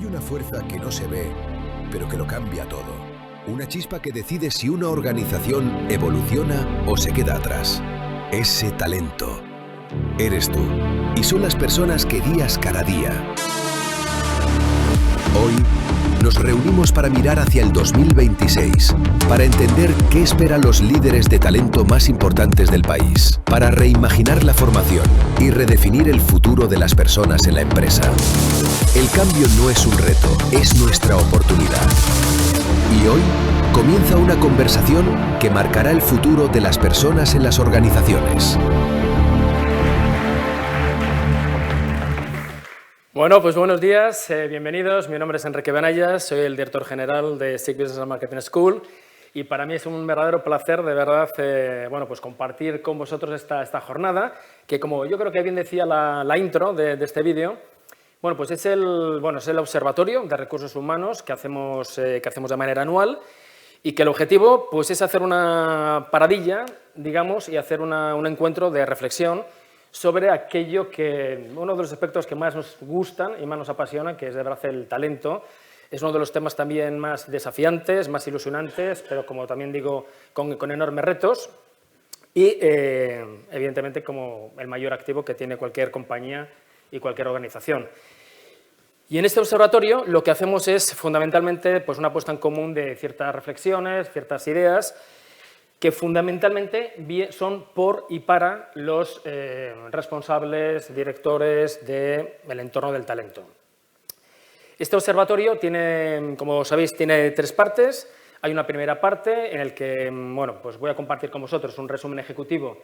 Hay una fuerza que no se ve, pero que lo cambia todo. Una chispa que decide si una organización evoluciona o se queda atrás. Ese talento eres tú, y son las personas que guías cada día. Hoy nos reunimos para mirar hacia el 2026, para entender qué esperan los líderes de talento más importantes del país, para reimaginar la formación y redefinir el futuro de las personas en la empresa. El cambio no es un reto, es nuestra oportunidad. Y hoy comienza una conversación que marcará el futuro de las personas en las organizaciones. Bueno, pues buenos días, bienvenidos. Mi nombre es Enrique Benayas, soy el director general de SIG Business and Marketing School y para mí es un verdadero placer, de verdad, pues compartir con vosotros esta jornada que, como yo creo que bien decía la intro de este vídeo, pues es el observatorio de recursos humanos que hacemos de manera anual y que el objetivo pues es hacer una paradilla, digamos, y hacer un encuentro de reflexión sobre aquello uno de los aspectos que más nos gustan y más nos apasionan, que es de verdad el talento. Es uno de los temas también más desafiantes, más ilusionantes, pero como también digo, con enormes retos y evidentemente como el mayor activo que tiene cualquier compañía y cualquier organización. Y en este observatorio lo que hacemos es fundamentalmente pues, una puesta en común de ciertas reflexiones, ciertas ideas, que fundamentalmente son por y para los responsables, directores del entorno del talento. Este observatorio tiene, como sabéis, tiene tres partes. Hay una primera parte en la que pues voy a compartir con vosotros un resumen ejecutivo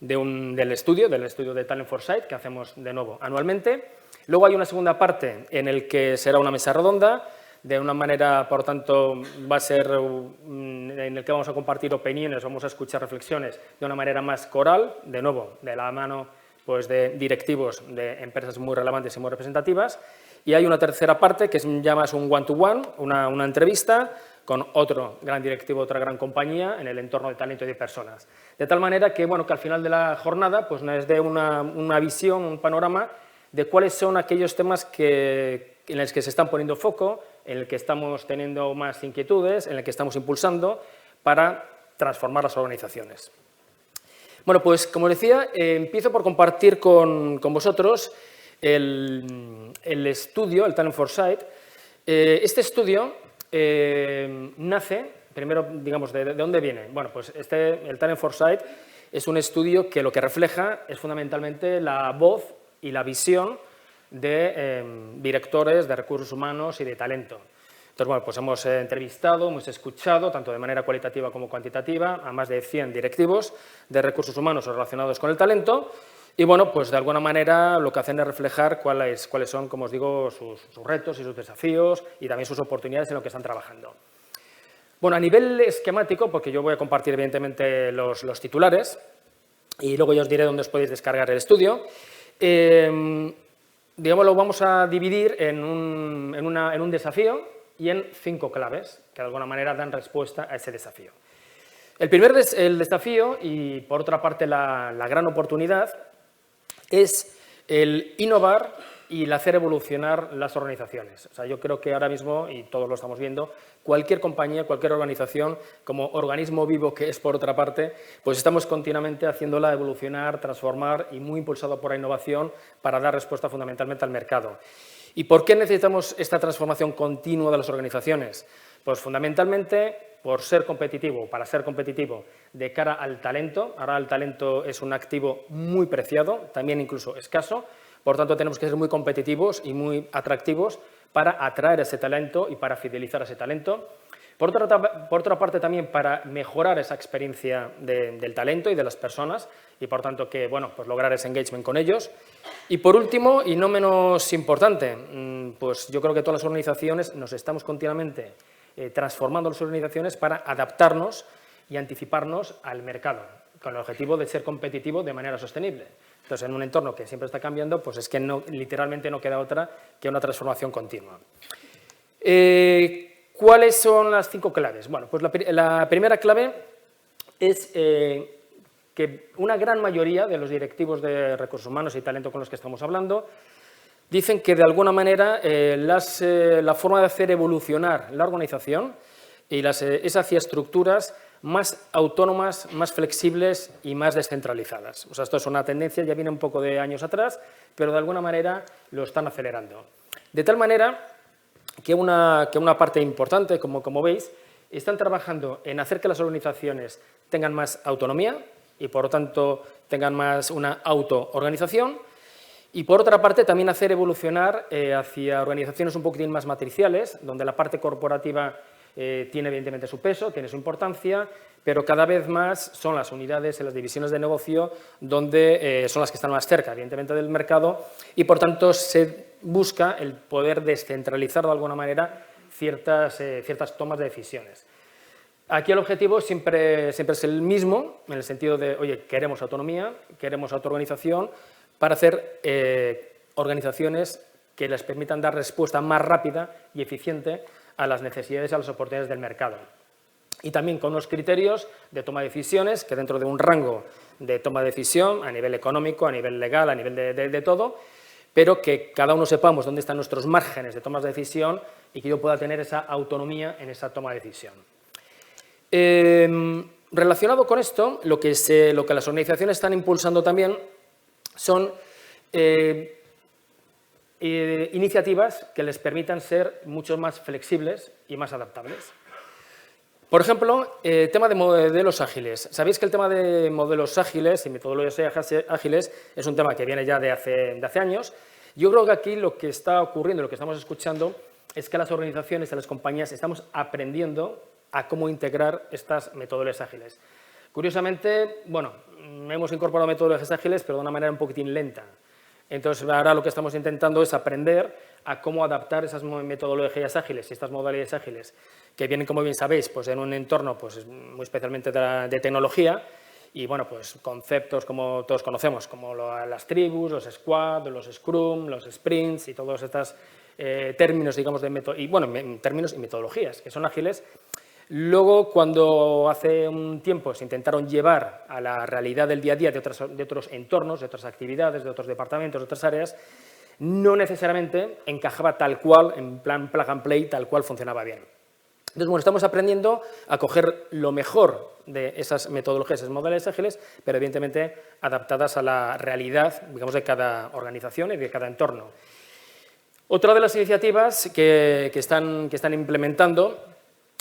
del estudio de Talent Foresight, que hacemos de nuevo anualmente. Luego hay una segunda parte en la que será una mesa redonda, de una manera, por tanto, va a ser en el que vamos a compartir opiniones, vamos a escuchar reflexiones de una manera más coral, de nuevo, de la mano pues, de directivos de empresas muy relevantes y muy representativas. Y hay una tercera parte que es ya más un one-to-one, una entrevista con otro gran directivo, otra gran compañía en el entorno de talento y de personas. De tal manera que, que al final de la jornada pues, nos dé una visión, un panorama de cuáles son aquellos temas en los que se están poniendo foco, en el que estamos teniendo más inquietudes, en el que estamos impulsando para transformar las organizaciones. Bueno, pues como decía, empiezo por compartir con vosotros el estudio, el Talent Foresight. Este estudio nace, primero, digamos, ¿de dónde viene? Bueno, pues el Talent Foresight es un estudio que lo que refleja es fundamentalmente la voz y la visión de directores de recursos humanos y de talento. Entonces, pues hemos entrevistado, hemos escuchado, tanto de manera cualitativa como cuantitativa, a más de 100 directivos de recursos humanos relacionados con el talento y, pues de alguna manera lo que hacen es reflejar cuáles son, como os digo, sus retos y sus desafíos y también sus oportunidades en lo que están trabajando. Bueno, a nivel esquemático, porque yo voy a compartir evidentemente los titulares y luego ya os diré dónde os podéis descargar el estudio, digamos, lo vamos a dividir en un desafío y en 5 claves que de alguna manera dan respuesta a ese desafío. El desafío y por otra parte la gran oportunidad es el innovar y el hacer evolucionar las organizaciones. O sea, yo creo que ahora mismo, y todos lo estamos viendo, cualquier compañía, cualquier organización, como organismo vivo que es por otra parte, pues estamos continuamente haciéndola evolucionar, transformar y muy impulsado por la innovación para dar respuesta fundamentalmente al mercado. ¿Y por qué necesitamos esta transformación continua de las organizaciones? Pues fundamentalmente por ser competitivo, para ser competitivo de cara al talento. Ahora el talento es un activo muy preciado, también incluso escaso. Por tanto, tenemos que ser muy competitivos y muy atractivos para atraer ese talento y para fidelizar ese talento. Por otra parte, también para mejorar esa experiencia del talento y de las personas y, por tanto, pues lograr ese engagement con ellos. Y, por último, y no menos importante, pues yo creo que todas las organizaciones nos estamos continuamente transformando las organizaciones para adaptarnos y anticiparnos al mercado, con el objetivo de ser competitivo de manera sostenible. Entonces, en un entorno que siempre está cambiando, pues es que literalmente no queda otra que una transformación continua. ¿Cuáles son las 5 claves? Bueno, pues la primera clave es que una gran mayoría de los directivos de recursos humanos y talento con los que estamos hablando dicen que de alguna manera la forma de hacer evolucionar la organización es hacia estructuras más autónomas, más flexibles y más descentralizadas. O sea, esto es una tendencia, ya viene un poco de años atrás, pero de alguna manera lo están acelerando. De tal manera que una parte importante, como veis, están trabajando en hacer que las organizaciones tengan más autonomía y, por lo tanto, tengan más una autoorganización. Y, por otra parte, también hacer evolucionar hacia organizaciones un poquitín más matriciales, donde la parte corporativa tiene evidentemente su peso, tiene su importancia, pero cada vez más son las unidades en las divisiones de negocio donde son las que están más cerca, evidentemente, del mercado y, por tanto, se busca el poder descentralizar de alguna manera ciertas tomas de decisiones. Aquí el objetivo siempre es el mismo, en el sentido de, oye, queremos autonomía, queremos autoorganización para hacer organizaciones que les permitan dar respuesta más rápida y eficiente a las necesidades y a las oportunidades del mercado. Y también con unos criterios de toma de decisiones que dentro de un rango de toma de decisión a nivel económico, a nivel legal, a nivel de todo, pero que cada uno sepamos dónde están nuestros márgenes de tomas de decisión y que yo pueda tener esa autonomía en esa toma de decisión. Relacionado con esto, lo que las organizaciones están impulsando también son iniciativas que les permitan ser mucho más flexibles y más adaptables. Por ejemplo, tema de modelos ágiles. Sabéis que el tema de modelos ágiles y metodologías ágiles es un tema que viene ya de hace años. Yo creo que aquí lo que está ocurriendo, lo que estamos escuchando, es que las organizaciones y las compañías estamos aprendiendo a cómo integrar estas metodologías ágiles. Curiosamente, bueno, hemos incorporado metodologías ágiles, pero de una manera un poquitín lenta. Entonces, ahora lo que estamos intentando es aprender a cómo adaptar esas metodologías ágiles y estas modalidades ágiles que vienen, como bien sabéis, pues en un entorno pues, muy especialmente de tecnología y, bueno, pues conceptos como todos conocemos, como las tribus, los squad, los scrum, los sprints y todos estos términos, digamos, términos y metodologías que son ágiles. Luego, cuando hace un tiempo se intentaron llevar a la realidad del día a día de otros entornos, de otras actividades, de otros departamentos, de otras áreas, no necesariamente encajaba tal cual, en plan plug and play, tal cual funcionaba bien. Entonces, bueno, estamos aprendiendo a coger lo mejor de esas metodologías, esas modalidades ágiles, pero evidentemente adaptadas a la realidad, digamos, de cada organización y de cada entorno. Otra de las iniciativas que están implementando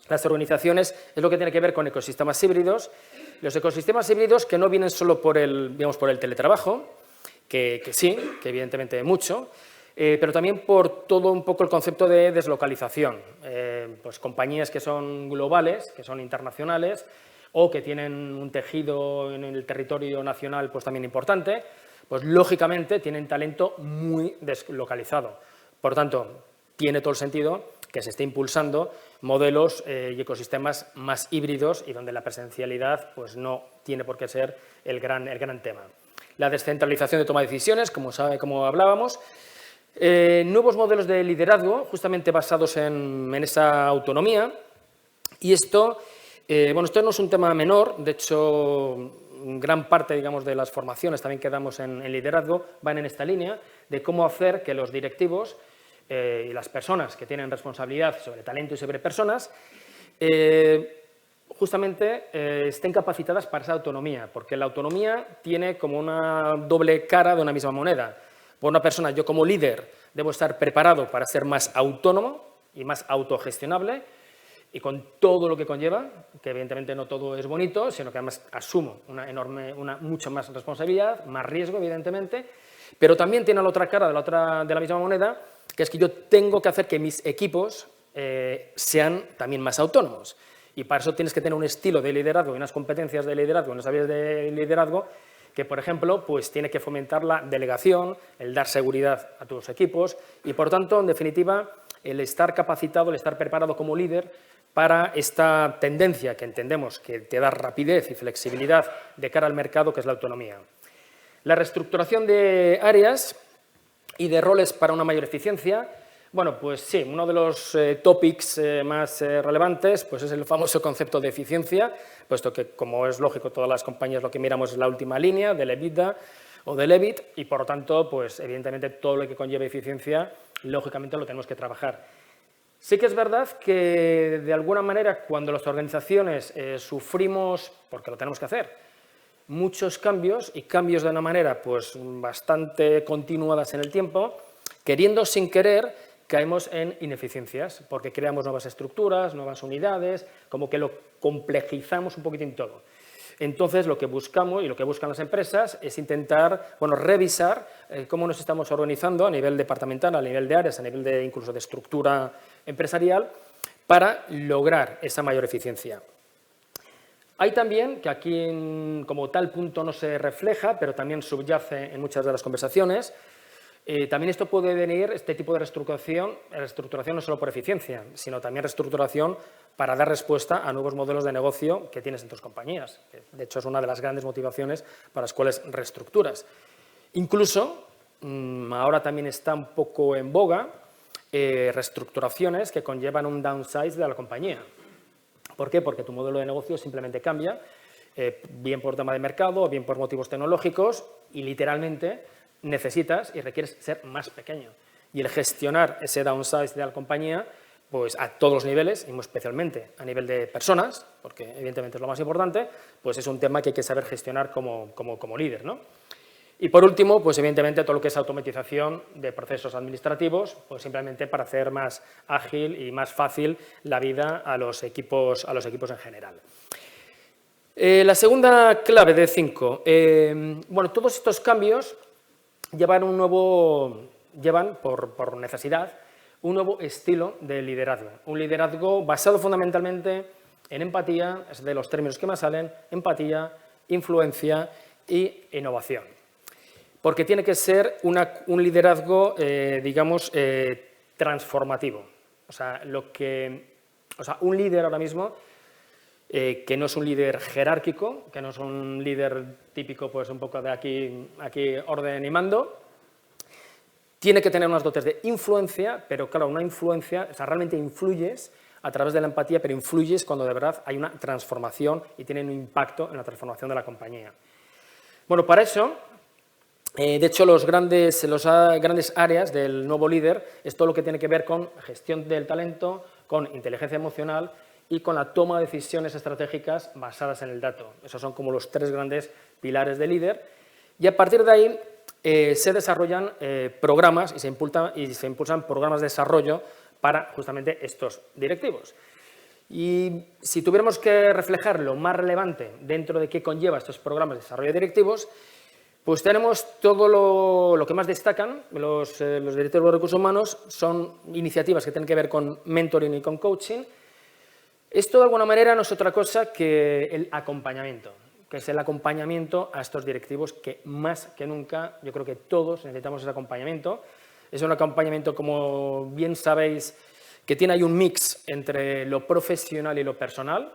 las organizaciones es lo que tiene que ver con ecosistemas híbridos. Los ecosistemas híbridos que no vienen solo por el teletrabajo, que sí, que evidentemente mucho, pero también por todo un poco el concepto de deslocalización. Pues compañías que son globales, que son internacionales, o que tienen un tejido en el territorio nacional pues también importante, pues lógicamente tienen talento muy deslocalizado. Por tanto, tiene todo el sentido que se esté impulsando modelos y ecosistemas más híbridos y donde la presencialidad pues, no tiene por qué ser el gran tema. La descentralización de toma de decisiones, como hablábamos, nuevos modelos de liderazgo justamente basados en esa autonomía y esto no es un tema menor, de hecho gran parte digamos, de las formaciones también que damos en liderazgo van en esta línea de cómo hacer que los directivos y las personas que tienen responsabilidad sobre talento y sobre personas, justamente estén capacitadas para esa autonomía, porque la autonomía tiene como una doble cara de una misma moneda. Por una persona, yo como líder debo estar preparado para ser más autónomo y más autogestionable y con todo lo que conlleva, que evidentemente no todo es bonito, sino que además asumo mucha más responsabilidad, más riesgo, evidentemente, pero también tiene la otra cara de la misma moneda, que es que yo tengo que hacer que mis equipos sean también más autónomos. Y para eso tienes que tener un estilo de liderazgo y unas competencias de liderazgo, unas habilidades de liderazgo que, por ejemplo, pues tiene que fomentar la delegación, el dar seguridad a tus equipos y, por tanto, en definitiva, el estar capacitado, el estar preparado como líder para esta tendencia que entendemos que te da rapidez y flexibilidad de cara al mercado, que es la autonomía. La reestructuración de áreas y de roles para una mayor eficiencia, bueno, pues sí, uno de los topics más relevantes pues es el famoso concepto de eficiencia, puesto que, como es lógico, todas las compañías lo que miramos es la última línea del EBITDA, o del EBIT y, por lo tanto, pues evidentemente todo lo que conlleve eficiencia, lógicamente lo tenemos que trabajar. Sí que es verdad que, de alguna manera, cuando las organizaciones sufrimos, porque lo tenemos que hacer, muchos cambios y cambios de una manera pues bastante continuadas en el tiempo, queriendo sin querer, caemos en ineficiencias, porque creamos nuevas estructuras, nuevas unidades, como que lo complejizamos un poquitín todo. Entonces, lo que buscamos y lo que buscan las empresas es intentar, bueno, revisar cómo nos estamos organizando a nivel departamental, a nivel de áreas, a nivel de incluso de estructura empresarial, para lograr esa mayor eficiencia. Hay también, que aquí como tal punto no se refleja, pero también subyace en muchas de las conversaciones, también esto puede venir, este tipo de reestructuración no solo por eficiencia, sino también reestructuración para dar respuesta a nuevos modelos de negocio que tienes en tus compañías. De hecho, es una de las grandes motivaciones para las cuales reestructuras. Incluso, ahora también está un poco en boga, reestructuraciones que conllevan un downsize de la compañía. ¿Por qué? Porque tu modelo de negocio simplemente cambia, bien por tema de mercado, bien por motivos tecnológicos, y literalmente necesitas y requieres ser más pequeño. Y el gestionar ese downsize de la compañía, pues a todos los niveles, y muy especialmente a nivel de personas, porque evidentemente es lo más importante, pues es un tema que hay que saber gestionar como líder, ¿no? Y por último, pues evidentemente todo lo que es automatización de procesos administrativos, pues simplemente para hacer más ágil y más fácil la vida a los equipos en general. La segunda clave de 5. Bueno, todos estos cambios llevan por necesidad un nuevo estilo de liderazgo. Un liderazgo basado fundamentalmente en empatía, es de los términos que más salen, empatía, influencia y innovación. Porque tiene que ser un liderazgo, digamos, transformativo. O sea, un líder ahora mismo que no es un líder jerárquico, que no es un líder típico, pues un poco de aquí orden y mando, tiene que tener unas dotes de influencia, pero claro, una influencia, o sea, realmente influyes a través de la empatía, pero influyes cuando de verdad hay una transformación y tiene un impacto en la transformación de la compañía. Bueno, para eso, de hecho, las grandes áreas del nuevo líder es todo lo que tiene que ver con gestión del talento, con inteligencia emocional y con la toma de decisiones estratégicas basadas en el dato. Esos son como los 3 grandes pilares del líder. Y a partir de ahí se desarrollan programas y se impulsan programas de desarrollo para justamente estos directivos. Y si tuviéramos que reflejar lo más relevante dentro de qué conlleva estos programas de desarrollo directivos, pues tenemos todo lo que más destacan los directores de recursos humanos, son iniciativas que tienen que ver con mentoring y con coaching. Esto, de alguna manera, no es otra cosa que el acompañamiento, que es el acompañamiento a estos directivos que, más que nunca, yo creo que todos necesitamos ese acompañamiento. Es un acompañamiento, como bien sabéis, que tiene ahí un mix entre lo profesional y lo personal.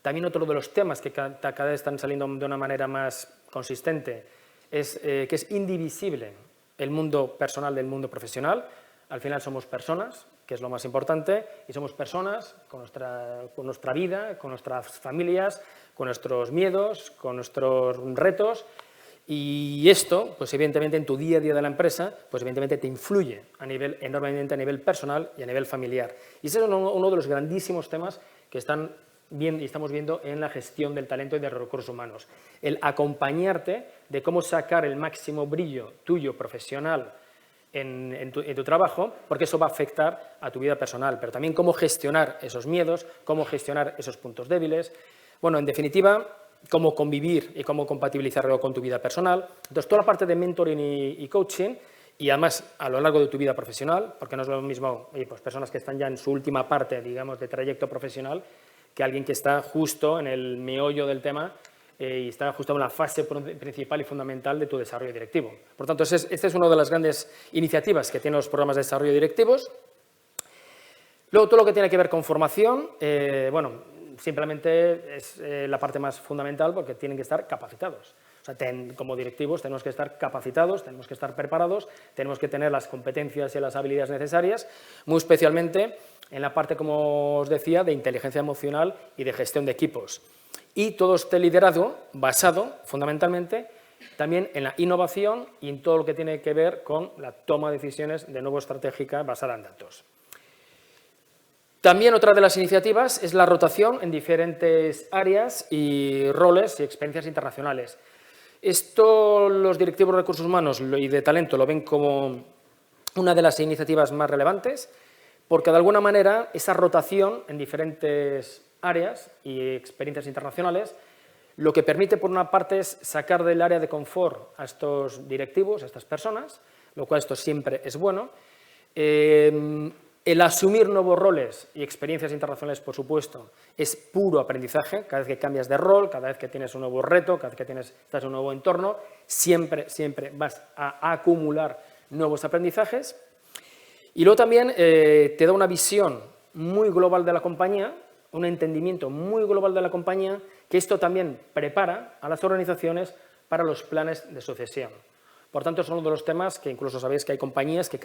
También otro de los temas que cada vez están saliendo de una manera más consistente es que es indivisible el mundo personal del mundo profesional. Al final somos personas, que es lo más importante, y somos personas con nuestra vida, con nuestras familias, con nuestros miedos, con nuestros retos, y esto, pues evidentemente en tu día a día de la empresa, pues evidentemente te influye enormemente a nivel personal y a nivel familiar. Y ese es uno de los grandísimos temas que estamos viendo en la gestión del talento y de los recursos humanos. El acompañarte de cómo sacar el máximo brillo tuyo profesional en tu trabajo, porque eso va a afectar a tu vida personal, pero también cómo gestionar esos miedos, cómo gestionar esos puntos débiles. Bueno, en definitiva, cómo convivir y cómo compatibilizarlo con tu vida personal. Entonces, toda la parte de mentoring y coaching, y además a lo largo de tu vida profesional, porque no es lo mismo pues, personas que están ya en su última parte, digamos, de trayecto profesional, que alguien que está justo en el meollo del tema y está justo en la fase principal y fundamental de tu desarrollo directivo. Por tanto, esta es una de las grandes iniciativas que tienen los programas de desarrollo directivos. Luego, todo lo que tiene que ver con formación, bueno, simplemente es la parte más fundamental porque tienen que estar capacitados. O sea, como directivos tenemos que estar capacitados, tenemos que estar preparados, tenemos que tener las competencias y las habilidades necesarias, muy especialmente en la parte, como os decía, de inteligencia emocional y de gestión de equipos. Y todo este liderazgo basado fundamentalmente también en la innovación y en todo lo que tiene que ver con la toma de decisiones de nuevo estratégica basada en datos. También otra de las iniciativas es la rotación en diferentes áreas y roles y experiencias internacionales. Esto los directivos de recursos humanos y de talento lo ven como una de las iniciativas más relevantes, porque de alguna manera esa rotación en diferentes áreas y experiencias internacionales lo que permite, por una parte, es sacar del área de confort a estos directivos, a estas personas, lo cual esto siempre es bueno. El asumir nuevos roles y experiencias internacionales, por supuesto, es puro aprendizaje. Cada vez que cambias de rol, cada vez que tienes un nuevo reto, cada vez que estás en un nuevo entorno, siempre vas a acumular nuevos aprendizajes. Y luego también te da una visión muy global de la compañía, un entendimiento muy global de la compañía, que esto también prepara a las organizaciones para los planes de sucesión. Por tanto, es uno de los temas que incluso sabéis que hay compañías que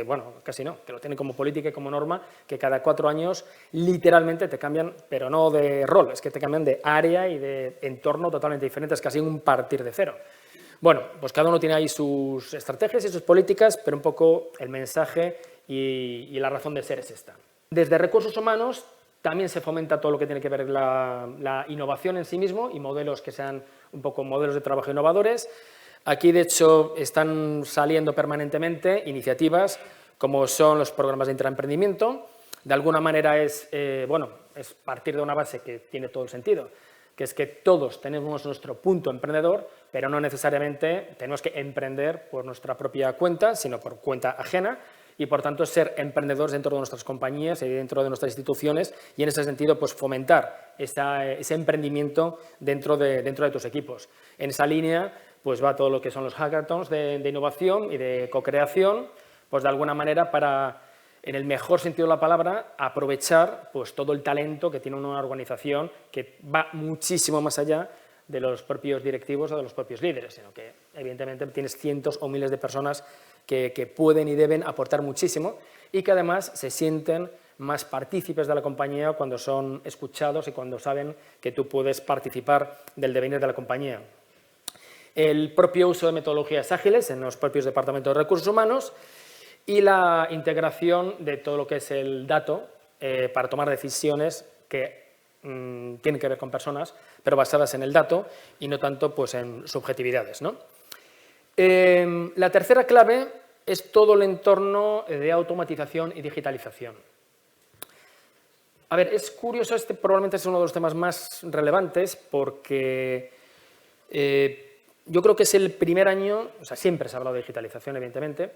lo tienen como política y como norma, que cada 4 años literalmente te cambian, pero no de rol, es que te cambian de área y de entorno totalmente diferentes, casi un partir de cero. Bueno, pues cada uno tiene ahí sus estrategias y sus políticas, pero un poco el mensaje y la razón de ser es esta. Desde recursos humanos también se fomenta todo lo que tiene que ver con la innovación en sí mismo y modelos que sean un poco modelos de trabajo innovadores. Aquí, de hecho, están saliendo permanentemente iniciativas como son los programas de intraemprendimiento. De alguna manera es partir de una base que tiene todo el sentido, que es que todos tenemos nuestro punto emprendedor, pero no necesariamente tenemos que emprender por nuestra propia cuenta, sino por cuenta ajena, y por tanto ser emprendedores dentro de nuestras compañías y dentro de nuestras instituciones, y en ese sentido pues fomentar ese emprendimiento dentro de tus equipos. En esa línea pues va todo lo que son los hackathons de innovación y de co-creación, pues de alguna manera para, en el mejor sentido de la palabra, aprovechar pues todo el talento que tiene una organización que va muchísimo más allá de los propios directivos o de los propios líderes, sino que evidentemente tienes cientos o miles de personas que pueden y deben aportar muchísimo y que además se sienten más partícipes de la compañía cuando son escuchados y cuando saben que tú puedes participar del devenir de la compañía. El propio uso de metodologías ágiles en los propios departamentos de recursos humanos y la integración de todo lo que es el dato para tomar decisiones que tienen que ver con personas, pero basadas en el dato y no tanto pues, en subjetividades, ¿no? La tercera clave es todo el entorno de automatización y digitalización. A ver, es curioso, este probablemente es uno de los temas más relevantes porque yo creo que es el primer año, o sea, siempre se ha hablado de digitalización, evidentemente,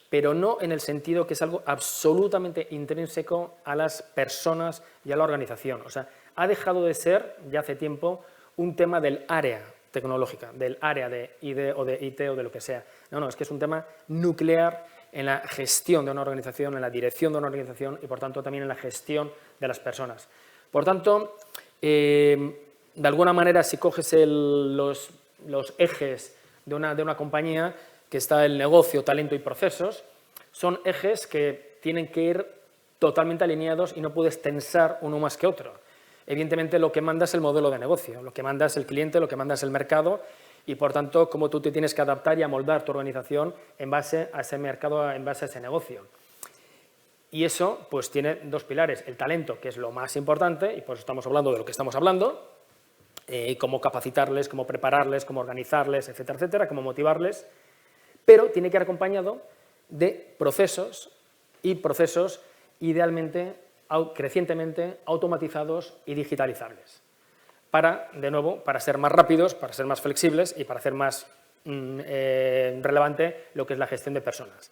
pero no en el sentido que es algo absolutamente intrínseco a las personas y a la organización. O sea, ha dejado de ser, ya hace tiempo, un tema del área tecnológica, del área de ID o de IT o de lo que sea. No, es que es un tema nuclear en la gestión de una organización, en la dirección de una organización y, por tanto, también en la gestión de las personas. Por tanto, de alguna manera, si coges los ejes de una compañía, que está el negocio, talento y procesos, son ejes que tienen que ir totalmente alineados y no puedes tensar uno más que otro. Evidentemente, lo que manda es el modelo de negocio, lo que manda es el cliente, lo que manda es el mercado y, por tanto, cómo tú te tienes que adaptar y amoldar tu organización en base a ese mercado, en base a ese negocio. Y eso pues tiene dos pilares, el talento, que es lo más importante, y por eso estamos hablando de lo que estamos hablando, cómo capacitarles, cómo prepararles, cómo organizarles, etcétera, etcétera, cómo motivarles, pero tiene que ir acompañado de procesos y procesos idealmente, crecientemente automatizados y digitalizables, para, de nuevo, para ser más rápidos, para ser más flexibles y para hacer más relevante lo que es la gestión de personas.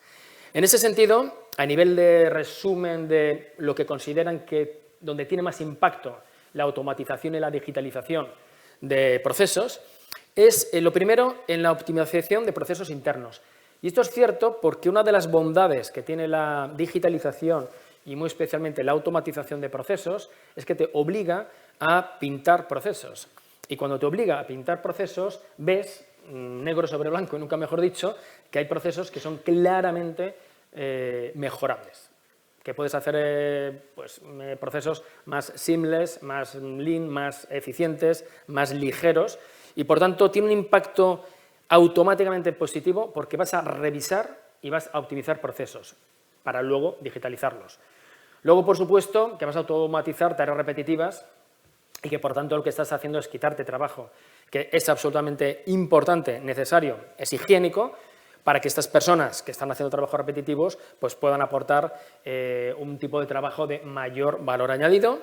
En ese sentido, a nivel de resumen de lo que consideran que donde tiene más impacto la automatización y la digitalización de procesos, es lo primero en la optimización de procesos internos. Y esto es cierto porque una de las bondades que tiene la digitalización y muy especialmente la automatización de procesos es que te obliga a pintar procesos. Y cuando te obliga a pintar procesos, ves, negro sobre blanco, nunca mejor dicho, que hay procesos que son claramente mejorables. Que puedes hacer procesos más seamless, más lean, más eficientes, más ligeros y, por tanto, tiene un impacto automáticamente positivo porque vas a revisar y vas a optimizar procesos para luego digitalizarlos. Luego, por supuesto, que vas a automatizar tareas repetitivas y que, por tanto, lo que estás haciendo es quitarte trabajo, que es absolutamente importante, necesario, es higiénico, para que estas personas que están haciendo trabajos repetitivos pues puedan aportar un tipo de trabajo de mayor valor añadido.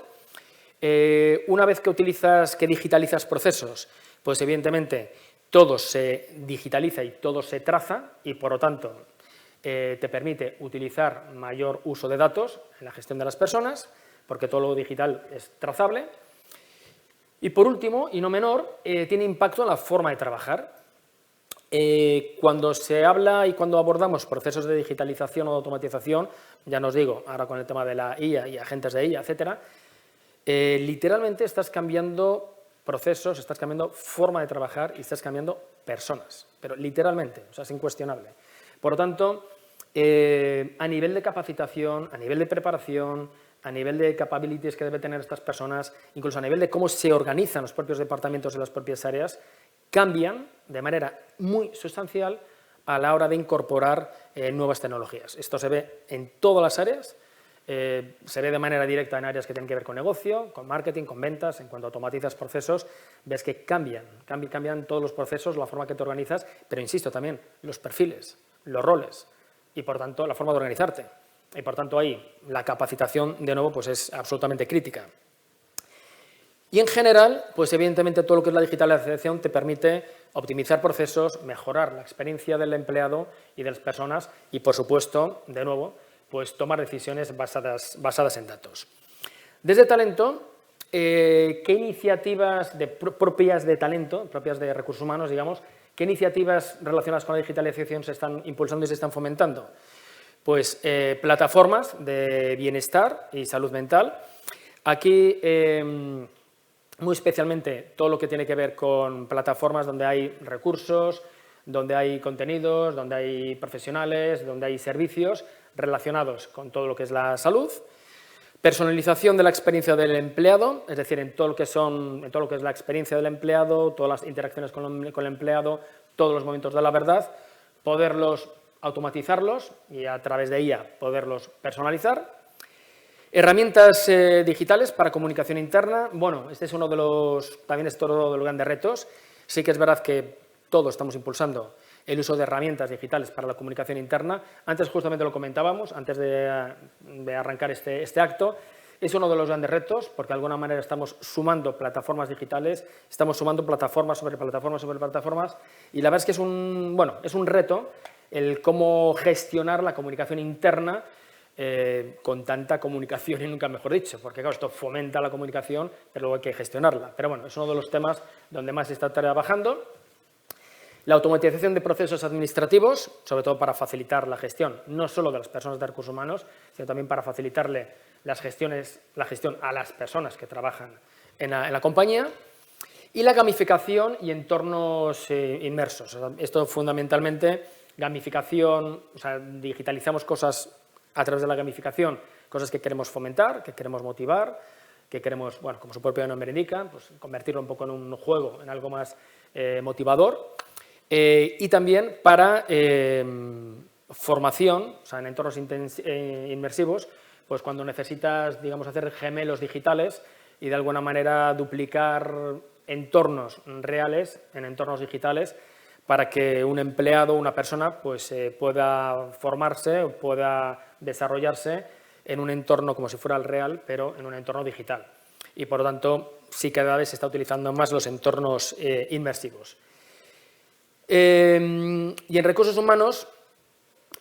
Una vez que digitalizas procesos, pues evidentemente todo se digitaliza y todo se traza y, por lo tanto, te permite utilizar mayor uso de datos en la gestión de las personas, porque todo lo digital es trazable. Y, por último, y no menor, tiene impacto en la forma de trabajar. Cuando se habla y cuando abordamos procesos de digitalización o de automatización, ya nos digo, ahora con el tema de la IA y agentes de IA, etcétera, literalmente estás cambiando procesos, estás cambiando forma de trabajar y estás cambiando personas, pero literalmente, o sea, es incuestionable. Por lo tanto, a nivel de capacitación, a nivel de preparación, a nivel de capabilities que deben tener estas personas, incluso a nivel de cómo se organizan los propios departamentos en las propias áreas, cambian de manera muy sustancial a la hora de incorporar nuevas tecnologías. Esto se ve en todas las áreas, se ve de manera directa en áreas que tienen que ver con negocio, con marketing, con ventas. En cuanto automatizas procesos, ves que cambian todos los procesos, la forma que te organizas, pero insisto también, los perfiles, los roles y, por tanto, la forma de organizarte. Y, por tanto, ahí la capacitación, de nuevo, pues es absolutamente crítica. Y, en general, pues evidentemente todo lo que es la digitalización te permite optimizar procesos, mejorar la experiencia del empleado y de las personas y, por supuesto, de nuevo, pues tomar decisiones basadas en datos. Desde Talento, ¿qué iniciativas propias de talento, propias de recursos humanos, digamos, qué iniciativas relacionadas con la digitalización se están impulsando y se están fomentando? Pues plataformas de bienestar y salud mental. Aquí, muy especialmente, todo lo que tiene que ver con plataformas donde hay recursos, donde hay contenidos, donde hay profesionales, donde hay servicios relacionados con todo lo que es la salud. Personalización de la experiencia del empleado, es decir, en todo lo que es la experiencia del empleado, todas las interacciones con el empleado, todos los momentos de la verdad, poderlos automatizarlos y a través de ella poderlos personalizar. Herramientas digitales para comunicación interna. Bueno, este es también es todo de los grandes retos. Sí que es verdad que todos estamos impulsando el uso de herramientas digitales para la comunicación interna. Antes justamente lo comentábamos, antes de arrancar este acto. Es uno de los grandes retos porque de alguna manera estamos sumando plataformas digitales, estamos sumando plataformas sobre plataformas sobre plataformas y la verdad es que es un reto el cómo gestionar la comunicación interna con tanta comunicación y nunca mejor dicho, porque claro, esto fomenta la comunicación, pero luego hay que gestionarla. Pero bueno, es uno de los temas donde más se está trabajando. La automatización de procesos administrativos, sobre todo para facilitar la gestión, no solo de las personas de recursos humanos, sino también para facilitarle la gestión a las personas que trabajan en la compañía. Y la gamificación y entornos inmersos. Esto fundamentalmente, gamificación, o sea, digitalizamos cosas a través de la gamificación, cosas que queremos fomentar, que queremos motivar, que queremos, bueno, como su propio nombre indica, pues convertirlo un poco en un juego, en algo más motivador. Y también para formación, o sea, en entornos inmersivos, pues cuando necesitas, digamos, hacer gemelos digitales y de alguna manera duplicar entornos reales en entornos digitales para que un empleado, una persona, pues pueda formarse, pueda desarrollarse en un entorno como si fuera el real, pero en un entorno digital. Y, por lo tanto, sí cada vez se está utilizando más los entornos inmersivos. Y en recursos humanos,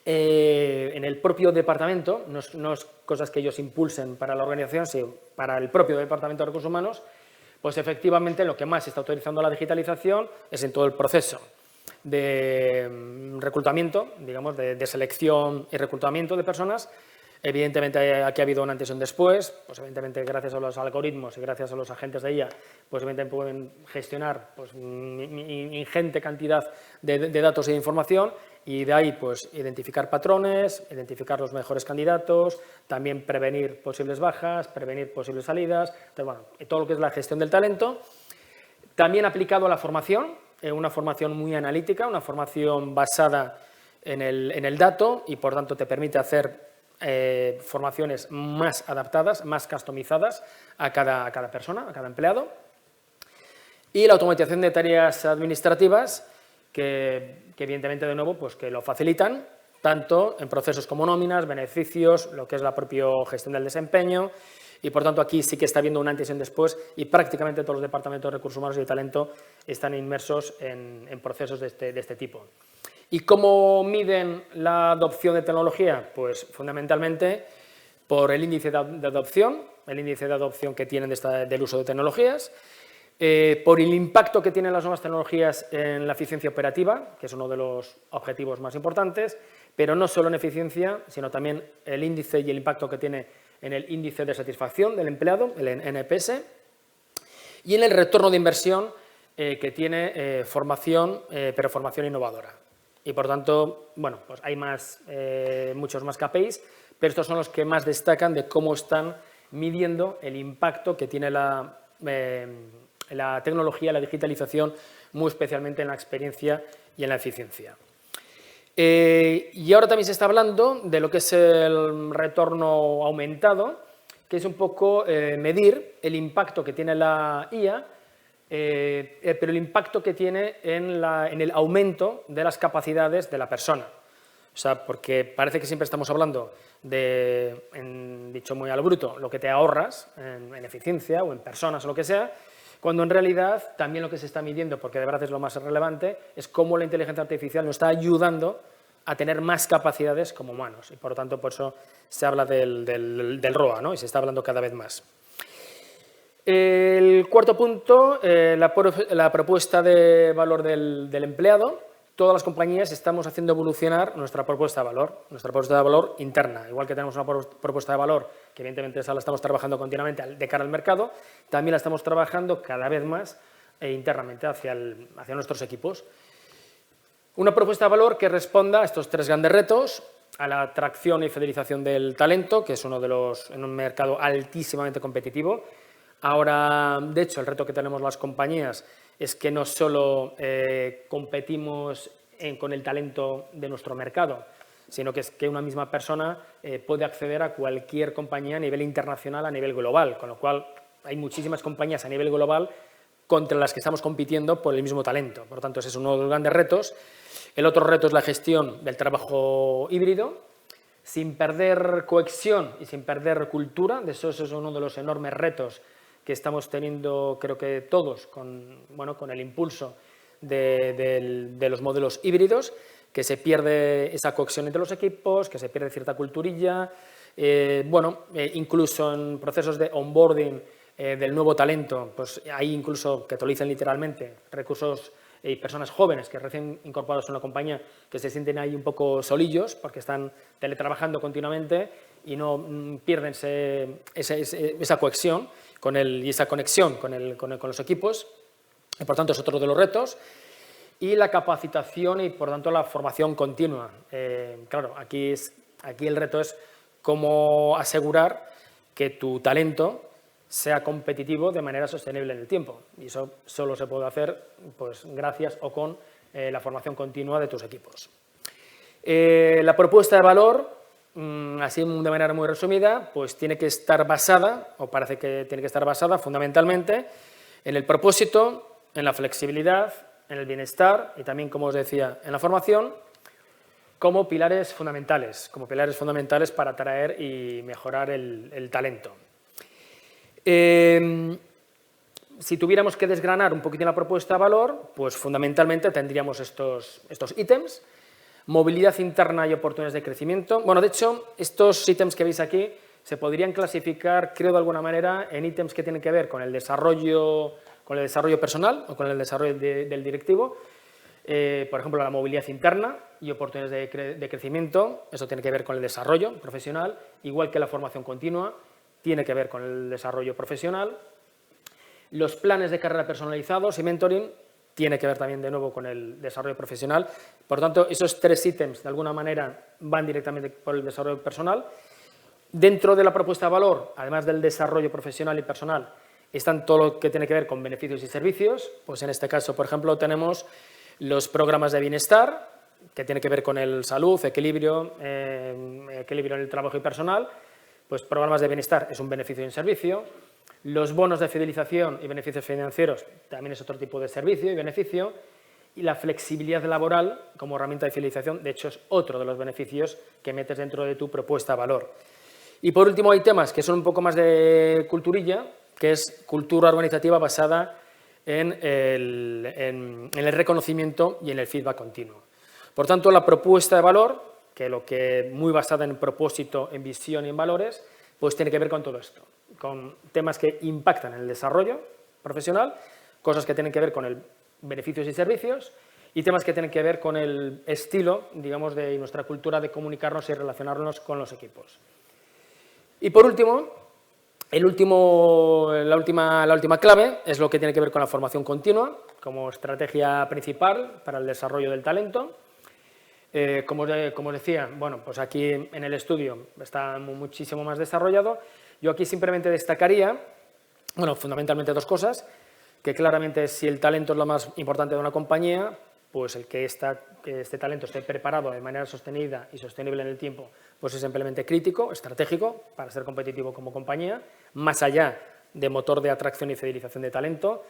en el propio departamento, no es cosas que ellos impulsen para la organización, sino para el propio departamento de recursos humanos, pues efectivamente lo que más se está utilizando la digitalización es en todo el proceso de reclutamiento, digamos, de selección y reclutamiento de personas. Evidentemente aquí ha habido un antes y un después, pues evidentemente gracias a los algoritmos y gracias a los agentes de IA, pues evidentemente pueden gestionar pues, ingente cantidad de datos e de información y de ahí pues identificar patrones, identificar los mejores candidatos, también prevenir posibles bajas, prevenir posibles salidas, entonces, bueno, todo lo que es la gestión del talento. También aplicado a la formación, una formación muy analítica, una formación basada en el dato y, por tanto, te permite hacer formaciones más adaptadas, más customizadas a cada persona, a cada empleado. Y la automatización de tareas administrativas que evidentemente, de nuevo, pues que lo facilitan, tanto en procesos como nóminas, beneficios, lo que es la propia gestión del desempeño, y por tanto aquí sí que está habiendo un antes y un después, y prácticamente todos los departamentos de recursos humanos y de talento están inmersos en procesos de este tipo. ¿Y cómo miden la adopción de tecnología? Pues fundamentalmente por el índice de adopción, que tienen del uso de tecnologías, por el impacto que tienen las nuevas tecnologías en la eficiencia operativa, que es uno de los objetivos más importantes, pero no solo en eficiencia, sino también el índice y el impacto que tiene en el índice de satisfacción del empleado, el NPS, y en el retorno de inversión que tiene formación, pero formación innovadora. Y, por tanto, bueno, pues hay muchos más KPIs, pero estos son los que más destacan de cómo están midiendo el impacto que tiene la tecnología, la digitalización, muy especialmente en la experiencia y en la eficiencia. Y ahora también se está hablando de lo que es el retorno aumentado, que es un poco medir el impacto que tiene la IA, pero el impacto que tiene en el aumento de las capacidades de la persona. O sea, porque parece que siempre estamos hablando de, dicho muy al bruto, lo que te ahorras en eficiencia o en personas o lo que sea, cuando en realidad también lo que se está midiendo, porque de verdad es lo más relevante, es cómo la inteligencia artificial nos está ayudando a tener más capacidades como humanos. Y por lo tanto, por eso se habla del ROA, ¿no? Y se está hablando cada vez más. El cuarto punto, la propuesta de valor del empleado. Todas las compañías estamos haciendo evolucionar nuestra propuesta de valor interna. Igual que tenemos una propuesta de valor, que evidentemente esa la estamos trabajando continuamente de cara al mercado, también la estamos trabajando cada vez más internamente hacia nuestros equipos. Una propuesta de valor que responda a estos tres grandes retos: a la atracción y fidelización del talento, que es en un mercado altísimamente competitivo. Ahora, de hecho, el reto que tenemos las compañías es que no solo competimos con el talento de nuestro mercado, sino que es que una misma persona puede acceder a cualquier compañía a nivel internacional, a nivel global, con lo cual hay muchísimas compañías a nivel global contra las que estamos compitiendo por el mismo talento. Por lo tanto, ese es uno de los grandes retos. El otro reto es la gestión del trabajo híbrido, sin perder cohesión y sin perder cultura. Eso es uno de los enormes retos que estamos teniendo, creo que todos, con el impulso de los modelos híbridos, que se pierde esa cohesión entre los equipos, que se pierde cierta culturilla, incluso en procesos de onboarding del nuevo talento, pues hay incluso que te lo dicen literalmente, recursos y personas jóvenes que recién incorporados en la compañía que se sienten ahí un poco solillos porque están teletrabajando continuamente y no pierden esa cohesión y esa conexión con los equipos, y por tanto es otro de los retos. Y la capacitación y por tanto la formación continua. Claro, aquí el reto es cómo asegurar que tu talento sea competitivo de manera sostenible en el tiempo, y eso solo se puede hacer pues gracias o con la formación continua de tus equipos. La propuesta de valor, así de manera muy resumida, pues tiene que estar basada, o parece que tiene que estar basada fundamentalmente en el propósito, en la flexibilidad, en el bienestar y también, como os decía, en la formación, como pilares fundamentales para atraer y mejorar el talento. Si tuviéramos que desgranar un poquito la propuesta de valor, pues fundamentalmente tendríamos estos ítems: movilidad interna y oportunidades de crecimiento. Bueno, de hecho, estos ítems que veis aquí se podrían clasificar, creo, de alguna manera, en ítems que tienen que ver con el desarrollo personal o con el desarrollo del directivo. Por ejemplo, la movilidad interna y oportunidades de crecimiento, eso tiene que ver con el desarrollo profesional, igual que la formación continua tiene que ver con el desarrollo profesional. Los planes de carrera personalizados y mentoring tiene que ver también de nuevo con el desarrollo profesional. Por tanto, esos tres ítems de alguna manera van directamente por el desarrollo personal. Dentro de la propuesta de valor, además del desarrollo profesional y personal, Están todo lo que tiene que ver con beneficios y servicios, pues en este caso, por ejemplo, tenemos los programas de bienestar, que tiene que ver con el salud, equilibrio en el trabajo y personal, pues programas de bienestar es un beneficio y un servicio. Los bonos de fidelización y beneficios financieros también es otro tipo de servicio y beneficio. Y la flexibilidad laboral como herramienta de fidelización, de hecho, es otro de los beneficios que metes dentro de tu propuesta de valor. Y por último, hay temas que son un poco más de culturilla, que es cultura organizativa basada en el reconocimiento y en el feedback continuo. Por tanto, la propuesta de valor, que muy basada en propósito, en visión y en valores, pues tiene que ver con todo esto, con temas que impactan en el desarrollo profesional, cosas que tienen que ver con el beneficios y servicios y temas que tienen que ver con el estilo, digamos, de nuestra cultura de comunicarnos y relacionarnos con los equipos. Y por último, la última clave es lo que tiene que ver con la formación continua como estrategia principal para el desarrollo del talento. Como os decía, bueno, pues aquí en el estudio está muchísimo más desarrollado. Yo aquí simplemente destacaría, bueno, fundamentalmente dos cosas, que claramente si el talento es lo más importante de una compañía, pues el que este talento esté preparado de manera sostenida y sostenible en el tiempo, pues es simplemente crítico, estratégico, para ser competitivo como compañía, más allá de motor de atracción y fidelización de talento,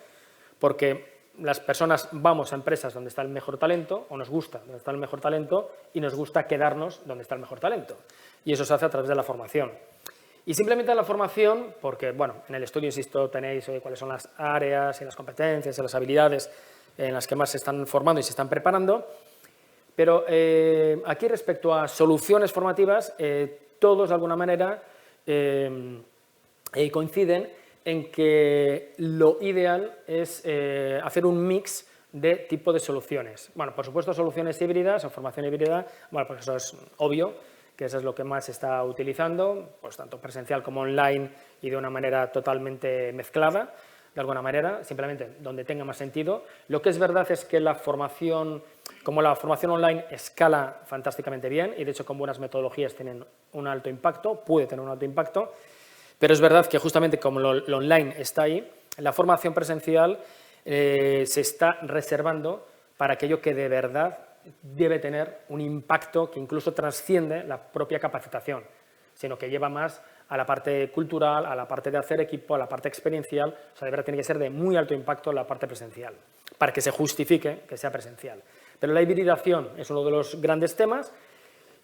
porque las personas vamos a empresas donde está el mejor talento, o nos gusta donde está el mejor talento, y nos gusta quedarnos donde está el mejor talento. Y eso se hace a través de la formación. Y simplemente la formación, porque, bueno, en el estudio, insisto, tenéis cuáles son las áreas y las competencias y las habilidades en las que más se están formando y se están preparando, pero aquí respecto a soluciones formativas, todos de alguna manera coinciden en que lo ideal es hacer un mix de tipo de soluciones. Bueno, por supuesto, soluciones híbridas o formación híbrida, bueno, pues eso es obvio, que eso es lo que más se está utilizando, pues tanto presencial como online y de una manera totalmente mezclada, de alguna manera, simplemente donde tenga más sentido. Lo que es verdad es que la formación online escala fantásticamente bien y de hecho con buenas metodologías tienen un alto impacto, puede tener un alto impacto, pero es verdad que justamente como lo online está ahí, la formación presencial se está reservando para aquello que de verdad debe tener un impacto que incluso trasciende la propia capacitación, sino que lleva más a la parte cultural, a la parte de hacer equipo, a la parte experiencial, o sea, de verdad tiene que ser de muy alto impacto la parte presencial, para que se justifique que sea presencial. Pero la hibridación es uno de los grandes temas,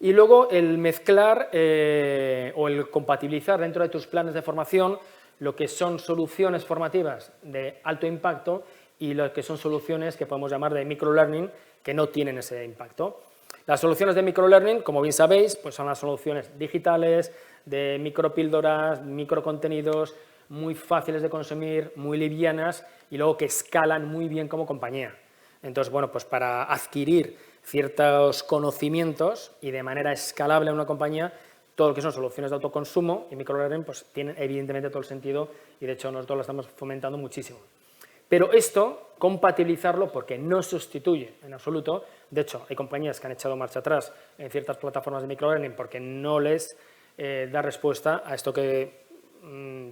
y luego el mezclar o el compatibilizar dentro de tus planes de formación lo que son soluciones formativas de alto impacto y lo que son soluciones que podemos llamar de microlearning, que no tienen ese impacto. Las soluciones de microlearning, como bien sabéis, pues son las soluciones digitales, de micropíldoras, microcontenidos, muy fáciles de consumir, muy livianas y luego que escalan muy bien como compañía. Entonces, bueno, pues para adquirir ciertos conocimientos y de manera escalable en una compañía, todo lo que son soluciones de autoconsumo y microlearning pues tienen evidentemente todo el sentido y de hecho nosotros lo estamos fomentando muchísimo. Pero esto, compatibilizarlo, porque no sustituye en absoluto, de hecho hay compañías que han echado marcha atrás en ciertas plataformas de microlearning porque no les da respuesta a esto que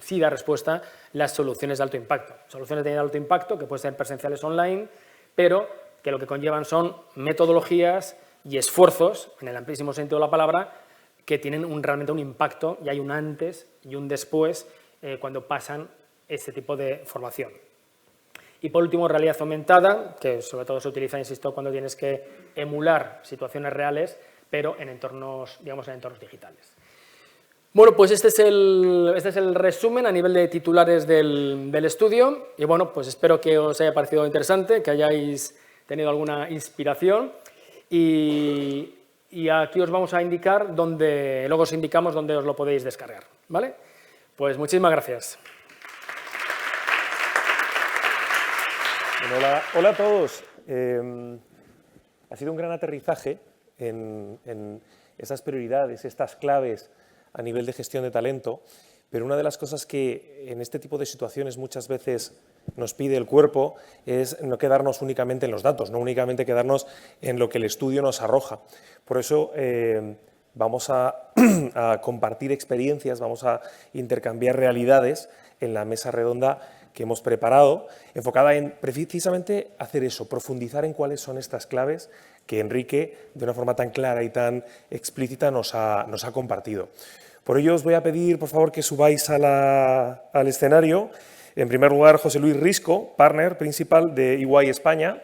sí da respuesta las soluciones de alto impacto. Soluciones de alto impacto que pueden ser presenciales online, pero que lo que conllevan son metodologías y esfuerzos, en el amplísimo sentido de la palabra, que tienen realmente un impacto y hay un antes y un después cuando pasan este tipo de formación. Y por último, realidad aumentada, que sobre todo se utiliza, insisto, cuando tienes que emular situaciones reales, pero en entornos, digamos, en entornos digitales. Bueno, pues este es el resumen a nivel de titulares del estudio y bueno, pues espero que os haya parecido interesante, que hayáis tenido alguna inspiración y aquí os vamos a indicar luego os indicamos dónde os lo podéis descargar, ¿vale? Pues muchísimas gracias. Bueno, hola a todos. Ha sido un gran aterrizaje en esas prioridades, estas claves a nivel de gestión de talento, pero una de las cosas que en este tipo de situaciones muchas veces nos pide el cuerpo es no quedarnos únicamente en los datos, no únicamente quedarnos en lo que el estudio nos arroja. Por eso vamos a compartir experiencias, vamos a intercambiar realidades en la mesa redonda que hemos preparado, enfocada en precisamente hacer eso, profundizar en cuáles son estas claves que Enrique, de una forma tan clara y tan explícita, nos ha compartido. Por ello os voy a pedir, por favor, que subáis al escenario. En primer lugar, José Luis Risco, partner principal de EY España.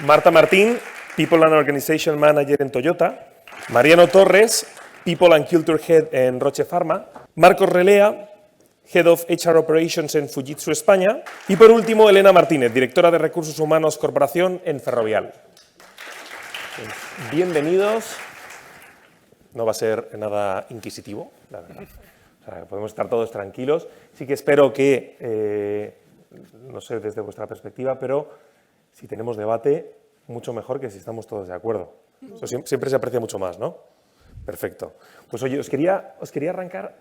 Marta Martín, People and Organization Manager en Toyota. Mariano Torres, People and Culture Head en Roche Pharma. Marcos Relea, Head of HR Operations en Fujitsu España. Y por último, Elena Martínez, Directora de Recursos Humanos Corporación en Ferrovial. Bienvenidos. No va a ser nada inquisitivo, la verdad. O sea, podemos estar todos tranquilos. Sí que espero que, no sé desde vuestra perspectiva, pero si tenemos debate, mucho mejor que si estamos todos de acuerdo. Eso siempre se aprecia mucho más, ¿no? Perfecto. Pues oye, os quería arrancar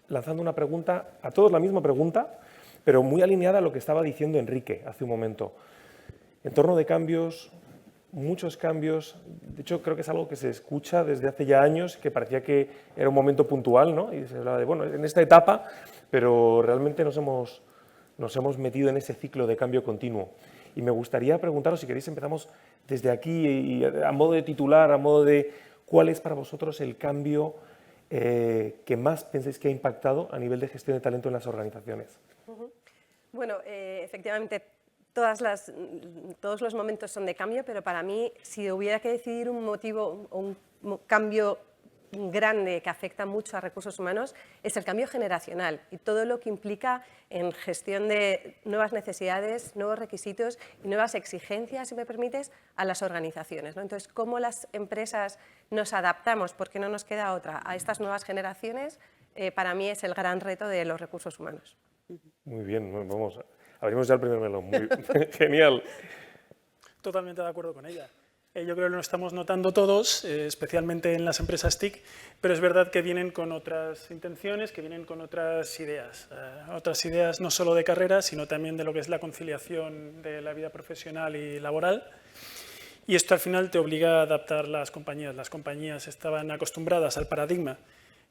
lanzando una pregunta, a todos la misma pregunta, pero muy alineada a lo que estaba diciendo Enrique hace un momento. Entorno de cambios, muchos cambios. De hecho, creo que es algo que se escucha desde hace ya años, que parecía que era un momento puntual, ¿no? Y se hablaba de, bueno, en esta etapa, pero realmente nos hemos metido en ese ciclo de cambio continuo. Y me gustaría preguntaros, si queréis, empezamos desde aquí, y a modo de titular, a modo de cuál es para vosotros el cambio que más pensáis que ha impactado a nivel de gestión de talento en las organizaciones. Bueno, efectivamente, todos los momentos son de cambio, pero para mí, si hubiera que decidir un motivo o un cambio grande que afecta mucho a recursos humanos, es el cambio generacional y todo lo que implica en gestión de nuevas necesidades, nuevos requisitos y nuevas exigencias, si me permites, a las organizaciones, ¿no? Entonces, cómo las empresas nos adaptamos, porque no nos queda otra, a estas nuevas generaciones, para mí es el gran reto de los recursos humanos. Muy bien, vamos, abrimos ya el primer melón. Muy genial. Totalmente de acuerdo con ella. Yo creo que lo estamos notando todos, especialmente en las empresas TIC, pero es verdad que vienen con otras intenciones, que vienen con otras ideas no solo de carrera, sino también de lo que es la conciliación de la vida profesional y laboral. Y esto al final te obliga a adaptar las compañías. Las compañías estaban acostumbradas al paradigma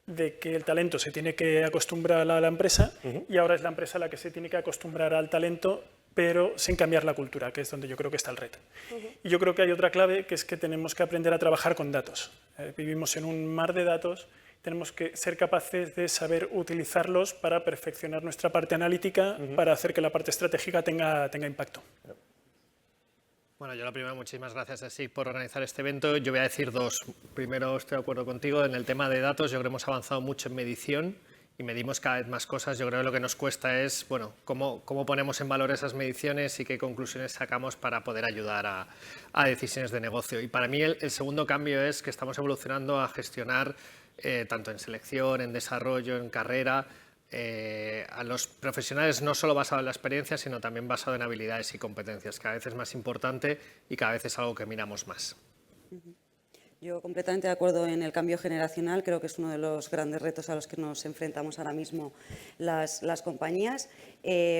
de que el talento se tiene que acostumbrar a la empresa y ahora es la empresa la que se tiene que acostumbrar al talento, pero sin cambiar la cultura, que es donde yo creo que está el reto. Y yo creo que hay otra clave, que es que tenemos que aprender a trabajar con datos. Vivimos en un mar de datos, tenemos que ser capaces de saber utilizarlos para perfeccionar nuestra parte analítica, para hacer que la parte estratégica tenga impacto. Bueno, yo la primera, muchísimas gracias a SIG por organizar este evento. Yo voy a decir dos. Primero, estoy de acuerdo contigo en el tema de datos. Yo creo que hemos avanzado mucho en medición y medimos cada vez más cosas. Yo creo que lo que nos cuesta es, bueno, cómo ponemos en valor esas mediciones y qué conclusiones sacamos para poder ayudar a decisiones de negocio. Y para mí el segundo cambio es que estamos evolucionando a gestionar, tanto en selección, en desarrollo, en carrera, a los profesionales no solo basado en la experiencia, sino también basado en habilidades y competencias. Cada vez es más importante y cada vez es algo que miramos más. Yo completamente de acuerdo en el cambio generacional, creo que es uno de los grandes retos a los que nos enfrentamos ahora mismo las compañías.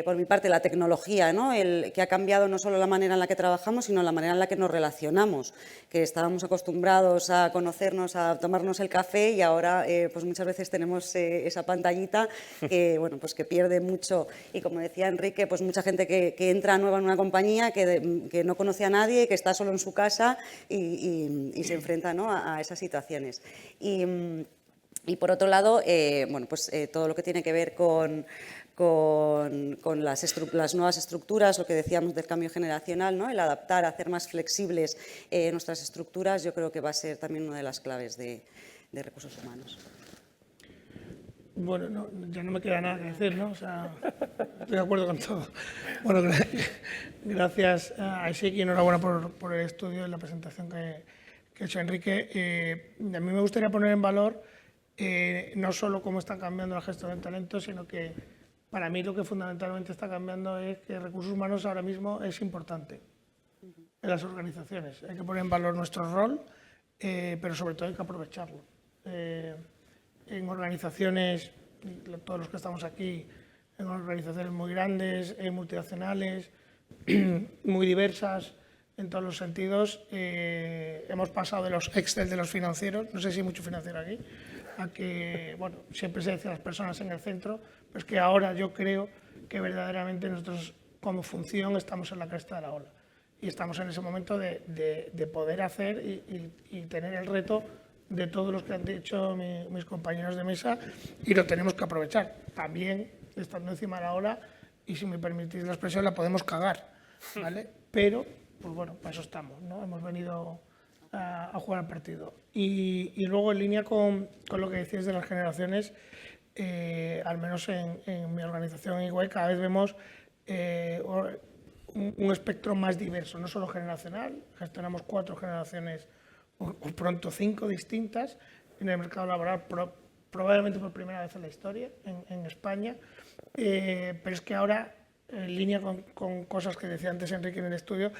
Por mi parte, la tecnología, ¿no? Que ha cambiado no solo la manera en la que trabajamos, sino la manera en la que nos relacionamos, que estábamos acostumbrados a conocernos, a tomarnos el café y ahora pues muchas veces tenemos esa pantallita que, bueno, pues que pierde mucho. Y como decía Enrique, pues mucha gente que entra nueva en una compañía, que no conoce a nadie, que está solo en su casa y se enfrenta, ¿no? a esas situaciones. Y por otro lado, bueno, pues todo lo que tiene que ver con las nuevas estructuras, lo que decíamos del cambio generacional, ¿no? El adaptar, hacer más flexibles nuestras estructuras, yo creo que va a ser también una de las claves de recursos humanos. Bueno, no, ya no me queda nada que decir, ¿no? O sea, estoy de acuerdo con todo. Bueno, gracias a SIG y enhorabuena por el estudio y la presentación que ha hecho Enrique. A mí me gustaría poner en valor no solo cómo está cambiando la gestión del talento, sino que para mí lo que fundamentalmente está cambiando es que recursos humanos ahora mismo es importante en las organizaciones. Hay que poner en valor nuestro rol, pero sobre todo hay que aprovecharlo. En organizaciones, todos los que estamos aquí, en organizaciones muy grandes, multinacionales, muy diversas, en todos los sentidos, hemos pasado de los Excel de los financieros, no sé si hay mucho financiero aquí, a que, bueno, siempre se dice las personas en el centro, pero es que ahora yo creo que verdaderamente nosotros como función estamos en la cresta de la ola y estamos en ese momento de poder hacer y tener el reto de todos los que han dicho mis compañeros de mesa, y lo tenemos que aprovechar. También, estando encima de la ola, y si me permitís la expresión, la podemos cagar, ¿vale? Pero, pues bueno, para eso estamos, ¿no? Hemos venido a jugar al partido. Y luego, en línea con lo que decías de las generaciones, al menos en mi organización igual, cada vez vemos un espectro más diverso, no solo generacional, gestionamos 4 generaciones o pronto 5 distintas en el mercado laboral, probablemente por primera vez en la historia en España, pero es que ahora, en línea con cosas que decía antes Enrique en el estudio,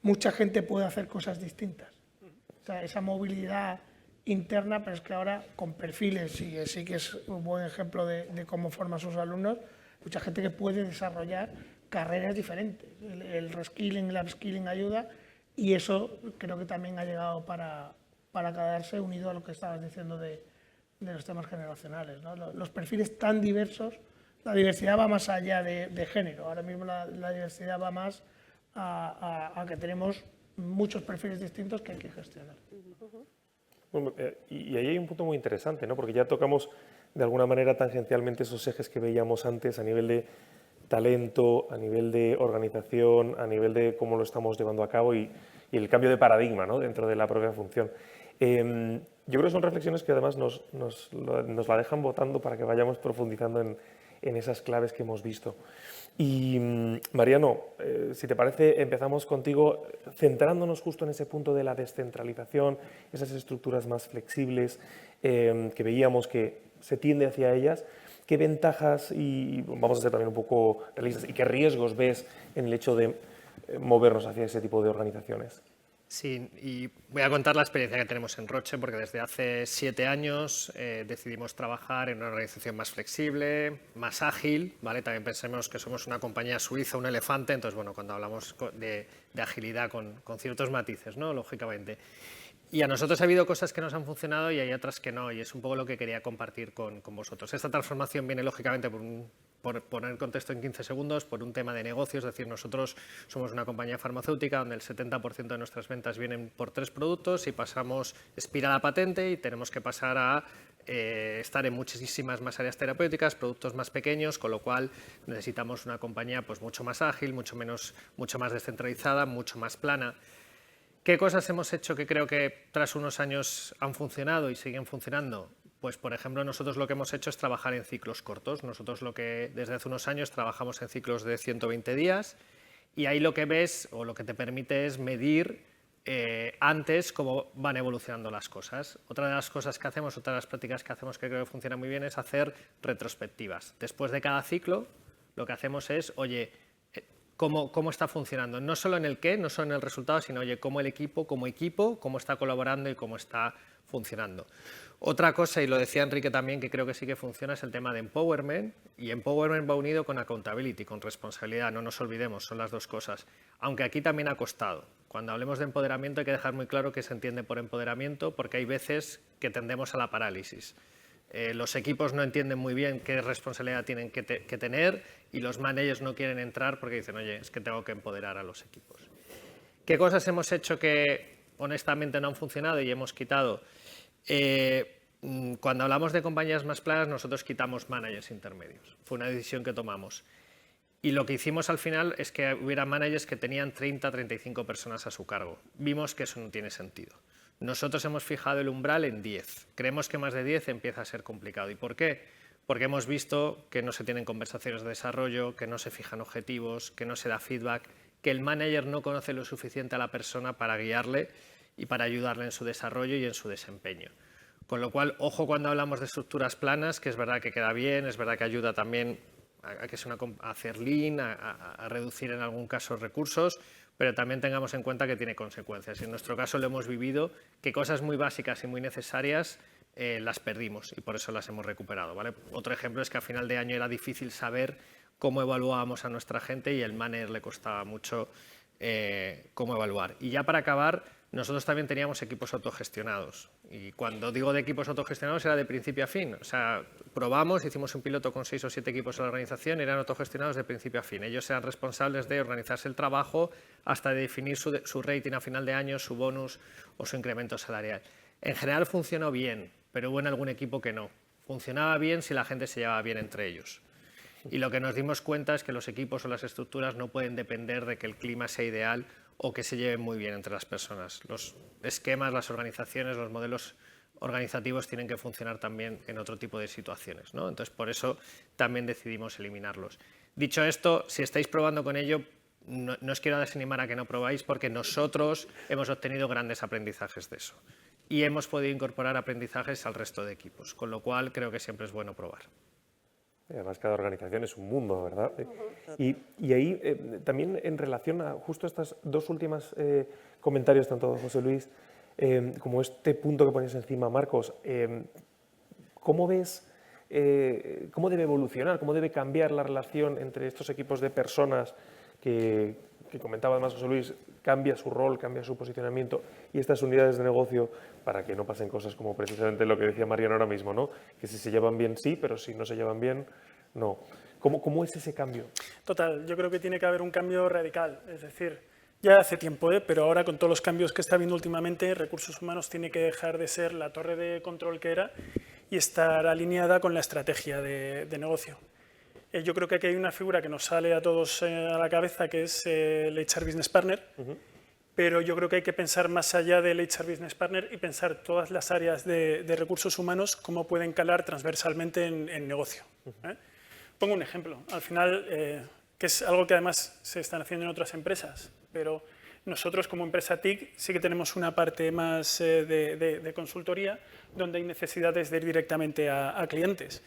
mucha gente puede hacer cosas distintas. O sea, esa movilidad interna, pero es que ahora con perfiles, y sí que es un buen ejemplo de cómo forma a sus alumnos, mucha gente que puede desarrollar carreras diferentes. El reskilling, el upskilling ayuda, y eso creo que también ha llegado para quedarse, unido a lo que estabas diciendo de los temas generacionales, ¿no? Los perfiles tan diversos, la diversidad va más allá de género. Ahora mismo la diversidad va más a que tenemos muchos perfiles distintos que hay que gestionar. Bueno, y ahí hay un punto muy interesante, ¿no? Porque ya tocamos de alguna manera tangencialmente esos ejes que veíamos antes a nivel de talento, a nivel de organización, a nivel de cómo lo estamos llevando a cabo y el cambio de paradigma, ¿no? Dentro de la propia función. Yo creo que son reflexiones que además nos la dejan botando para que vayamos profundizando en esas claves que hemos visto. Y Mariano, si te parece, empezamos contigo centrándonos justo en ese punto de la descentralización, esas estructuras más flexibles que veíamos que se tiende hacia ellas. ¿Qué ventajas, y vamos a ser también un poco realistas, y qué riesgos ves en el hecho de movernos hacia ese tipo de organizaciones? Sí, y voy a contar la experiencia que tenemos en Roche, porque desde hace 7 años decidimos trabajar en una organización más flexible, más ágil, ¿vale? También pensemos que somos una compañía suiza, un elefante, entonces, bueno, cuando hablamos de agilidad con ciertos matices, ¿no? Lógicamente. Y a nosotros ha habido cosas que nos han funcionado y hay otras que no, y es un poco lo que quería compartir con vosotros. Esta transformación viene, lógicamente, por poner el contexto en 15 segundos, por un tema de negocios, es decir, nosotros somos una compañía farmacéutica donde el 70% de nuestras ventas vienen por 3 productos y expira la patente y tenemos que pasar a estar en muchísimas más áreas terapéuticas, productos más pequeños, con lo cual necesitamos una compañía pues, mucho más ágil, mucho más descentralizada, mucho más plana. ¿Qué cosas hemos hecho que creo que tras unos años han funcionado y siguen funcionando? Pues, por ejemplo, nosotros lo que hemos hecho es trabajar en ciclos cortos. Nosotros desde hace unos años trabajamos en ciclos de 120 días y ahí lo que ves o lo que te permite es medir antes cómo van evolucionando las cosas. Otra de las cosas que hacemos, otra de las prácticas que hacemos que creo que funciona muy bien es hacer retrospectivas. Después de cada ciclo, lo que hacemos es, oye, cómo está funcionando, no solo en el qué, no solo en el resultado, sino oye, cómo el equipo, cómo está colaborando y cómo está funcionando. Otra cosa, y lo decía Enrique también, que creo que sí que funciona, es el tema de empowerment, y empowerment va unido con accountability, con responsabilidad, no nos olvidemos, son las dos cosas, aunque aquí también ha costado. Cuando hablemos de empoderamiento hay que dejar muy claro qué se entiende por empoderamiento, porque hay veces que tendemos a la parálisis. Los equipos no entienden muy bien qué responsabilidad tienen que tener y los managers no quieren entrar porque dicen, oye, es que tengo que empoderar a los equipos. ¿Qué cosas hemos hecho que honestamente no han funcionado y hemos quitado? Cuando hablamos de compañías más planas, nosotros quitamos managers intermedios. Fue una decisión que tomamos. Y lo que hicimos al final es que hubiera managers que tenían 30-35 personas a su cargo. Vimos que eso no tiene sentido. Nosotros hemos fijado el umbral en 10. Creemos que más de 10 empieza a ser complicado. ¿Y por qué? Porque hemos visto que no se tienen conversaciones de desarrollo, que no se fijan objetivos, que no se da feedback, que el manager no conoce lo suficiente a la persona para guiarle y para ayudarle en su desarrollo y en su desempeño. Con lo cual, ojo cuando hablamos de estructuras planas, que es verdad que queda bien, es verdad que ayuda también a hacer lean, a reducir en algún caso recursos, pero también tengamos en cuenta que tiene consecuencias. Y en nuestro caso lo hemos vivido, que cosas muy básicas y muy necesarias las perdimos y por eso las hemos recuperado, ¿vale? Otro ejemplo es que a final de año era difícil saber cómo evaluábamos a nuestra gente y el manager le costaba mucho cómo evaluar. Y ya para acabar, nosotros también teníamos equipos autogestionados. Y cuando digo de equipos autogestionados era de principio a fin. O sea, probamos, hicimos un piloto con 6 o 7 equipos en la organización y eran autogestionados de principio a fin. Ellos eran responsables de organizarse el trabajo hasta de definir su rating a final de año, su bonus o su incremento salarial. En general funcionó bien, pero hubo en algún equipo que no. Funcionaba bien si la gente se llevaba bien entre ellos. Y lo que nos dimos cuenta es que los equipos o las estructuras no pueden depender de que el clima sea ideal o que se lleven muy bien entre las personas. Los esquemas, las organizaciones, los modelos organizativos tienen que funcionar también en otro tipo de situaciones, ¿no? Entonces, por eso también decidimos eliminarlos. Dicho esto, si estáis probando con ello, no os quiero desanimar a que no probáis, porque nosotros hemos obtenido grandes aprendizajes de eso. Y hemos podido incorporar aprendizajes al resto de equipos, con lo cual creo que siempre es bueno probar. Además, cada organización es un mundo, ¿verdad? Y ahí, también en relación a justo estas dos últimas comentarios, tanto de José Luis como este punto que ponías encima, Marcos, ¿cómo ves, cómo debe evolucionar, cómo debe cambiar la relación entre estos equipos de personas que comentaba además José Luis, cambia su rol, cambia su posicionamiento, y estas unidades de negocio para que no pasen cosas como precisamente lo que decía Mariano ahora mismo, ¿no? Que si se llevan bien sí, pero si no se llevan bien, no. ¿Cómo es ese cambio? Total, yo creo que tiene que haber un cambio radical, es decir, ya hace tiempo, pero ahora con todos los cambios que está habiendo últimamente, recursos humanos tiene que dejar de ser la torre de control que era y estar alineada con la estrategia de negocio. Yo creo que aquí hay una figura que nos sale a todos a la cabeza, que es el HR Business Partner, pero yo creo que hay que pensar más allá del HR Business Partner y pensar todas las áreas de recursos humanos, cómo pueden calar transversalmente en negocio. Pongo un ejemplo, al final, que es algo que además se están haciendo en otras empresas, pero nosotros como empresa TIC sí que tenemos una parte más de consultoría, donde hay necesidades de ir directamente a clientes.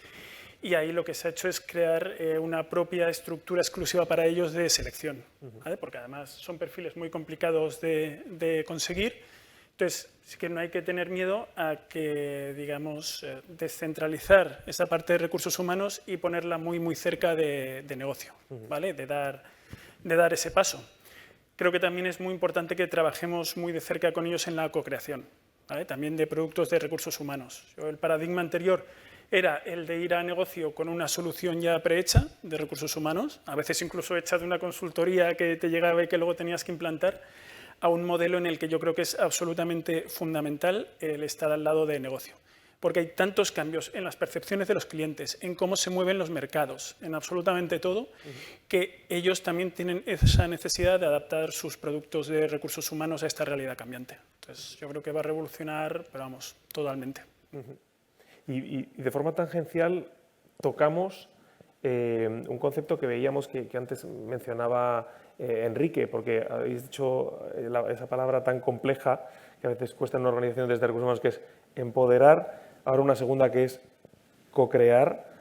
Y ahí lo que se ha hecho es crear una propia estructura exclusiva para ellos de selección, ¿vale? Porque además son perfiles muy complicados de conseguir. Entonces, sí que no hay que tener miedo a que, digamos, descentralizar esa parte de recursos humanos y ponerla muy cerca de negocio, ¿vale? De dar ese paso. Creo que también es muy importante que trabajemos muy de cerca con ellos en la co-creación, ¿vale? También de productos de recursos humanos. El paradigma anterior era el de ir a negocio con una solución ya prehecha de recursos humanos, a veces incluso hecha de una consultoría que te llegaba y que luego tenías que implantar, a un modelo en el que yo creo que es absolutamente fundamental el estar al lado de negocio. Porque hay tantos cambios en las percepciones de los clientes, en cómo se mueven los mercados, en absolutamente todo, que ellos también tienen esa necesidad de adaptar sus productos de recursos humanos a esta realidad cambiante. Entonces, yo creo que va a revolucionar, pero vamos, totalmente. Y de forma tangencial tocamos un concepto que veíamos que antes mencionaba Enrique, porque habéis dicho esa palabra tan compleja que a veces cuesta en una organización desde recursos humanos, que es empoderar, ahora una segunda que es co-crear.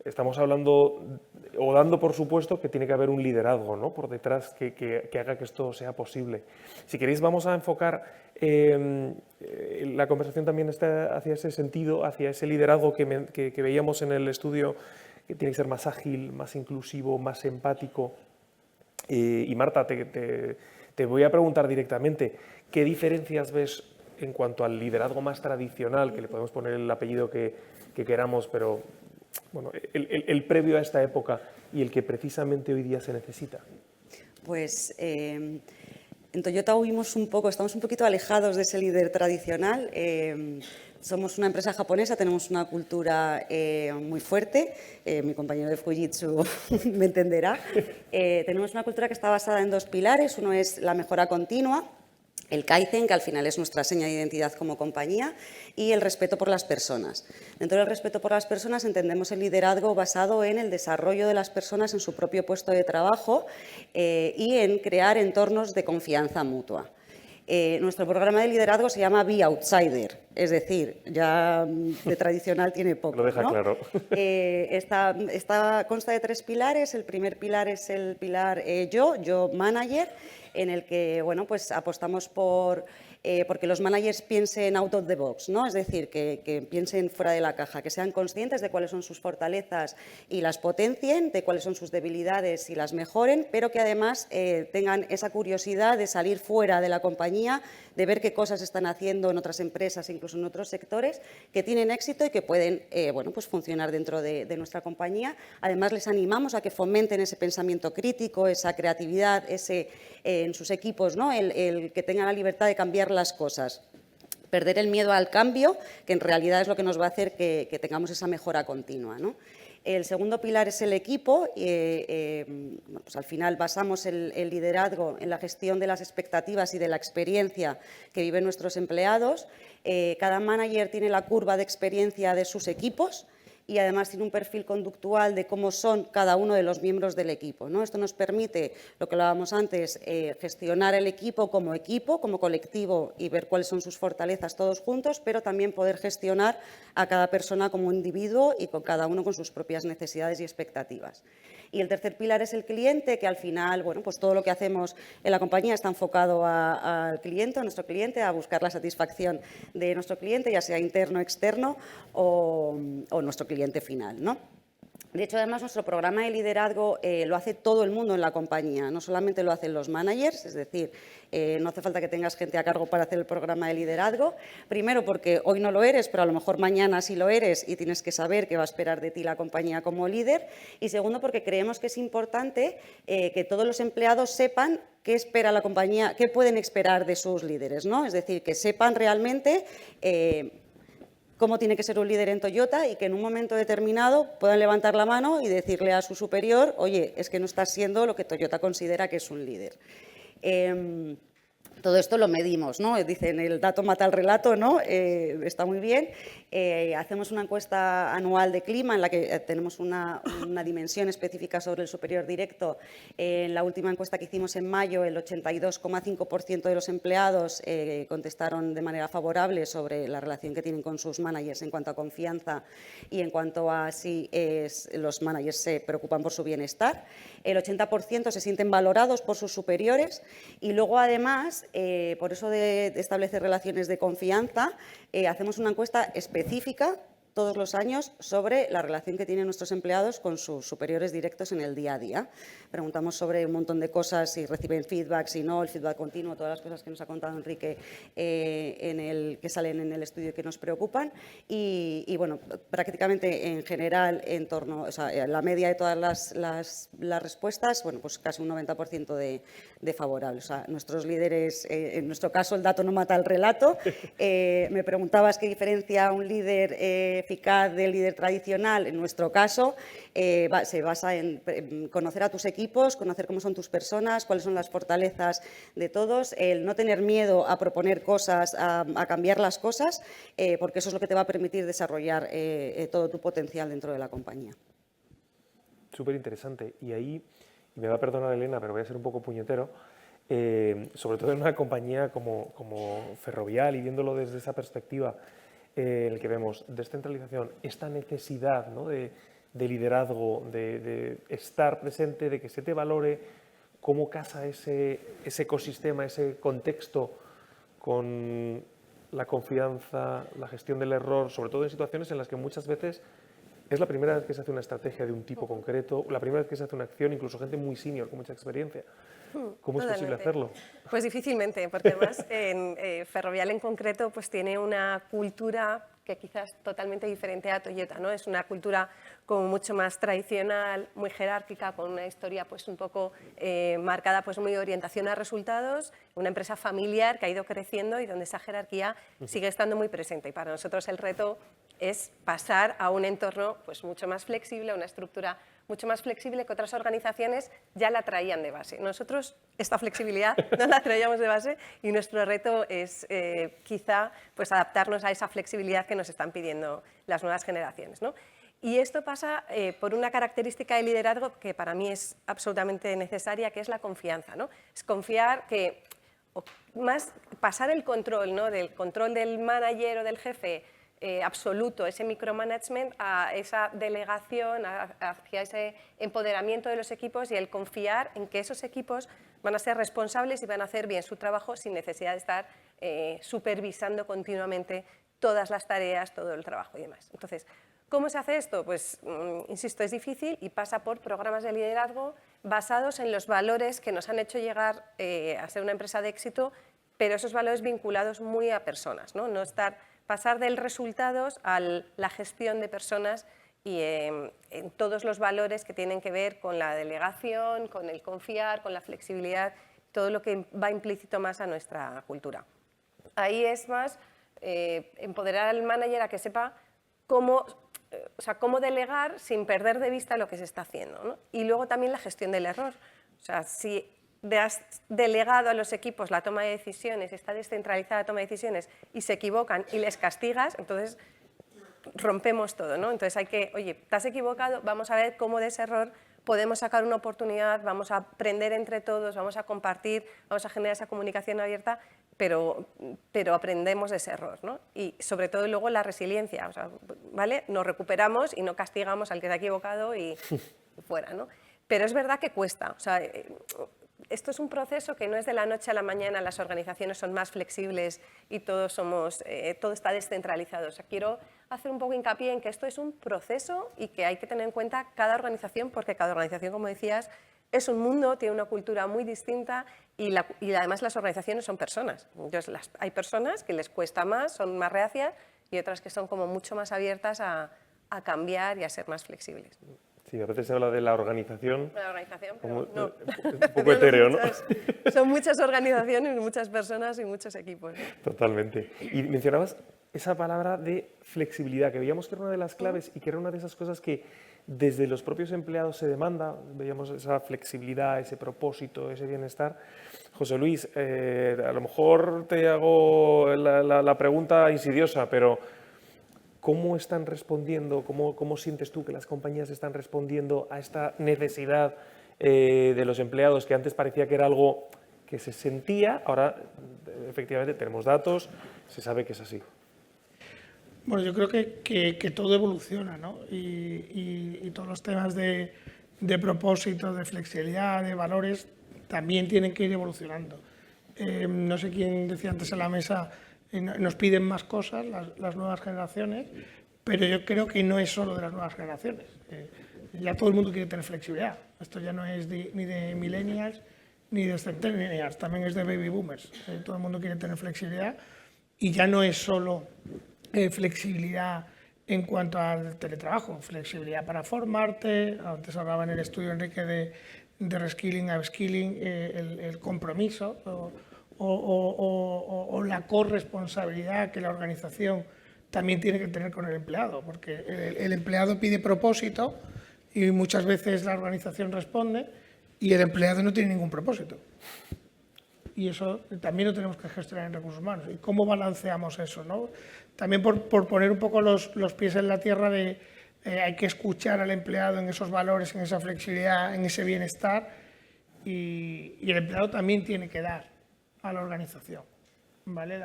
Estamos hablando o dando por supuesto que tiene que haber un liderazgo, ¿no?, por detrás que haga que esto sea posible. Si queréis vamos a enfocar la conversación también está hacia ese sentido, hacia ese liderazgo que veíamos en el estudio, que tiene que ser más ágil, más inclusivo, más empático. Y Marta, te voy a preguntar directamente, ¿qué diferencias ves en cuanto al liderazgo más tradicional, que le podemos poner el apellido que queramos, pero bueno, el previo a esta época y el que precisamente hoy día se necesita? Pues en Toyota estamos un poquito alejados de ese líder tradicional. Somos una empresa japonesa, tenemos una cultura muy fuerte, mi compañero de Fujitsu me entenderá. Tenemos una cultura que está basada en dos pilares, uno es la mejora continua, el Kaizen, que al final es nuestra seña de identidad como compañía, y el respeto por las personas. Dentro del respeto por las personas entendemos el liderazgo basado en el desarrollo de las personas en su propio puesto de trabajo y en crear entornos de confianza mutua. Nuestro programa de liderazgo se llama Be Outsider, es decir, ya de tradicional tiene poco. Lo deja, ¿no?, claro. Consta de tres pilares. El primer pilar es el pilar yo manager, en el que bueno, pues apostamos porque los managers piensen out of the box, ¿no? Es decir, que piensen fuera de la caja, que sean conscientes de cuáles son sus fortalezas y las potencien, de cuáles son sus debilidades y las mejoren, pero que además tengan esa curiosidad de salir fuera de la compañía, de ver qué cosas están haciendo en otras empresas, incluso en otros sectores, que tienen éxito y que pueden bueno, pues funcionar dentro de nuestra compañía. Además, les animamos a que fomenten ese pensamiento crítico, esa creatividad, en sus equipos, ¿no? el que tengan la libertad de cambiar las cosas. Perder el miedo al cambio, que en realidad es lo que nos va a hacer que tengamos esa mejora continua, ¿no? El segundo pilar es el equipo. Pues al final basamos el liderazgo en la gestión de las expectativas y de la experiencia que viven nuestros empleados. Cada manager tiene la curva de experiencia de sus equipos y además tiene un perfil conductual de cómo son cada uno de los miembros del equipo, ¿no? Esto nos permite, lo que hablábamos antes, gestionar el equipo, como colectivo y ver cuáles son sus fortalezas todos juntos, pero también poder gestionar a cada persona como individuo y con cada uno con sus propias necesidades y expectativas. Y el tercer pilar es el cliente, que al final, bueno, pues todo lo que hacemos en la compañía está enfocado al cliente, a nuestro cliente, a buscar la satisfacción de nuestro cliente, ya sea interno, externo o nuestro cliente final, ¿no? De hecho, además, nuestro programa de liderazgo lo hace todo el mundo en la compañía, no solamente lo hacen los managers, es decir, no hace falta que tengas gente a cargo para hacer el programa de liderazgo. Primero, porque hoy no lo eres, pero a lo mejor mañana sí lo eres y tienes que saber qué va a esperar de ti la compañía como líder. Y segundo, porque creemos que es importante que todos los empleados sepan qué espera la compañía, qué pueden esperar de sus líderes, ¿no? Es decir, que sepan realmente cómo tiene que ser un líder en Toyota y que en un momento determinado puedan levantar la mano y decirle a su superior, oye, es que no estás siendo lo que Toyota considera que es un líder. Todo esto lo medimos, ¿no? Dicen, el dato mata el relato, ¿no? Está muy bien. Hacemos una encuesta anual de clima en la que tenemos una dimensión específica sobre el superior directo. En la última encuesta que hicimos en mayo, el 82,5% de los empleados contestaron de manera favorable sobre la relación que tienen con sus managers en cuanto a confianza y en cuanto a si los managers se preocupan por su bienestar. El 80% se sienten valorados por sus superiores y luego, además, por eso de establecer relaciones de confianza, hacemos una encuesta específica todos los años sobre la relación que tienen nuestros empleados con sus superiores directos en el día a día. Preguntamos sobre un montón de cosas, si reciben feedback, si no, el feedback continuo, todas las cosas que nos ha contado Enrique que salen en el estudio que nos preocupan. Y bueno, prácticamente en general, en torno, o sea, la media de todas las respuestas, bueno, pues casi un 90% de favorables. O sea, nuestros líderes, en nuestro caso el dato no mata el relato. Me preguntabas qué diferencia un líder eficaz del líder tradicional. En nuestro caso, se basa en conocer a tus equipos, conocer cómo son tus personas, cuáles son las fortalezas de todos, el no tener miedo a proponer cosas, a cambiar las cosas, porque eso es lo que te va a permitir desarrollar todo tu potencial dentro de la compañía. Súper interesante. Y ahí, y me va a perdonar Elena, pero voy a ser un poco puñetero, sobre todo en una compañía como Ferrovial y viéndolo desde esa perspectiva, en el que vemos descentralización, esta necesidad, ¿no?, de liderazgo, de estar presente, de que se te valore, cómo casa ese ecosistema, ese contexto con la confianza, la gestión del error, sobre todo en situaciones en las que muchas veces es la primera vez que se hace una estrategia de un tipo concreto, la primera vez que se hace una acción, incluso gente muy senior, con mucha experiencia. ¿Cómo es posible hacerlo? Pues difícilmente, porque además en Ferrovial en concreto pues tiene una cultura que quizás es totalmente diferente a Toyota, ¿no? Es una cultura como mucho más tradicional, muy jerárquica, con una historia pues un poco marcada, pues muy orientación a resultados, una empresa familiar que ha ido creciendo y donde esa jerarquía sigue estando muy presente. Y para nosotros el reto es pasar a un entorno pues mucho más flexible, una estructura mucho más flexible que otras organizaciones ya la traían de base. Nosotros esta flexibilidad no la traíamos de base y nuestro reto es quizá pues adaptarnos a esa flexibilidad que nos están pidiendo las nuevas generaciones, ¿no? Y esto pasa por una característica de liderazgo que para mí es absolutamente necesaria, que es la confianza, ¿no? Es confiar que, o más pasar el control, ¿no?, del control del manager o del jefe absoluto, ese micromanagement, a esa delegación, hacia ese empoderamiento de los equipos y el confiar en que esos equipos van a ser responsables y van a hacer bien su trabajo sin necesidad de estar supervisando continuamente todas las tareas, todo el trabajo y demás. Entonces, ¿cómo se hace esto? Pues, insisto, es difícil y pasa por programas de liderazgo basados en los valores que nos han hecho llegar a ser una empresa de éxito, pero esos valores vinculados muy a personas, ¿no? Pasar del resultados a la gestión de personas y en todos los valores que tienen que ver con la delegación, con el confiar, con la flexibilidad, todo lo que va implícito más a nuestra cultura. Ahí es más empoderar al manager a que sepa cómo delegar sin perder de vista lo que se está haciendo, ¿no? Y luego también la gestión del error. O sea, si has delegado a los equipos la toma de decisiones, está descentralizada la toma de decisiones y se equivocan y les castigas, entonces rompemos todo, ¿no? Entonces hay que, oye, te has equivocado, vamos a ver cómo de ese error podemos sacar una oportunidad, vamos a aprender entre todos, vamos a compartir, vamos a generar esa comunicación abierta, pero aprendemos de ese error, ¿no? Y sobre todo luego la resiliencia, o sea, ¿vale? Nos recuperamos y no castigamos al que se ha equivocado y fuera, ¿no? Pero es verdad que cuesta, o sea, esto es un proceso que no es de la noche a la mañana, las organizaciones son más flexibles y todo está descentralizado. O sea, quiero hacer un poco hincapié en que esto es un proceso y que hay que tener en cuenta cada organización, porque cada organización, como decías, es un mundo, tiene una cultura muy distinta y además las organizaciones son personas. Entonces, hay personas que les cuesta más, son más reacias y otras que son como mucho más abiertas a cambiar y a ser más flexibles. Sí, a veces se habla de la organización. La organización, como, pero no. un poco etéreo, ¿no? Son muchas organizaciones, muchas personas y muchos equipos, ¿no? Totalmente. Y mencionabas esa palabra de flexibilidad, que veíamos que era una de las claves y que era una de esas cosas que desde los propios empleados se demanda. Veíamos esa flexibilidad, ese propósito, ese bienestar. José Luis, a lo mejor te hago la pregunta insidiosa, pero ¿cómo están respondiendo, cómo sientes tú que las compañías están respondiendo a esta necesidad de los empleados, que antes parecía que era algo que se sentía, ahora efectivamente tenemos datos, se sabe que es así? Bueno, yo creo que todo evoluciona, ¿no? Y todos los temas de propósito, de flexibilidad, de valores, también tienen que ir evolucionando. No sé quién decía antes en la mesa, nos piden más cosas las nuevas generaciones, pero yo creo que no es solo de las nuevas generaciones. Ya todo el mundo quiere tener flexibilidad. Esto ya no es ni de millennials ni de centennials, también es de baby boomers. Todo el mundo quiere tener flexibilidad y ya no es solo flexibilidad en cuanto al teletrabajo, flexibilidad para formarte. Antes hablaba en el estudio, Enrique, de reskilling, upskilling, el compromiso o la corresponsabilidad que la organización también tiene que tener con el empleado, porque el empleado pide propósito y muchas veces la organización responde y el empleado no tiene ningún propósito. Y eso también lo tenemos que gestionar en recursos humanos. ¿Y cómo balanceamos eso, no? También por poner un poco los pies en la tierra de hay que escuchar al empleado en esos valores, en esa flexibilidad, en ese bienestar y el empleado también tiene que dar a la organización, ¿vale?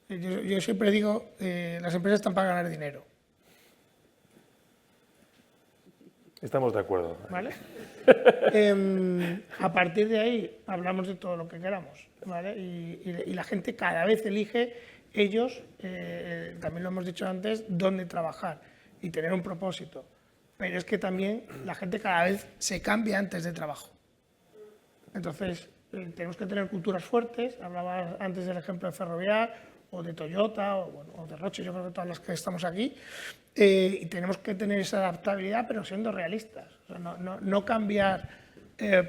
Yo siempre digo, las empresas están para ganar dinero. Estamos de acuerdo. ¿Vale? A partir de ahí hablamos de todo lo que queramos, ¿vale? Y la gente cada vez elige ellos, también lo hemos dicho antes, dónde trabajar y tener un propósito. Pero es que también la gente cada vez se cambia antes de trabajo. Entonces, tenemos que tener culturas fuertes. Hablaba antes del ejemplo de Ferrovial o de Toyota o de Roche, yo creo que todas las que estamos aquí. Y tenemos que tener esa adaptabilidad, pero siendo realistas. O sea, no cambiar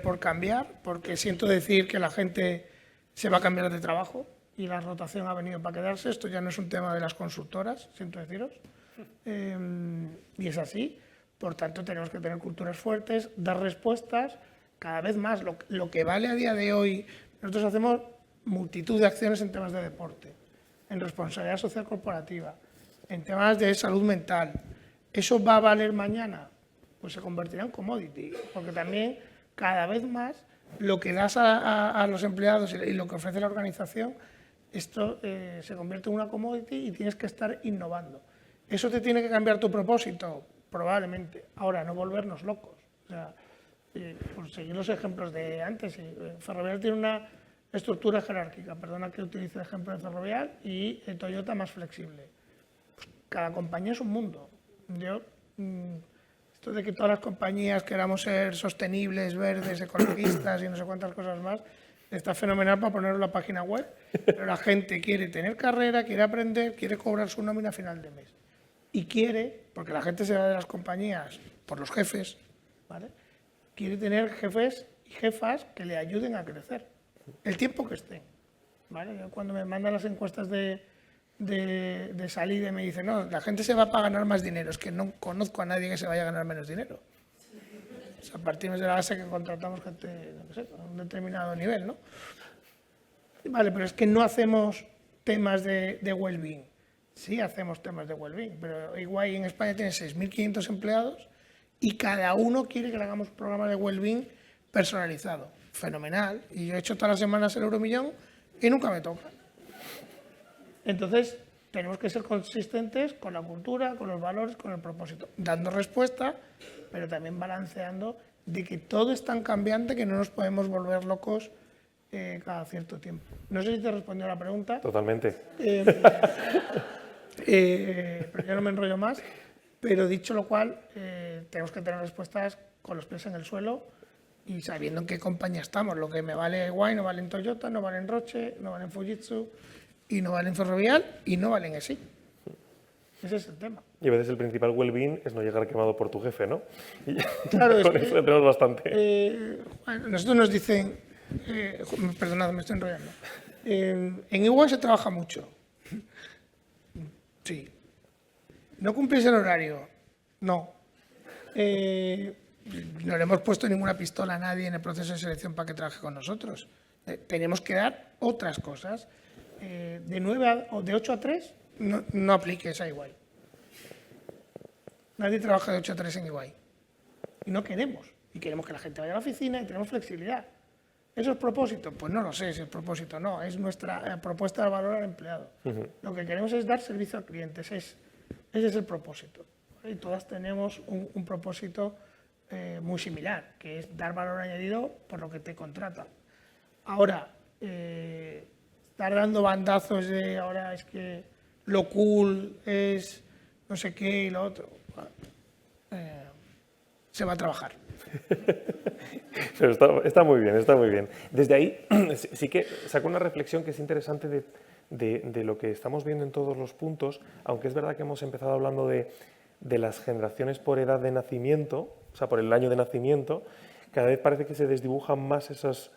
por cambiar, porque siento decir que la gente se va a cambiar de trabajo y la rotación ha venido para quedarse. Esto ya no es un tema de las consultoras, siento deciros. Y es así. Por tanto, tenemos que tener culturas fuertes, dar respuestas. Cada vez más, lo que vale a día de hoy, nosotros hacemos multitud de acciones en temas de deporte, en responsabilidad social corporativa, en temas de salud mental. ¿Eso va a valer mañana? Pues se convertirá en commodity, porque también cada vez más lo que das a los empleados y lo que ofrece la organización esto se convierte en una commodity y tienes que estar innovando. ¿Eso te tiene que cambiar tu propósito? Probablemente. Ahora, no volvernos locos. O sea, por seguir los ejemplos de antes, Ferrovial tiene una estructura jerárquica, perdona que utilice el ejemplo de Ferrovial, y Toyota más flexible. Pues cada compañía es un mundo. Esto de que todas las compañías queramos ser sostenibles, verdes, ecologistas y no sé cuántas cosas más, está fenomenal para ponerlo en la página web, pero la gente quiere tener carrera, quiere aprender, quiere cobrar su nómina a final de mes. Y quiere, porque la gente se va de las compañías por los jefes, ¿vale? Quiere tener jefes y jefas que le ayuden a crecer, el tiempo que estén, ¿vale? Yo cuando me mandan las encuestas de salida y me dicen, no, la gente se va para ganar más dinero, es que no conozco a nadie que se vaya a ganar menos dinero. O sea, partimos de la base que contratamos gente, no sé, a un determinado nivel, ¿no? Vale, pero es que no hacemos temas de well-being. Sí hacemos temas de well-being, pero igual en España tiene 6.500 empleados y cada uno quiere que le hagamos un programa de well-being personalizado. Fenomenal. Y yo he hecho todas las semanas el Euromillón y nunca me toca. Entonces, tenemos que ser consistentes con la cultura, con los valores, con el propósito, dando respuesta, pero también balanceando de que todo es tan cambiante que no nos podemos volver locos cada cierto tiempo. No sé si te respondió la pregunta. Totalmente. Pero ya no me enrollo más. Pero dicho lo cual, tenemos que tener respuestas con los pies en el suelo y sabiendo en qué compañía estamos. Lo que me vale Guay no vale en Toyota, no vale en Roche, no vale en Fujitsu, y no vale en Ferrovial y no vale en ESI. Ese es el tema. Y a veces el principal well-being es no llegar quemado por tu jefe, ¿no? Y claro, con eso tenemos bastante. Bueno, nosotros nos dicen, perdonad, me estoy enrollando. En EY se trabaja mucho. Sí. ¿No cumplís el horario? No. No le hemos puesto ninguna pistola a nadie en el proceso de selección para que trabaje con nosotros. Tenemos que dar otras cosas. De 8 a 3 no apliques a EY. Nadie trabaja de 8 a 3 en EY. Y no queremos. Y queremos que la gente vaya a la oficina y tenemos flexibilidad. ¿Eso es propósito? Pues no lo sé si es propósito o no. Es nuestra propuesta de valor al empleado. Lo que queremos es dar servicio al cliente. Ese es el propósito. Y todas tenemos un propósito muy similar, que es dar valor añadido por lo que te contrata. Ahora, estar dando bandazos de ahora es que lo cool es no sé qué y lo otro, se va a trabajar. Pero está muy bien, está muy bien. Desde ahí sí que saco una reflexión que es interesante de lo que estamos viendo en todos los puntos, aunque es verdad que hemos empezado hablando de las generaciones por edad de nacimiento, o sea, por el año de nacimiento, cada vez parece que se desdibujan más esos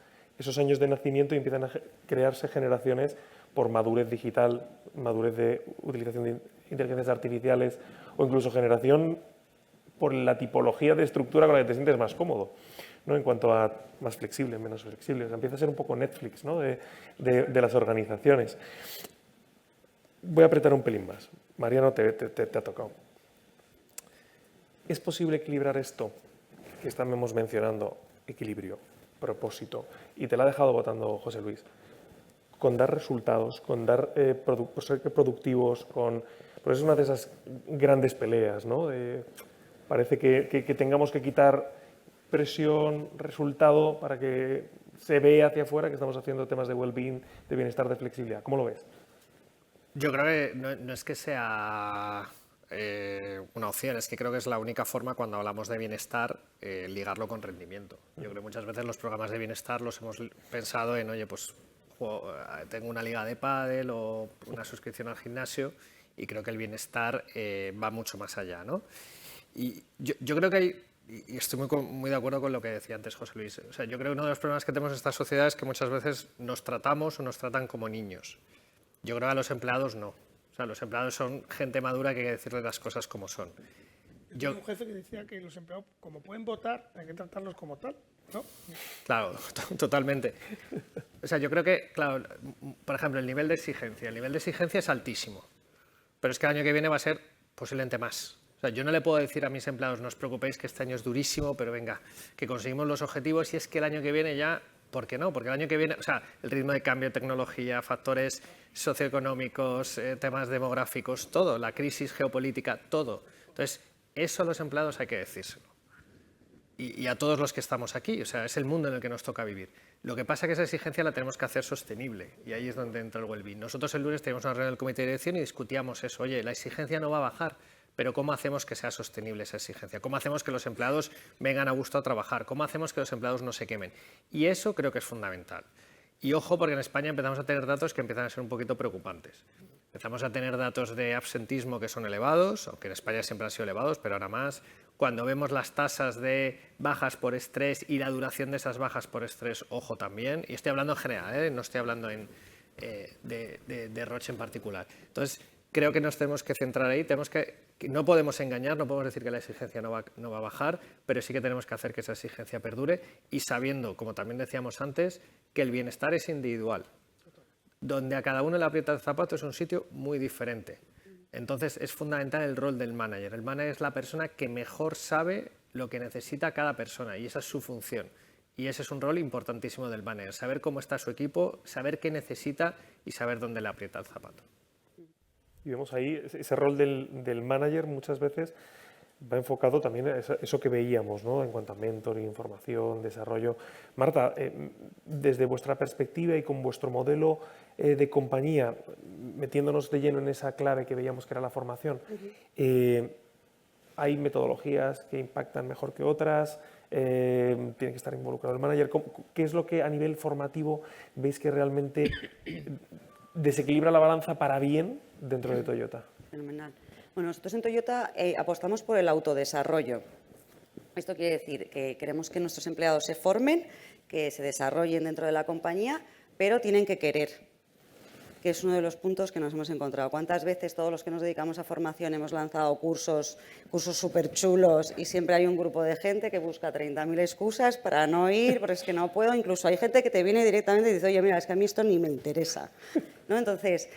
años de nacimiento y empiezan a crearse generaciones por madurez digital, madurez de utilización de inteligencias artificiales o incluso generación por la tipología de estructura con la que te sientes más cómodo, ¿no? En cuanto a más flexible, menos flexible. O sea, empieza a ser un poco Netflix, ¿no? de las organizaciones. Voy a apretar un pelín más. Mariano, te ha tocado. ¿Es posible equilibrar esto que estamos mencionando, equilibrio, propósito, y te la ha dejado votando José Luis, con dar resultados, con dar ser productivos, pues es una de esas grandes peleas, ¿no? Parece que tengamos que quitar presión, resultado, para que se vea hacia afuera que estamos haciendo temas de well-being, de bienestar, de flexibilidad. ¿Cómo lo ves? Yo creo que no es que sea una opción, es que creo que es la única forma cuando hablamos de bienestar, ligarlo con rendimiento. Yo creo que muchas veces los programas de bienestar los hemos pensado en, oye, pues tengo una liga de pádel o una suscripción al gimnasio, y creo que el bienestar va mucho más allá, ¿no? Y yo creo que hay, y estoy muy de acuerdo con lo que decía antes José Luis, o sea, yo creo que uno de los problemas que tenemos en esta sociedad es que muchas veces nos tratamos o nos tratan como niños. Yo creo que a los empleados no. O sea, los empleados son gente madura que hay que decirles las cosas como son. Yo tengo un jefe que decía que los empleados, como pueden votar, hay que tratarlos como tal, ¿no? Claro, totalmente. O sea, yo creo que, claro, por ejemplo, el nivel de exigencia es altísimo, pero es que el año que viene va a ser posiblemente más. O sea, yo no le puedo decir a mis empleados, no os preocupéis que este año es durísimo, pero venga, que conseguimos los objetivos y es que el año que viene ya ¿Por qué no? Porque el año que viene, o sea, el ritmo de cambio, tecnología, factores socioeconómicos, temas demográficos, todo, la crisis geopolítica, todo. Entonces, eso a los empleados hay que decírselo. Y a todos los que estamos aquí, o sea, es el mundo en el que nos toca vivir. Lo que pasa es que esa exigencia la tenemos que hacer sostenible y ahí es donde entra el well-being. Nosotros el lunes teníamos una reunión del comité de dirección y discutíamos eso. Oye, la exigencia no va a bajar, pero ¿cómo hacemos que sea sostenible esa exigencia? ¿Cómo hacemos que los empleados vengan a gusto a trabajar? ¿Cómo hacemos que los empleados no se quemen? Y eso creo que es fundamental. Y ojo, porque en España empezamos a tener datos que empiezan a ser un poquito preocupantes. Empezamos a tener datos de absentismo que son elevados, aunque en España siempre han sido elevados, pero ahora más. Cuando vemos las tasas de bajas por estrés y la duración de esas bajas por estrés, ojo también. Y estoy hablando en general, no estoy hablando de Roche en particular. Entonces, creo que nos tenemos que centrar ahí, no podemos engañar, no podemos decir que la exigencia no va a bajar, pero sí que tenemos que hacer que esa exigencia perdure y sabiendo, como también decíamos antes, que el bienestar es individual. Donde a cada uno le aprieta el zapato es un sitio muy diferente. Entonces es fundamental el rol del manager. El manager es la persona que mejor sabe lo que necesita cada persona y esa es su función. Y ese es un rol importantísimo del manager, saber cómo está su equipo, saber qué necesita y saber dónde le aprieta el zapato. Y vemos ahí ese rol del manager muchas veces va enfocado también a eso que veíamos, ¿no? En cuanto a mentoring, formación, desarrollo. Marta, desde vuestra perspectiva y con vuestro modelo de compañía, metiéndonos de lleno en esa clave que veíamos que era la formación, ¿hay metodologías que impactan mejor que otras? ¿Tiene que estar involucrado el manager? ¿Qué es lo que a nivel formativo veis que realmente desequilibra la balanza para bien dentro de Toyota? Fenomenal. Bueno, nosotros en Toyota apostamos por el autodesarrollo. Esto quiere decir que queremos que nuestros empleados se formen, que se desarrollen dentro de la compañía, pero tienen que querer, que es uno de los puntos que nos hemos encontrado. ¿Cuántas veces todos los que nos dedicamos a formación hemos lanzado cursos súper chulos y siempre hay un grupo de gente que busca 30.000 excusas para no ir, porque es que no puedo? Incluso hay gente que te viene directamente y dice, oye, mira, es que a mí esto ni me interesa, ¿no? Entonces,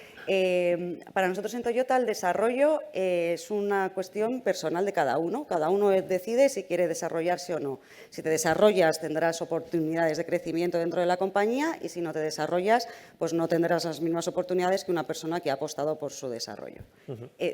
para nosotros en Toyota el desarrollo es una cuestión personal de cada uno. Cada uno decide si quiere desarrollarse o no. Si te desarrollas tendrás oportunidades de crecimiento dentro de la compañía y si no te desarrollas pues no tendrás las mismas oportunidades que una persona que ha apostado por su desarrollo.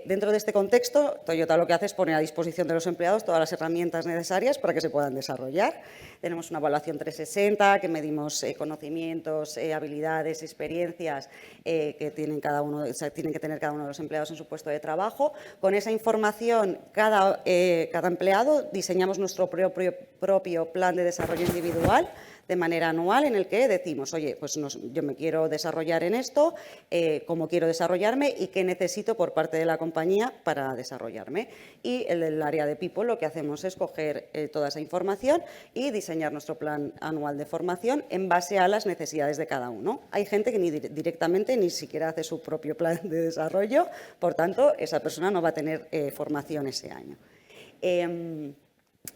Dentro de este contexto, Toyota lo que hace es poner a disposición de los empleados todas las herramientas necesarias para que se puedan desarrollar. Tenemos una evaluación 360 que medimos conocimientos, habilidades, experiencias que tienen que tener cada uno de los empleados en su puesto de trabajo. Con esa información, cada empleado diseñamos nuestro propio plan de desarrollo individual de manera anual en el que decimos, oye, pues yo me quiero desarrollar en esto, cómo quiero desarrollarme y qué necesito por parte de la compañía para desarrollarme. Y el área de People lo que hacemos es coger toda esa información y diseñar nuestro plan anual de formación en base a las necesidades de cada uno. Hay gente que directamente ni siquiera hace su propio plan de desarrollo, por tanto, esa persona no va a tener formación ese año.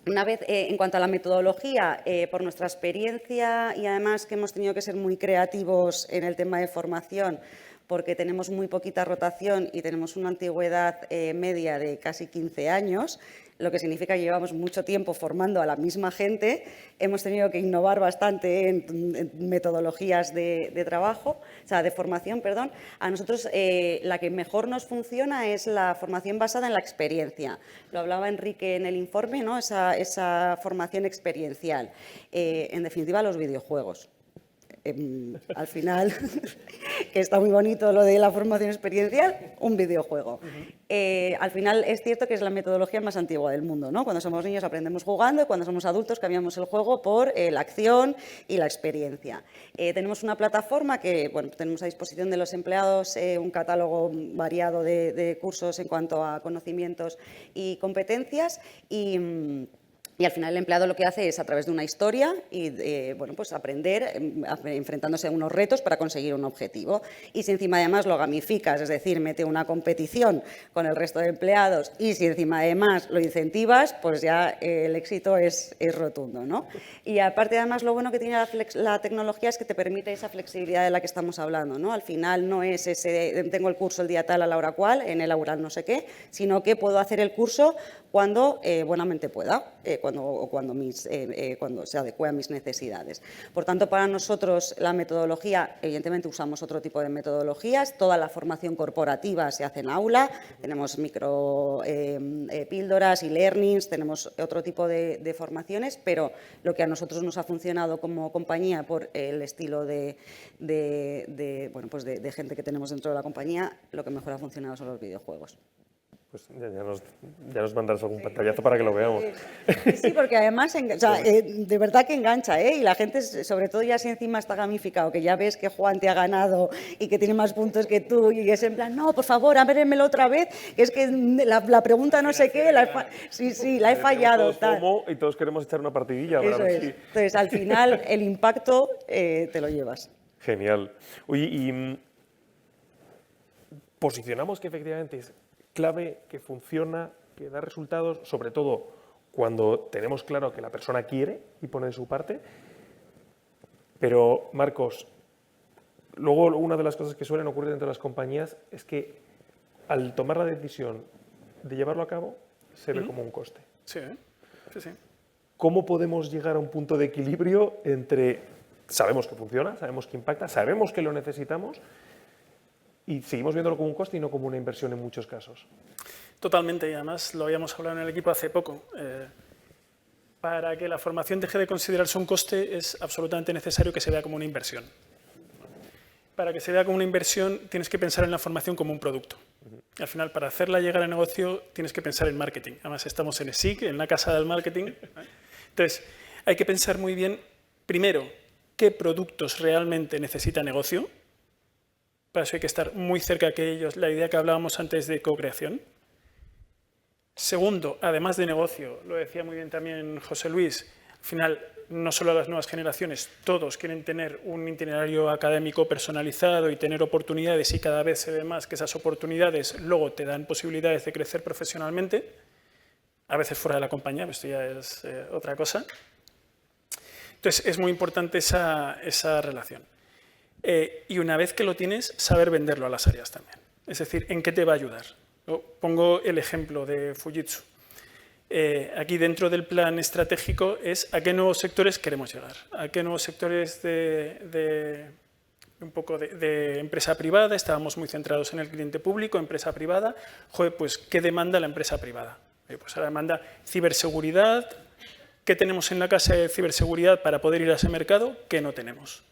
Una vez, en cuanto a la metodología, por nuestra experiencia y además que hemos tenido que ser muy creativos en el tema de formación, porque tenemos muy poquita rotación y tenemos una antigüedad media de casi 15 años, lo que significa que llevamos mucho tiempo formando a la misma gente, hemos tenido que innovar bastante en metodologías de trabajo, o sea, de formación, perdón. A nosotros la que mejor nos funciona es la formación basada en la experiencia. Lo hablaba Enrique en el informe, ¿no? Esa formación experiencial. En definitiva, los videojuegos. Al final, que está muy bonito lo de la formación experiencial, un videojuego. Al final es cierto que es la metodología más antigua del mundo, ¿no? Cuando somos niños aprendemos jugando y cuando somos adultos cambiamos el juego por la acción y la experiencia. Tenemos una plataforma que tenemos a disposición de los empleados un catálogo variado de cursos en cuanto a conocimientos y competencias y al final el empleado lo que hace es, a través de una historia, pues aprender enfrentándose a unos retos para conseguir un objetivo. Y si encima además lo gamificas, es decir, mete una competición con el resto de empleados y si encima además lo incentivas, pues ya el éxito es rotundo, ¿no? Y aparte además lo bueno que tiene la tecnología es que te permite esa flexibilidad de la que estamos hablando, ¿no? Al final no es tengo el curso el día tal a la hora cual, en el laboral no sé qué, sino que puedo hacer el curso cuando buenamente pueda. Cuando cuando se adecue a mis necesidades. Por tanto, para nosotros la metodología, evidentemente usamos otro tipo de metodologías, toda la formación corporativa se hace en aula, tenemos micro píldoras y learnings, tenemos otro tipo de formaciones, pero lo que a nosotros nos ha funcionado como compañía por el estilo de gente que tenemos dentro de la compañía, lo que mejor ha funcionado son los videojuegos. Pues ya nos mandarás algún pantallazo para que lo veamos. Sí, porque además, de verdad que engancha, ¿eh? Y la gente, sobre todo ya si encima está gamificado, que ya ves que Juan te ha ganado y que tiene más puntos que tú, y es en plan, no, por favor, ábremelo otra vez, que es que la pregunta no sé qué, la he fallado. Todos FOMO y todos queremos echar una partidilla. Eso es. Entonces, al final, el impacto te lo llevas. Genial. Oye, y posicionamos que efectivamente es clave, que funciona, que da resultados, sobre todo cuando tenemos claro que la persona quiere y pone de su parte. Pero, Marcos, luego una de las cosas que suelen ocurrir dentro de las compañías es que al tomar la decisión de llevarlo a cabo, se ve como un coste. Sí, sí, sí. ¿Cómo podemos llegar a un punto de equilibrio entre sabemos que funciona, sabemos que impacta, sabemos que lo necesitamos, y seguimos viéndolo como un coste y no como una inversión en muchos casos? Totalmente, y además lo habíamos hablado en el equipo hace poco. Para que la formación deje de considerarse un coste es absolutamente necesario que se vea como una inversión. Para que se vea como una inversión tienes que pensar en la formación como un producto. Al final, para hacerla llegar a negocio tienes que pensar en marketing. Además estamos en ESIC, en la casa del marketing. Entonces, hay que pensar muy bien, primero, qué productos realmente necesita negocio. Para eso hay que estar muy cerca de ellos, la idea que hablábamos antes de co-creación. Segundo, además de negocio, lo decía muy bien también José Luis, al final no solo las nuevas generaciones, todos quieren tener un itinerario académico personalizado y tener oportunidades, y cada vez se ve más que esas oportunidades luego te dan posibilidades de crecer profesionalmente, a veces fuera de la compañía, esto ya es otra cosa. Entonces es muy importante esa relación. Y una vez que lo tienes, saber venderlo a las áreas también. Es decir, ¿en qué te va a ayudar? Pongo el ejemplo de Fujitsu. Aquí dentro del plan estratégico es a qué nuevos sectores queremos llegar, a qué nuevos sectores de empresa privada. Estábamos muy centrados en el cliente público, empresa privada. Joder, pues, ¿qué demanda la empresa privada? Pues ahora demanda ciberseguridad. ¿Qué tenemos en la casa de ciberseguridad para poder ir a ese mercado? ¿Qué no tenemos?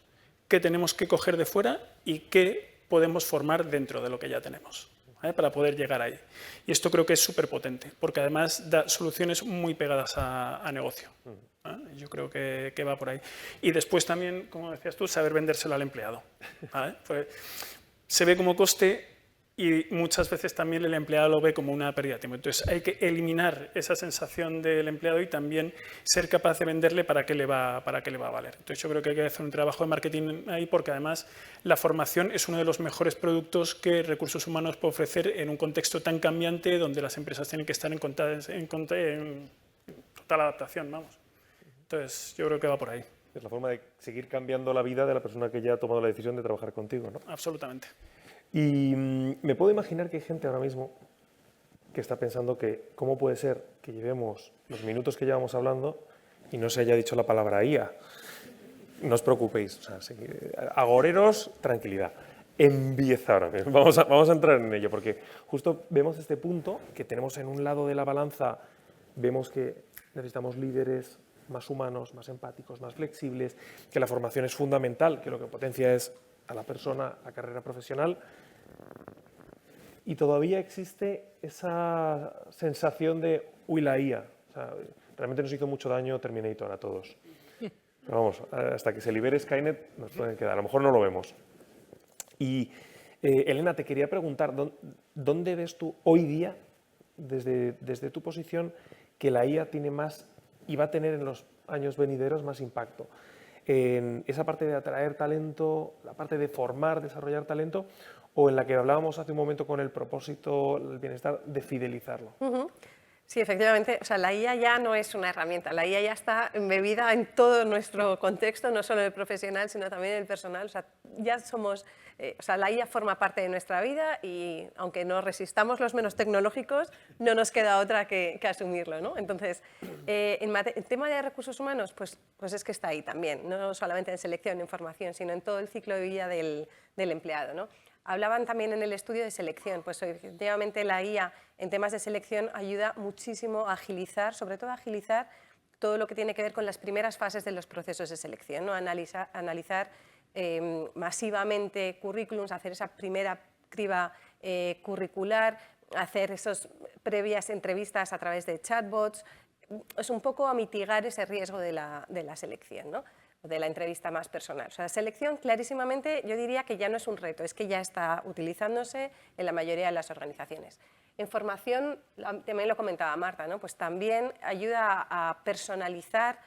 ¿Qué tenemos que coger de fuera y qué podemos formar dentro de lo que ya tenemos? Para poder llegar ahí. Y esto creo que es súper potente, porque además da soluciones muy pegadas a negocio. Yo creo que va por ahí. Y después también, como decías tú, saber vendérselo al empleado. Pues se ve como coste y muchas veces también el empleado lo ve como una pérdida de tiempo. Entonces hay que eliminar esa sensación del empleado y también ser capaz de venderle para qué le va a valer. Entonces yo creo que hay que hacer un trabajo de marketing ahí, porque además la formación es uno de los mejores productos que Recursos Humanos puede ofrecer en un contexto tan cambiante donde las empresas tienen que estar en total adaptación, vamos. Entonces yo creo que va por ahí. Es la forma de seguir cambiando la vida de la persona que ya ha tomado la decisión de trabajar contigo, ¿no? Absolutamente. Y me puedo imaginar que hay gente ahora mismo que está pensando que cómo puede ser que llevemos los minutos que llevamos hablando y no se haya dicho la palabra IA. No os preocupéis, o sea, agoreros, tranquilidad. Empieza ahora mismo. Vamos a entrar en ello, porque justo vemos este punto que tenemos en un lado de la balanza, vemos que necesitamos líderes más humanos, más empáticos, más flexibles, que la formación es fundamental, que lo que potencia es a la persona, la carrera profesional, y todavía existe esa sensación de, uy, la IA. O sea, realmente nos hizo mucho daño Terminator a todos. Pero vamos, hasta que se libere Skynet nos pueden quedar, a lo mejor no lo vemos. Y Elena, te quería preguntar, ¿dónde ves tú hoy día, desde tu posición, que la IA tiene más y va a tener en los años venideros más impacto? En esa parte de atraer talento, la parte de formar, desarrollar talento, o en la que hablábamos hace un momento con el propósito, el bienestar, de fidelizarlo. Sí, efectivamente, o sea, la IA ya no es una herramienta, la IA ya está embebida en todo nuestro contexto, no solo el profesional, sino también el personal. O sea, ya somos o sea, la IA forma parte de nuestra vida y aunque nos resistamos los menos tecnológicos, no nos queda otra que asumirlo, ¿no? Entonces, en tema de recursos humanos, pues es que está ahí también, no solamente en selección, en formación, sino en todo el ciclo de vida del empleado, ¿no? Hablaban también en el estudio de selección, pues efectivamente la IA en temas de selección ayuda muchísimo a agilizar, sobre todo a agilizar todo lo que tiene que ver con las primeras fases de los procesos de selección, ¿no? Analizar masivamente currículums, hacer esa primera criba curricular, hacer esas previas entrevistas a través de chatbots, es un poco a mitigar ese riesgo de la selección, ¿no? De la entrevista más personal. O sea, la selección clarísimamente yo diría que ya no es un reto, es que ya está utilizándose en la mayoría de las organizaciones. En formación, también lo comentaba Marta, ¿no? Pues también ayuda a personalizar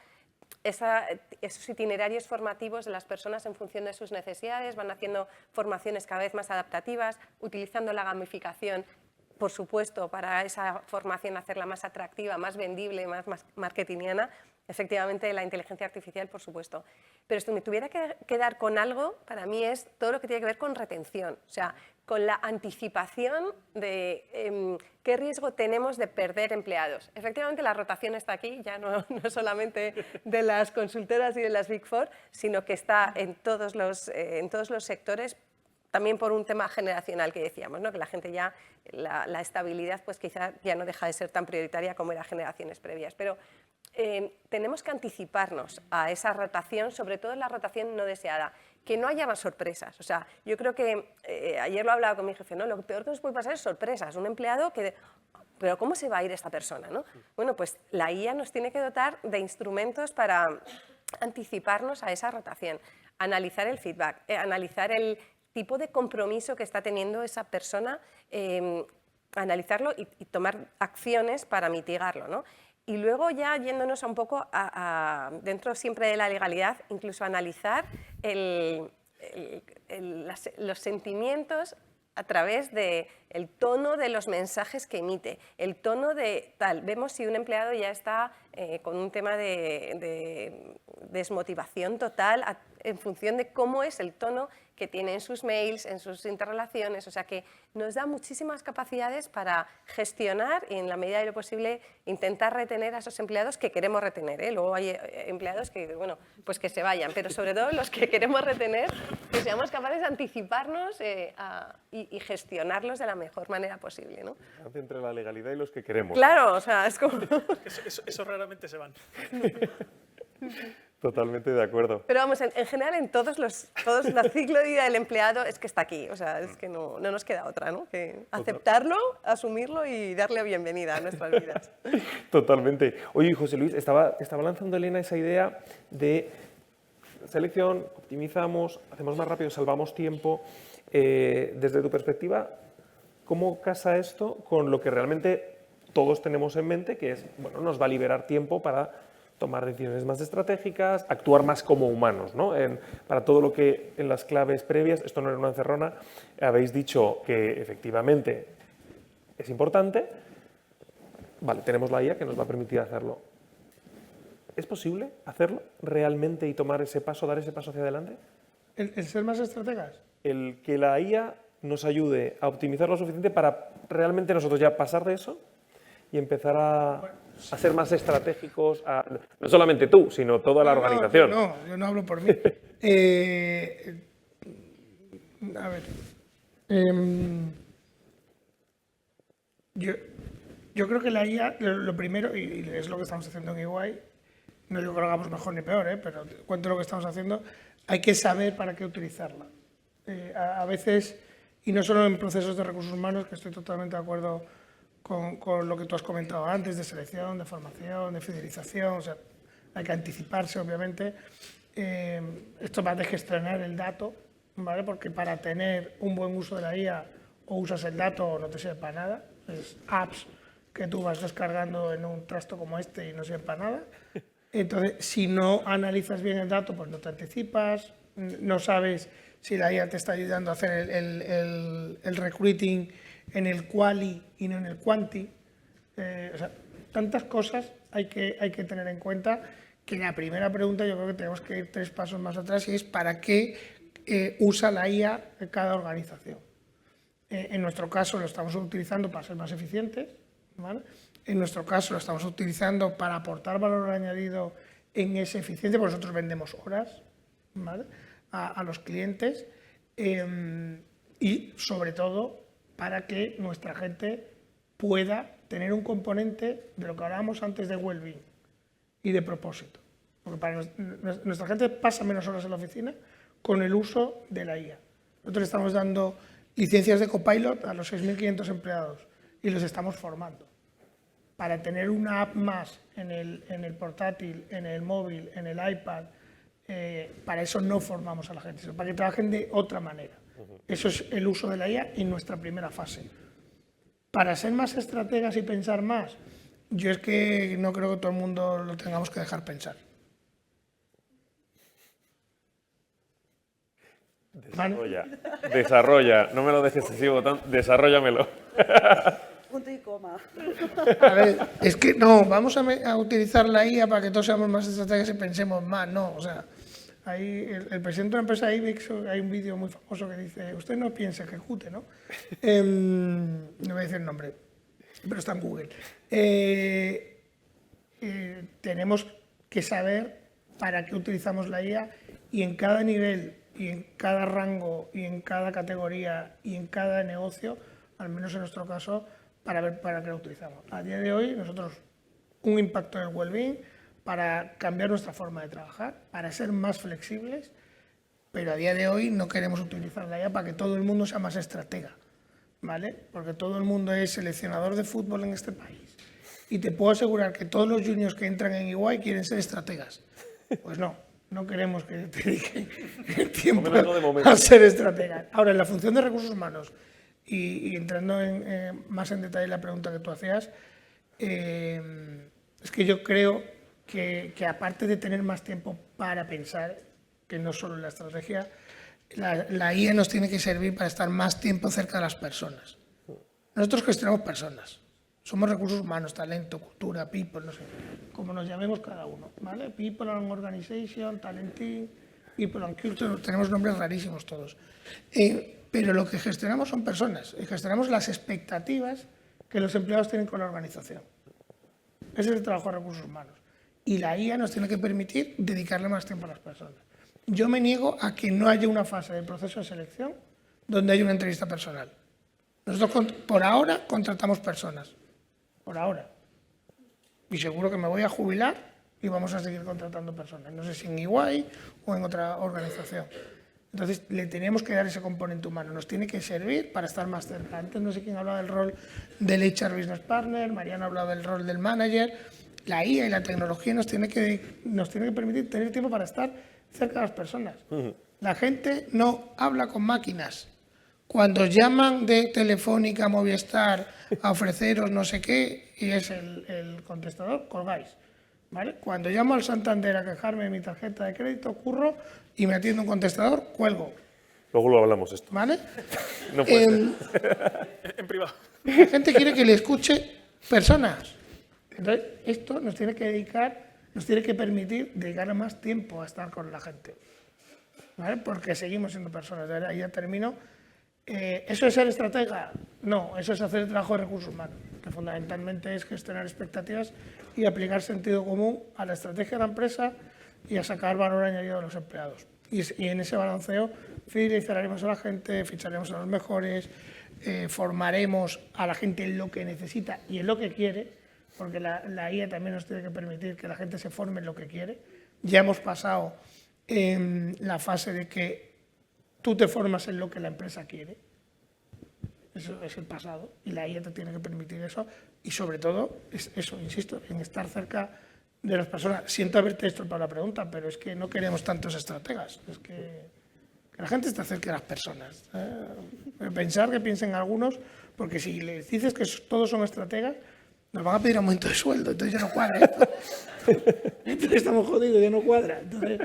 esos itinerarios formativos de las personas en función de sus necesidades, van haciendo formaciones cada vez más adaptativas, utilizando la gamificación, por supuesto, para esa formación hacerla más atractiva, más vendible, más marketingiana. Efectivamente, la inteligencia artificial, por supuesto. Pero si me tuviera que quedar con algo, para mí es todo lo que tiene que ver con retención, o sea, con la anticipación de qué riesgo tenemos de perder empleados. Efectivamente, la rotación está aquí, ya no solamente de las consultoras y de las Big Four, sino que está en todos los sectores, también por un tema generacional que decíamos, ¿no? Que la gente ya, la estabilidad, pues quizá ya no deja de ser tan prioritaria como era generaciones previas. Pero tenemos que anticiparnos a esa rotación, sobre todo la rotación no deseada, que no haya más sorpresas. O sea, yo creo que, ayer lo hablaba con mi jefe, ¿no? Lo peor que nos puede pasar es sorpresas. Un empleado que, pero ¿cómo se va a ir esta persona, ¿no? Bueno, pues la IA nos tiene que dotar de instrumentos para anticiparnos a esa rotación, analizar el feedback, analizar el tipo de compromiso que está teniendo esa persona, analizarlo y tomar acciones para mitigarlo, ¿no? Y luego ya yéndonos un poco dentro siempre de la legalidad, incluso analizar los sentimientos a través del tono de los mensajes que emite, el tono de tal. Vemos si un empleado ya está con un tema de desmotivación total en función de cómo es el tono que tiene en sus mails, en sus interrelaciones, o sea que nos da muchísimas capacidades para gestionar y en la medida de lo posible intentar retener a esos empleados que queremos retener, ¿eh? Luego hay empleados que, bueno, pues que se vayan, pero sobre todo los que queremos retener, que seamos capaces de anticiparnos y gestionarlos de la mejor manera posible, ¿no? Entre la legalidad y los que queremos. Claro, o sea, es como... Eso raramente se van. Totalmente de acuerdo. Pero vamos, en general, en todos los ciclo de vida del empleado es que está aquí, o sea, es que no nos queda otra, ¿no? Que aceptarlo, asumirlo y darle bienvenida a nuestras vidas. Totalmente. Oye, José Luis, estaba lanzando Elena esa idea de selección, optimizamos, hacemos más rápido, salvamos tiempo. Desde tu perspectiva, ¿cómo casa esto con lo que realmente todos tenemos en mente, que es, bueno, nos va a liberar tiempo para tomar decisiones más estratégicas, actuar más como humanos, ¿no? Para todo lo que en las claves previas, esto no era una encerrona, habéis dicho que efectivamente es importante. Vale, tenemos la IA que nos va a permitir hacerlo. ¿Es posible hacerlo realmente y tomar ese paso, dar ese paso hacia adelante? ¿El ser más estrategas? El que la IA nos ayude a optimizar lo suficiente para realmente nosotros ya pasar de eso y empezar a ser más estratégicos, no solamente tú, sino toda la organización. No, yo no hablo por mí. A ver, yo creo que la IA, lo primero, y es lo que estamos haciendo en EY, no digo que lo hagamos mejor ni peor, pero cuento lo que estamos haciendo, hay que saber para qué utilizarla. A veces, y no solo en procesos de recursos humanos, que estoy totalmente de acuerdo con lo que tú has comentado antes, de selección, de formación, de fidelización, o sea, hay que anticiparse, obviamente. Esto va de gestionar el dato, ¿vale? Porque para tener un buen uso de la IA, o usas el dato o no te sirve para nada. Es apps que tú vas descargando en un trasto como este y no sirven para nada. Entonces, si no analizas bien el dato, pues no te anticipas, no sabes si la IA te está ayudando a hacer el recruiting en el quali y no en el quanti. O sea, tantas cosas hay que tener en cuenta que la primera pregunta yo creo que tenemos que ir 3 pasos más atrás y es ¿para qué usa la IA en cada organización. En nuestro caso lo estamos utilizando para ser más eficientes, ¿vale? En nuestro caso lo estamos utilizando para aportar valor añadido en esa eficiencia, porque nosotros vendemos horas, ¿vale?, a los clientes, y sobre todo para que nuestra gente pueda tener un componente de lo que hablábamos antes de well-being y de propósito. Porque para nuestra gente pasa menos horas en la oficina con el uso de la IA. Nosotros estamos dando licencias de Copilot a los 6.500 empleados y los estamos formando para tener una app más en el portátil, en el móvil, en el iPad. Para eso no formamos a la gente, sino para que trabajen de otra manera. Eso es el uso de la IA en nuestra primera fase. Para ser más estrategas y pensar más, yo es que no creo que todo el mundo lo tengamos que dejar pensar. Desarrolla, no me lo dejes así, desarróllamelo. Punto y coma. A ver, es que no, vamos a utilizar la IA para que todos seamos más estrategas y pensemos más, no, o sea, ahí el presidente de una empresa IBEX, hay un vídeo muy famoso que dice, usted no piensa, ejecute, ¿no? No voy a decir el nombre, pero está en Google. Tenemos que saber para qué utilizamos la IA y en cada nivel, y en cada rango, y en cada categoría, y en cada negocio, al menos en nuestro caso, para ver para qué lo utilizamos. A día de hoy, nosotros, un impacto en el well-being, para cambiar nuestra forma de trabajar, para ser más flexibles, pero a día de hoy no queremos utilizar la IA para que todo el mundo sea más estratega, ¿vale? Porque todo el mundo es seleccionador de fútbol en este país. Y te puedo asegurar que todos los juniors que entran en EY quieren ser estrategas. Pues no queremos que te dediquen el tiempo a ser estrategas. Ahora, en la función de recursos humanos, y entrando más en detalle en la pregunta que tú hacías, es que yo creo que aparte de tener más tiempo para pensar, que no solo en la estrategia, la IA nos tiene que servir para estar más tiempo cerca de las personas. Nosotros gestionamos personas, somos recursos humanos, talento, cultura, people, no sé, como nos llamemos cada uno, ¿vale? People and Organization, Talenting, People and Culture, tenemos nombres rarísimos todos. Pero lo que gestionamos son personas, y gestionamos las expectativas que los empleados tienen con la organización. Ese es el trabajo de recursos humanos. Y la IA nos tiene que permitir dedicarle más tiempo a las personas. Yo me niego a que no haya una fase del proceso de selección donde haya una entrevista personal. Nosotros por ahora contratamos personas, por ahora. Y seguro que me voy a jubilar y vamos a seguir contratando personas. No sé si en EY o en otra organización. Entonces, le tenemos que dar ese componente humano. Nos tiene que servir para estar más cerca. Antes no sé quién hablaba del rol del HR Business Partner, Mariano hablaba del rol del manager. La IA y la tecnología nos tiene que permitir tener tiempo para estar cerca de las personas. La gente no habla con máquinas. Cuando llaman de Telefónica, Movistar, a ofreceros no sé qué, y es el contestador, colgáis. ¿Vale? Cuando llamo al Santander a quejarme de mi tarjeta de crédito, curro, y me atiende un contestador, cuelgo. Luego lo hablamos esto. ¿Vale? No puede ser. En privado. La gente quiere que le escuche personas. Entonces, esto nos tiene que permitir dedicarle más tiempo a estar con la gente. ¿Vale? Porque seguimos siendo personas. De verdad, ya termino. ¿Eso es ser estratega? No, eso es hacer el trabajo de recursos humanos, que fundamentalmente es gestionar expectativas y aplicar sentido común a la estrategia de la empresa y a sacar valor añadido a los empleados. Y en ese balanceo fidelizaremos a la gente, ficharemos a los mejores, formaremos a la gente en lo que necesita y en lo que quiere, porque la IA también nos tiene que permitir que la gente se forme en lo que quiere. Ya hemos pasado la fase de que tú te formas en lo que la empresa quiere. Eso es el pasado y la IA te tiene que permitir eso y sobre todo es eso, insisto, en estar cerca de las personas. Siento haberte estropeado la pregunta, pero es que no queremos tantos estrategas, es que la gente está cerca de las personas. Pensar que piensen algunos, porque si les dices que todos son estrategas, nos van a pedir aumento de sueldo, entonces ya no cuadra esto. Entonces estamos jodidos, ya no cuadra. Entonces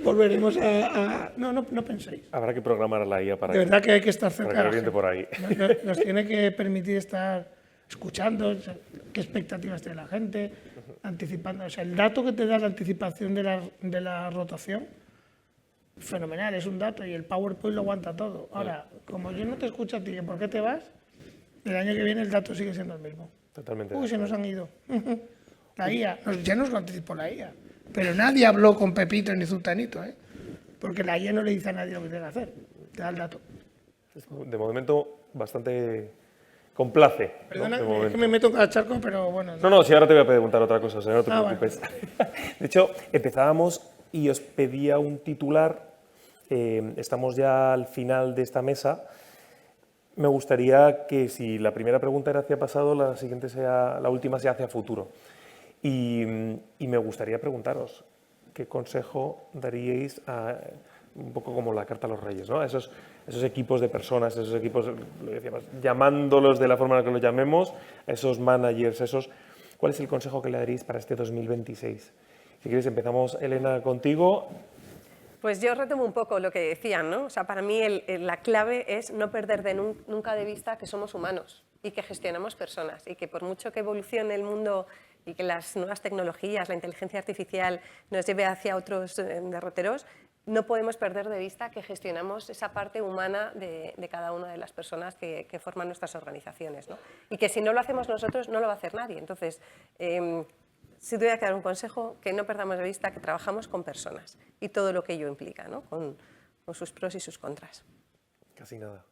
volveremos a... No penséis. Habrá que programar a la IA para de verdad que hay que estar cerca de la gente. Por ahí. Nos tiene que permitir estar escuchando qué expectativas tiene la gente, anticipando. O sea, el dato que te da la anticipación de la rotación fenomenal, es un dato y el PowerPoint lo aguanta todo. Ahora, como yo no te escucho a ti, ¿por qué te vas? El año que viene el dato sigue siendo el mismo. Totalmente. Uy, se nos han ido. La IA, ya nos lo anticipó la IA. Pero nadie habló con Pepito ni Zutanito, ¿eh? Porque la IA no le dice a nadie lo que tiene que hacer, te da el dato. De momento, bastante complace. Perdona, ¿no? es que me meto en cada charco, pero bueno. No, si ahora te voy a preguntar otra cosa, o sea, no te Vale. preocupes. De hecho, empezábamos y os pedía un titular. Estamos ya al final de esta mesa. Me gustaría que si la primera pregunta era hacia pasado, la última sea hacia futuro. Y me gustaría preguntaros, ¿qué consejo daríais un poco como la carta a los reyes, ¿no? Esos equipos de personas, esos equipos, lo decíamos, llamándolos de la forma en la que los llamemos, esos managers, ¿cuál es el consejo que le daréis para este 2026? Si quieres empezamos, Elena, contigo. Pues yo retomo un poco lo que decían, ¿no? O sea, para mí la clave es no perder nunca de vista que somos humanos y que gestionamos personas y que por mucho que evolucione el mundo y que las nuevas tecnologías, la inteligencia artificial nos lleve hacia otros derroteros, no podemos perder de vista que gestionamos esa parte humana de cada una de las personas que forman nuestras organizaciones, ¿no? Y que si no lo hacemos nosotros, no lo va a hacer nadie. Entonces, si tuviera que dar un consejo, que no perdamos de vista que trabajamos con personas y todo lo que ello implica, ¿no? Con sus pros y sus contras. Casi nada.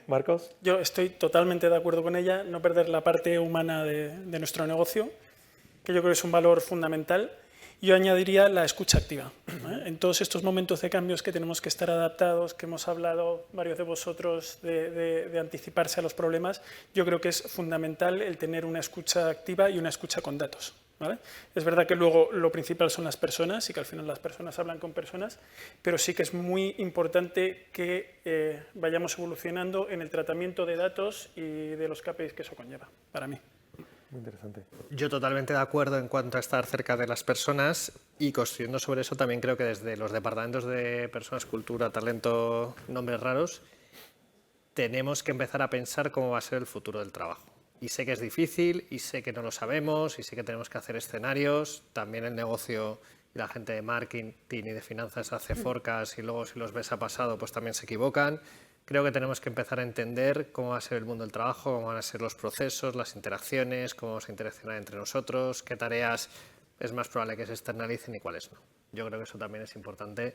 Marcos. Yo estoy totalmente de acuerdo con ella, no perder la parte humana de nuestro negocio, que yo creo que es un valor fundamental. Yo añadiría la escucha activa. En todos estos momentos de cambios que tenemos que estar adaptados, que hemos hablado varios de vosotros de anticiparse a los problemas, yo creo que es fundamental el tener una escucha activa y una escucha con datos, ¿vale? Es verdad que luego lo principal son las personas y que al final las personas hablan con personas, pero sí que es muy importante que vayamos evolucionando en el tratamiento de datos y de los KPIs que eso conlleva, para mí. Muy interesante. Yo totalmente de acuerdo en cuanto a estar cerca de las personas y construyendo sobre eso también creo que desde los departamentos de personas, cultura, talento, nombres raros, tenemos que empezar a pensar cómo va a ser el futuro del trabajo. Y sé que es difícil y sé que no lo sabemos y sé que tenemos que hacer escenarios. También el negocio y la gente de marketing y de finanzas hace forecast y luego si los ves a pasado pues también se equivocan. Creo que tenemos que empezar a entender cómo va a ser el mundo del trabajo, cómo van a ser los procesos, las interacciones, cómo vamos a interaccionar entre nosotros, qué tareas es más probable que se externalicen y cuáles no. Yo creo que eso también es importante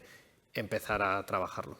empezar a trabajarlo.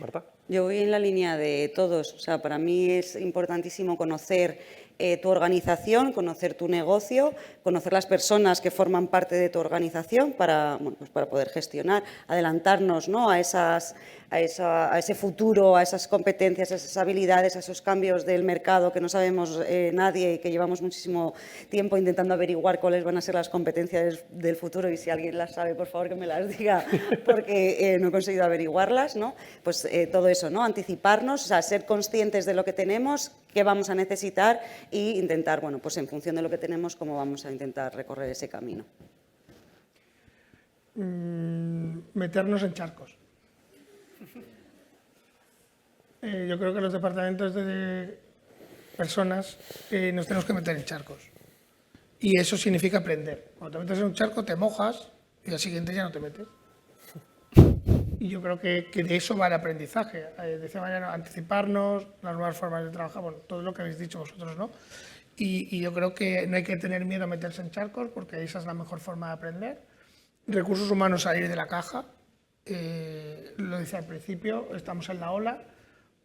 Marta. Yo voy en la línea de todos. O sea, para mí es importantísimo conocer tu organización, conocer tu negocio, conocer las personas que forman parte de tu organización para, bueno, pues para poder gestionar, adelantarnos, ¿no? a ese futuro, a esas competencias, a esas habilidades, a esos cambios del mercado que no sabemos nadie y que llevamos muchísimo tiempo intentando averiguar cuáles van a ser las competencias del futuro y si alguien las sabe, por favor, que me las diga porque no he conseguido averiguarlas, ¿no? Pues todo eso, ¿no? Anticiparnos, o sea, ser conscientes de lo que tenemos, qué vamos a necesitar e intentar, bueno, pues en función de lo que tenemos, cómo vamos a intentar recorrer ese camino. Meternos en charcos. Yo creo que los departamentos de personas nos tenemos que meter en charcos. Y eso significa aprender. Cuando te metes en un charco te mojas y al siguiente ya no te metes. Y yo creo que de eso va el aprendizaje. Decía Mariano, anticiparnos, las nuevas formas de trabajar, bueno, todo lo que habéis dicho vosotros, ¿no? Y yo creo que no hay que tener miedo a meterse en charcos porque esa es la mejor forma de aprender. Recursos humanos, salir de la caja. Lo decía al principio, estamos en la ola,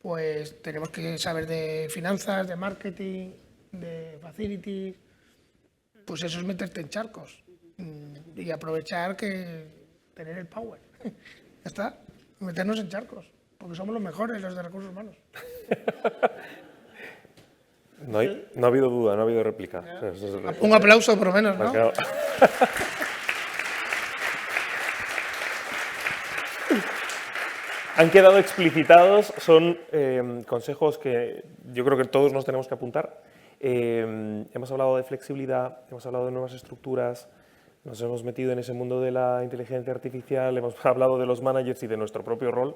pues tenemos que saber de finanzas, de marketing, de facilities. Pues eso es meterte en charcos y aprovechar que tener el power. Ya está, meternos en charcos, porque somos los mejores, los de recursos humanos. No ha habido duda, no ha habido réplica. Un aplauso por lo menos, ¿no? Han quedado explicitados, son consejos que yo creo que todos nos tenemos que apuntar. Hemos hablado de flexibilidad, hemos hablado de nuevas estructuras, nos hemos metido en ese mundo de la inteligencia artificial, hemos hablado de los managers y de nuestro propio rol,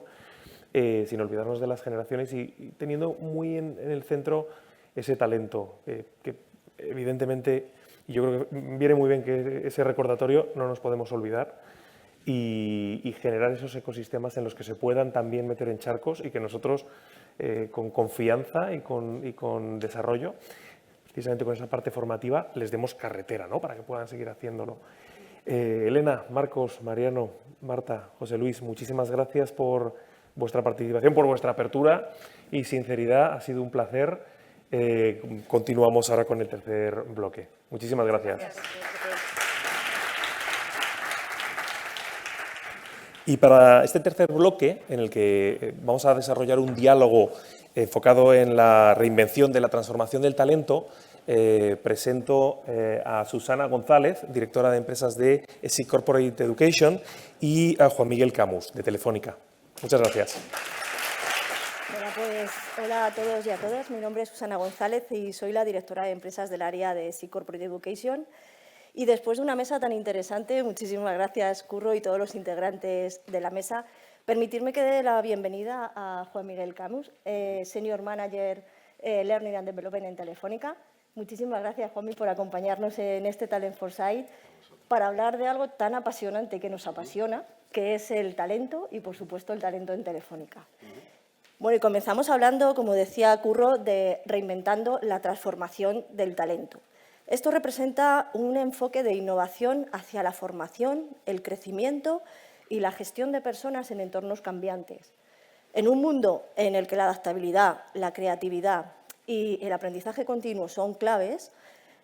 sin olvidarnos de las generaciones y teniendo muy en el centro ese talento, que evidentemente, y yo creo que viene muy bien que ese recordatorio no nos podemos olvidar. y generar esos ecosistemas en los que se puedan también meter en charcos y que nosotros, con confianza y con desarrollo, precisamente con esa parte formativa, les demos carretera, ¿no?, para que puedan seguir haciéndolo. Elena, Marcos, Mariano, Marta, José Luis, muchísimas gracias por vuestra participación, por vuestra apertura y sinceridad. Ha sido un placer. Continuamos ahora con el tercer bloque. Muchísimas gracias. Y para este tercer bloque, en el que vamos a desarrollar un diálogo enfocado en la reinvención de la transformación del talento, presento a Susana González, directora de empresas de SIG Corporate Education, y a Juan Miguel Camus, de Telefónica. Muchas gracias. Bueno, pues hola a todos y a todas. Mi nombre es Susana González y soy la directora de empresas del área de SIG Corporate Education. Y después de una mesa tan interesante, muchísimas gracias, Curro, y todos los integrantes de la mesa, permitirme que dé la bienvenida a Juan Miguel Camus, Senior Manager Learning and Development en Telefónica. Muchísimas gracias, Juanmi, por acompañarnos en este Talent Foresight para hablar de algo tan apasionante que nos apasiona, que es el talento y, por supuesto, el talento en Telefónica. Bueno, y comenzamos hablando, como decía Curro, de reinventando la transformación del talento. Esto representa un enfoque de innovación hacia la formación, el crecimiento y la gestión de personas en entornos cambiantes. En un mundo en el que la adaptabilidad, la creatividad y el aprendizaje continuo son claves,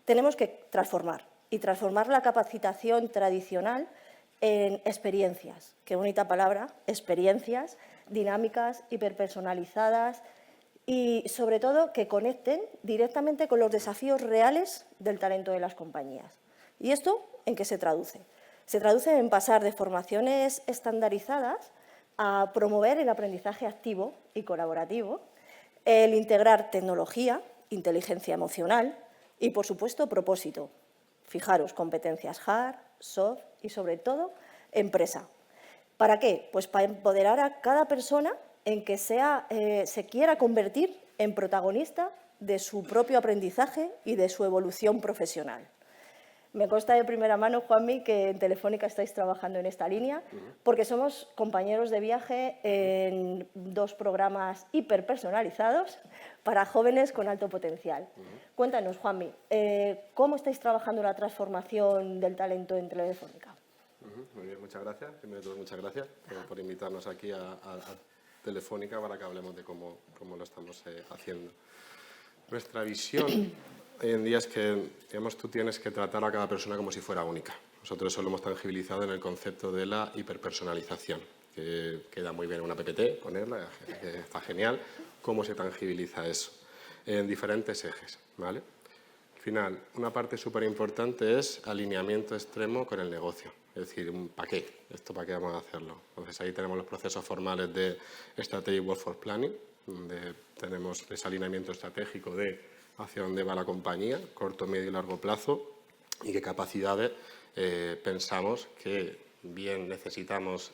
tenemos que transformar la capacitación tradicional en experiencias. Qué bonita palabra, experiencias dinámicas, hiperpersonalizadas y, sobre todo, que conecten directamente con los desafíos reales del talento de las compañías. ¿Y esto en qué se traduce? Se traduce en pasar de formaciones estandarizadas a promover el aprendizaje activo y colaborativo, el integrar tecnología, inteligencia emocional y, por supuesto, propósito. Fijaros, competencias hard, soft y, sobre todo, empresa. ¿Para qué? Pues para empoderar a cada persona en que se quiera convertir en protagonista de su propio aprendizaje y de su evolución profesional. Me consta de primera mano, Juanmi, que en Telefónica estáis trabajando en esta línea, porque somos compañeros de viaje en 2 programas hiperpersonalizados para jóvenes con alto potencial. Cuéntanos, Juanmi, ¿cómo estáis trabajando la transformación del talento en Telefónica? Muy bien, muchas gracias. Primero de todo, muchas gracias por invitarnos aquí a Telefónica para que hablemos de cómo lo estamos haciendo. Nuestra visión hoy en día es que, digamos, tú tienes que tratar a cada persona como si fuera única. Nosotros eso lo hemos tangibilizado en el concepto de la hiperpersonalización, que queda muy bien en una PPT, ponerla, está genial. ¿Cómo se tangibiliza eso? En diferentes ejes, ¿vale? Al final, una parte súper importante es alineamiento extremo con el negocio. Es decir, ¿para qué? ¿Esto para qué vamos a hacerlo? Entonces ahí tenemos los procesos formales de Strategic Workforce Planning, donde tenemos ese alineamiento estratégico de hacia dónde va la compañía, corto, medio y largo plazo, y qué capacidades pensamos que bien necesitamos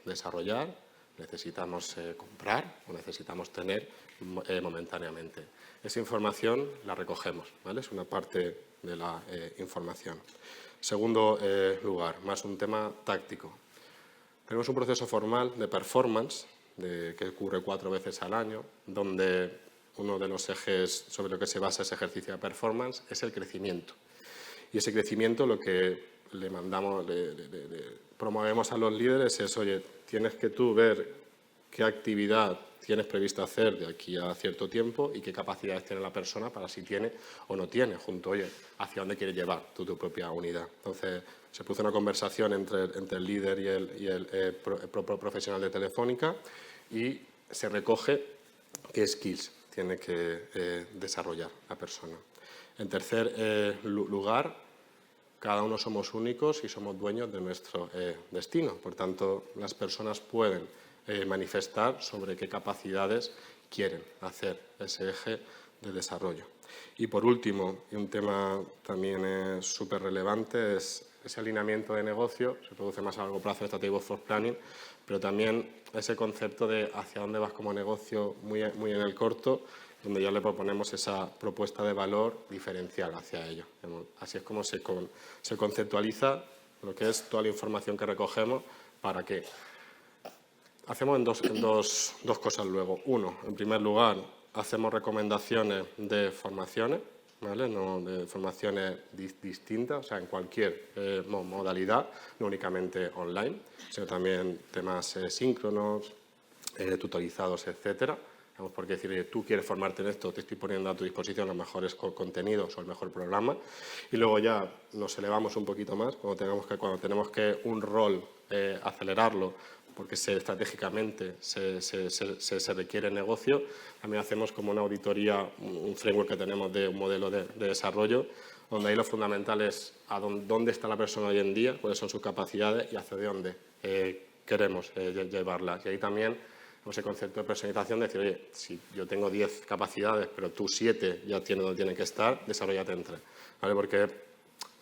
desarrollar, necesitamos comprar o necesitamos tener momentáneamente. Esa información la recogemos, ¿vale? Es una parte de la información. Segundo lugar, más un tema táctico. Tenemos un proceso formal de performance que ocurre 4 veces al año, donde uno de los ejes sobre lo que se basa ese ejercicio de performance es el crecimiento. Y ese crecimiento lo que le promovemos a los líderes es, oye, tienes que tú ver qué actividad tienes previsto hacer de aquí a cierto tiempo y qué capacidades tiene la persona para si tiene o no tiene, junto, oye, hacia dónde quieres llevar tu propia unidad. Entonces, se puso una conversación entre el líder y el profesional de Telefónica y se recoge qué skills tiene que desarrollar la persona. En tercer lugar, cada uno somos únicos y somos dueños de nuestro destino. Por tanto, las personas pueden manifestar sobre qué capacidades quieren hacer ese eje de desarrollo. Y por último, y un tema también súper relevante, es ese alineamiento de negocio, se produce más a largo plazo en Strategic Workforce Planning, pero también ese concepto de hacia dónde vas como negocio muy en el corto, donde ya le proponemos esa propuesta de valor diferencial hacia ello. Así es como se conceptualiza lo que es toda la información que recogemos ¿Para qué? Hacemos en dos cosas luego. Uno, en primer lugar, hacemos recomendaciones de formaciones, ¿vale? No, de formaciones distintas, o sea, en cualquier modalidad, no únicamente online, sino también temas síncronos, tutorizados, etcétera. Porque decir, tú quieres formarte en esto, te estoy poniendo a tu disposición los mejores contenidos o el mejor programa, y luego ya nos elevamos un poquito más cuando tenemos que un rol acelerarlo, porque estratégicamente se requiere negocio. También hacemos como una auditoría, un framework que tenemos de un modelo de desarrollo, donde ahí lo fundamental es dónde está la persona hoy en día, cuáles son sus capacidades y hacia dónde queremos llevarlas. Y ahí también ese concepto de personalización, de decir, oye, si yo tengo 10 capacidades, pero tú 7 ya tienes donde tienen que estar, desarrollate en 3, ¿vale? Porque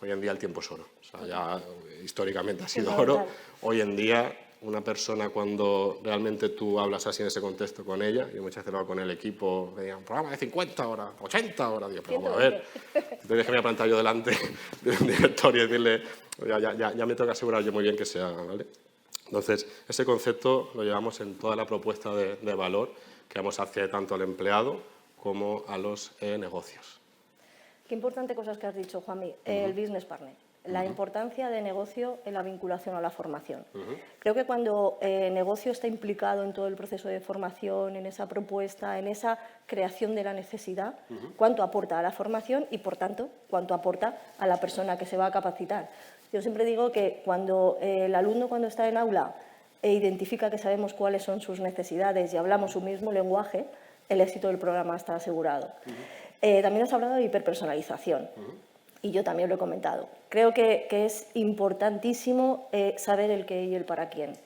hoy en día el tiempo es oro. O sea, ya históricamente ha sido oro. Hoy en día, una persona, cuando realmente tú hablas así en ese contexto con ella, y muchas veces lo hago con el equipo, me digan, programa de 50 horas, 80 horas, digo, pero vamos a ver, entonces que me voy a plantar yo delante de un director y decirle, ya me toca asegurar yo muy bien que se haga, ¿vale? Entonces, ese concepto lo llevamos en toda la propuesta de valor que vamos hacia tanto al empleado como a los negocios. Qué importante cosas que has dicho, Juanmi. El business partner. La importancia de negocio en la vinculación a la formación. Creo que cuando negocio está implicado en todo el proceso de formación, en esa propuesta, en esa creación de la necesidad, cuánto aporta a la formación y, por tanto, cuánto aporta a la persona que se va a capacitar. Yo siempre digo que cuando el alumno, cuando está en aula, identifica que sabemos cuáles son sus necesidades y hablamos su mismo lenguaje, el éxito del programa está asegurado. También has hablado de hiperpersonalización. Y yo también lo he comentado. Creo que es importantísimo saber el qué y el para quién.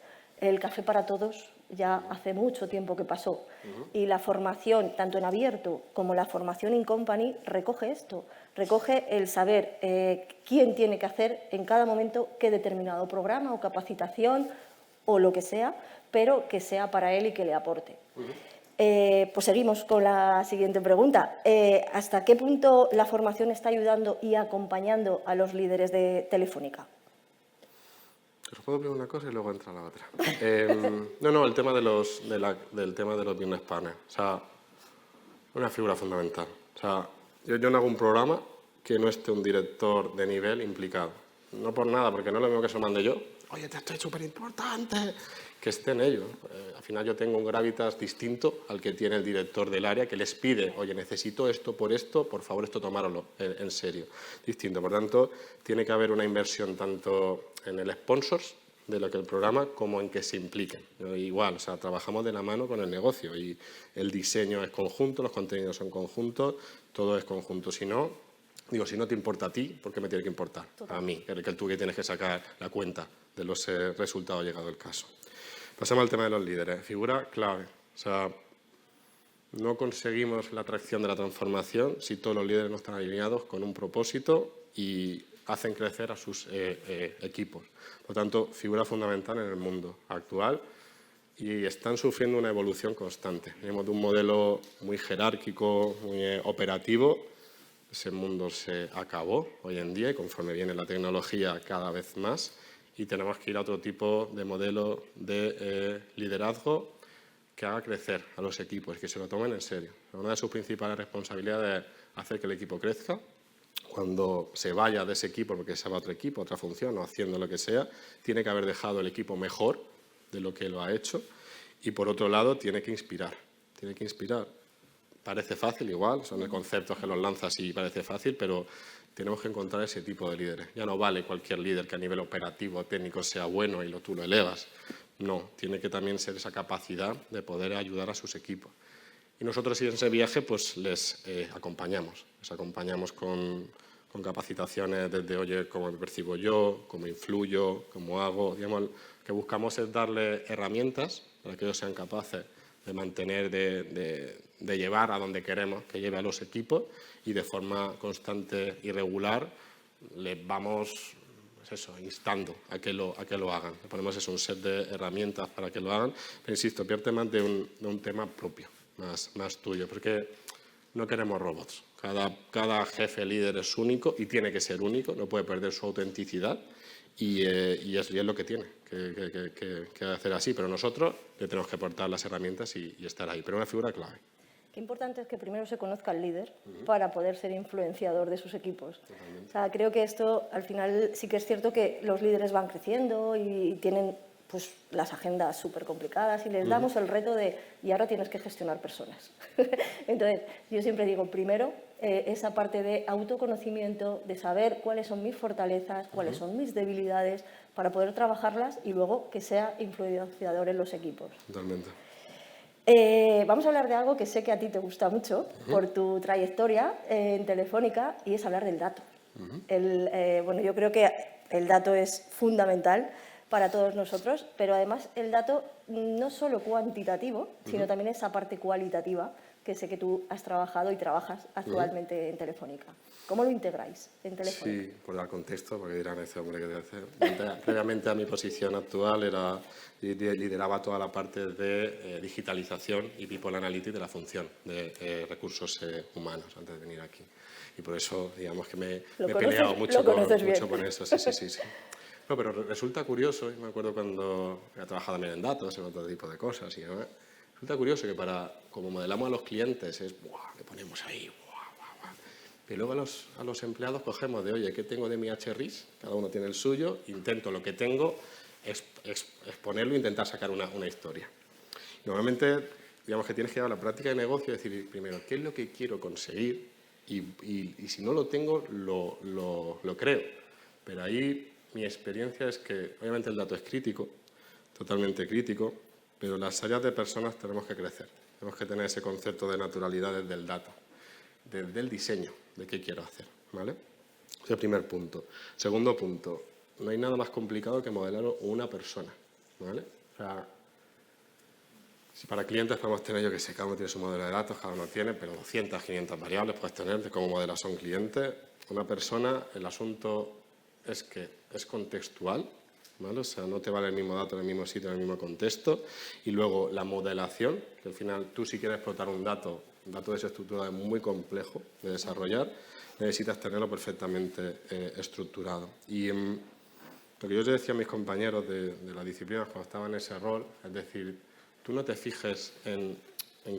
El café para todos ya hace mucho tiempo que pasó. Y la formación, tanto en abierto como la formación in company, recoge esto. Recoge el saber quién tiene que hacer en cada momento qué determinado programa o capacitación o lo que sea, pero que sea para él y que le aporte. Pues seguimos con la siguiente pregunta. ¿Hasta qué punto la formación está ayudando y acompañando a los líderes de Telefónica? Os puedo pedir una cosa y luego entra la otra. No, el tema del tema de los business partners. O sea, una figura fundamental. O sea, yo no hago un programa que no esté un director de nivel implicado. No por nada, porque no es lo mismo que se lo mande yo. Oye, esto es súper importante. Que esté en ello. Al final yo tengo un gravitas distinto al que tiene el director del área, que les pide, oye, necesito esto, por favor, esto tomároslo en serio. Distinto. Por tanto, tiene que haber una inversión tanto en el sponsors de lo que el programa como en que se impliquen. Igual, o sea, trabajamos de la mano con el negocio y el diseño es conjunto, los contenidos son conjuntos, todo es conjunto. Si no te importa a ti, ¿por qué me tiene que importar? A mí, que tú que tienes que sacar la cuenta de los resultados llegado el caso. Pasamos al tema de los líderes. Figura clave. O sea, no conseguimos la atracción de la transformación si todos los líderes no están alineados con un propósito y hacen crecer a sus equipos. Por tanto, figura fundamental en el mundo actual y están sufriendo una evolución constante. Venimos de un modelo muy jerárquico, muy operativo. Ese mundo se acabó hoy en día y conforme viene la tecnología cada vez más. Y tenemos que ir a otro tipo de modelo de liderazgo que haga crecer a los equipos, que se lo tomen en serio. Una de sus principales responsabilidades es hacer que el equipo crezca. Cuando se vaya de ese equipo, porque se va a otro equipo, otra función o haciendo lo que sea, tiene que haber dejado el equipo mejor de lo que lo ha hecho. Y por otro lado, tiene que inspirar. Tiene que inspirar. Parece fácil igual, son conceptos que los lanzas y parece fácil, pero tenemos que encontrar ese tipo de líderes. Ya no vale cualquier líder que a nivel operativo, técnico sea bueno y tú lo elevas. No, tiene que también ser esa capacidad de poder ayudar a sus equipos. Y nosotros en ese viaje pues les acompañamos. Les acompañamos con capacitaciones desde, oye, cómo me percibo yo, cómo influyo, cómo hago. Digamos, que buscamos es darle herramientas para que ellos sean capaces de mantener, de llevar a donde queremos que lleve a los equipos y de forma constante y regular les vamos instando a que lo hagan. Le ponemos un set de herramientas para que lo hagan, pero insisto, pierde más de un tema propio, más tuyo, porque no queremos robots. Cada jefe líder es único y tiene que ser único, no puede perder su autenticidad y es lo que tiene que hacer así, pero nosotros le tenemos que aportar las herramientas y estar ahí, pero una figura clave. Qué importante es que primero se conozca al líder para poder ser influenciador de sus equipos. O sea, creo que esto, al final, sí que es cierto que los líderes van creciendo y tienen pues, las agendas súper complicadas y les damos el reto de, y ahora tienes que gestionar personas. Entonces, yo siempre digo, primero, esa parte de autoconocimiento, de saber cuáles son mis fortalezas, cuáles son mis debilidades, para poder trabajarlas y luego que sea influenciador en los equipos. Totalmente. Vamos a hablar de algo que sé que a ti te gusta mucho por tu trayectoria en Telefónica y es hablar del dato. Bueno, yo creo que el dato es fundamental para todos nosotros, pero además el dato no solo cuantitativo, sino también esa parte cualitativa que sé que tú has trabajado y trabajas actualmente en Telefónica. ¿Cómo lo integráis en Telefónica? Sí, por dar contexto, porque dirán ese hombre que debe hacer. Previamente a mi posición actual lideraba toda la parte de digitalización y people analytics de la función de recursos humanos antes de venir aquí. Y por eso, digamos que me he peleado mucho con eso. Sí. No, pero resulta curioso, y me acuerdo cuando he trabajado también en datos, en otro tipo de cosas, y demás, resulta curioso que como modelamos a los clientes es, ¡buah!, le ponemos ahí, y luego a los empleados cogemos de, oye, ¿qué tengo de mi HRIS? Cada uno tiene el suyo, intento lo que tengo, exponerlo e intentar sacar una historia. Normalmente, digamos que tienes que llevar a la práctica de negocio y decir, primero, ¿qué es lo que quiero conseguir? Y si no lo tengo, lo creo. Pero ahí mi experiencia es que, obviamente, el dato es crítico, totalmente crítico, pero las áreas de personas tenemos que crecer. Tenemos que tener ese concepto de naturalidad desde el dato, desde el diseño de qué quiero hacer, ¿vale? Ese es el primer punto. Segundo punto, no hay nada más complicado que modelar una persona, ¿vale? O sea, si para clientes podemos tener, yo que sé, cada uno tiene su modelo de datos, cada uno tiene, pero 200, 500 variables puedes tener de cómo modelas a un cliente. Una persona, el asunto es que es contextual, ¿vale? O sea, no te vale el mismo dato en el mismo sitio, en el mismo contexto. Y luego la modelación, que al final tú si quieres explotar un dato desestructurado es muy complejo de desarrollar, necesitas tenerlo perfectamente estructurado. Y lo que yo les decía a mis compañeros de la disciplina cuando estaba en ese rol, es decir, tú no te fijes en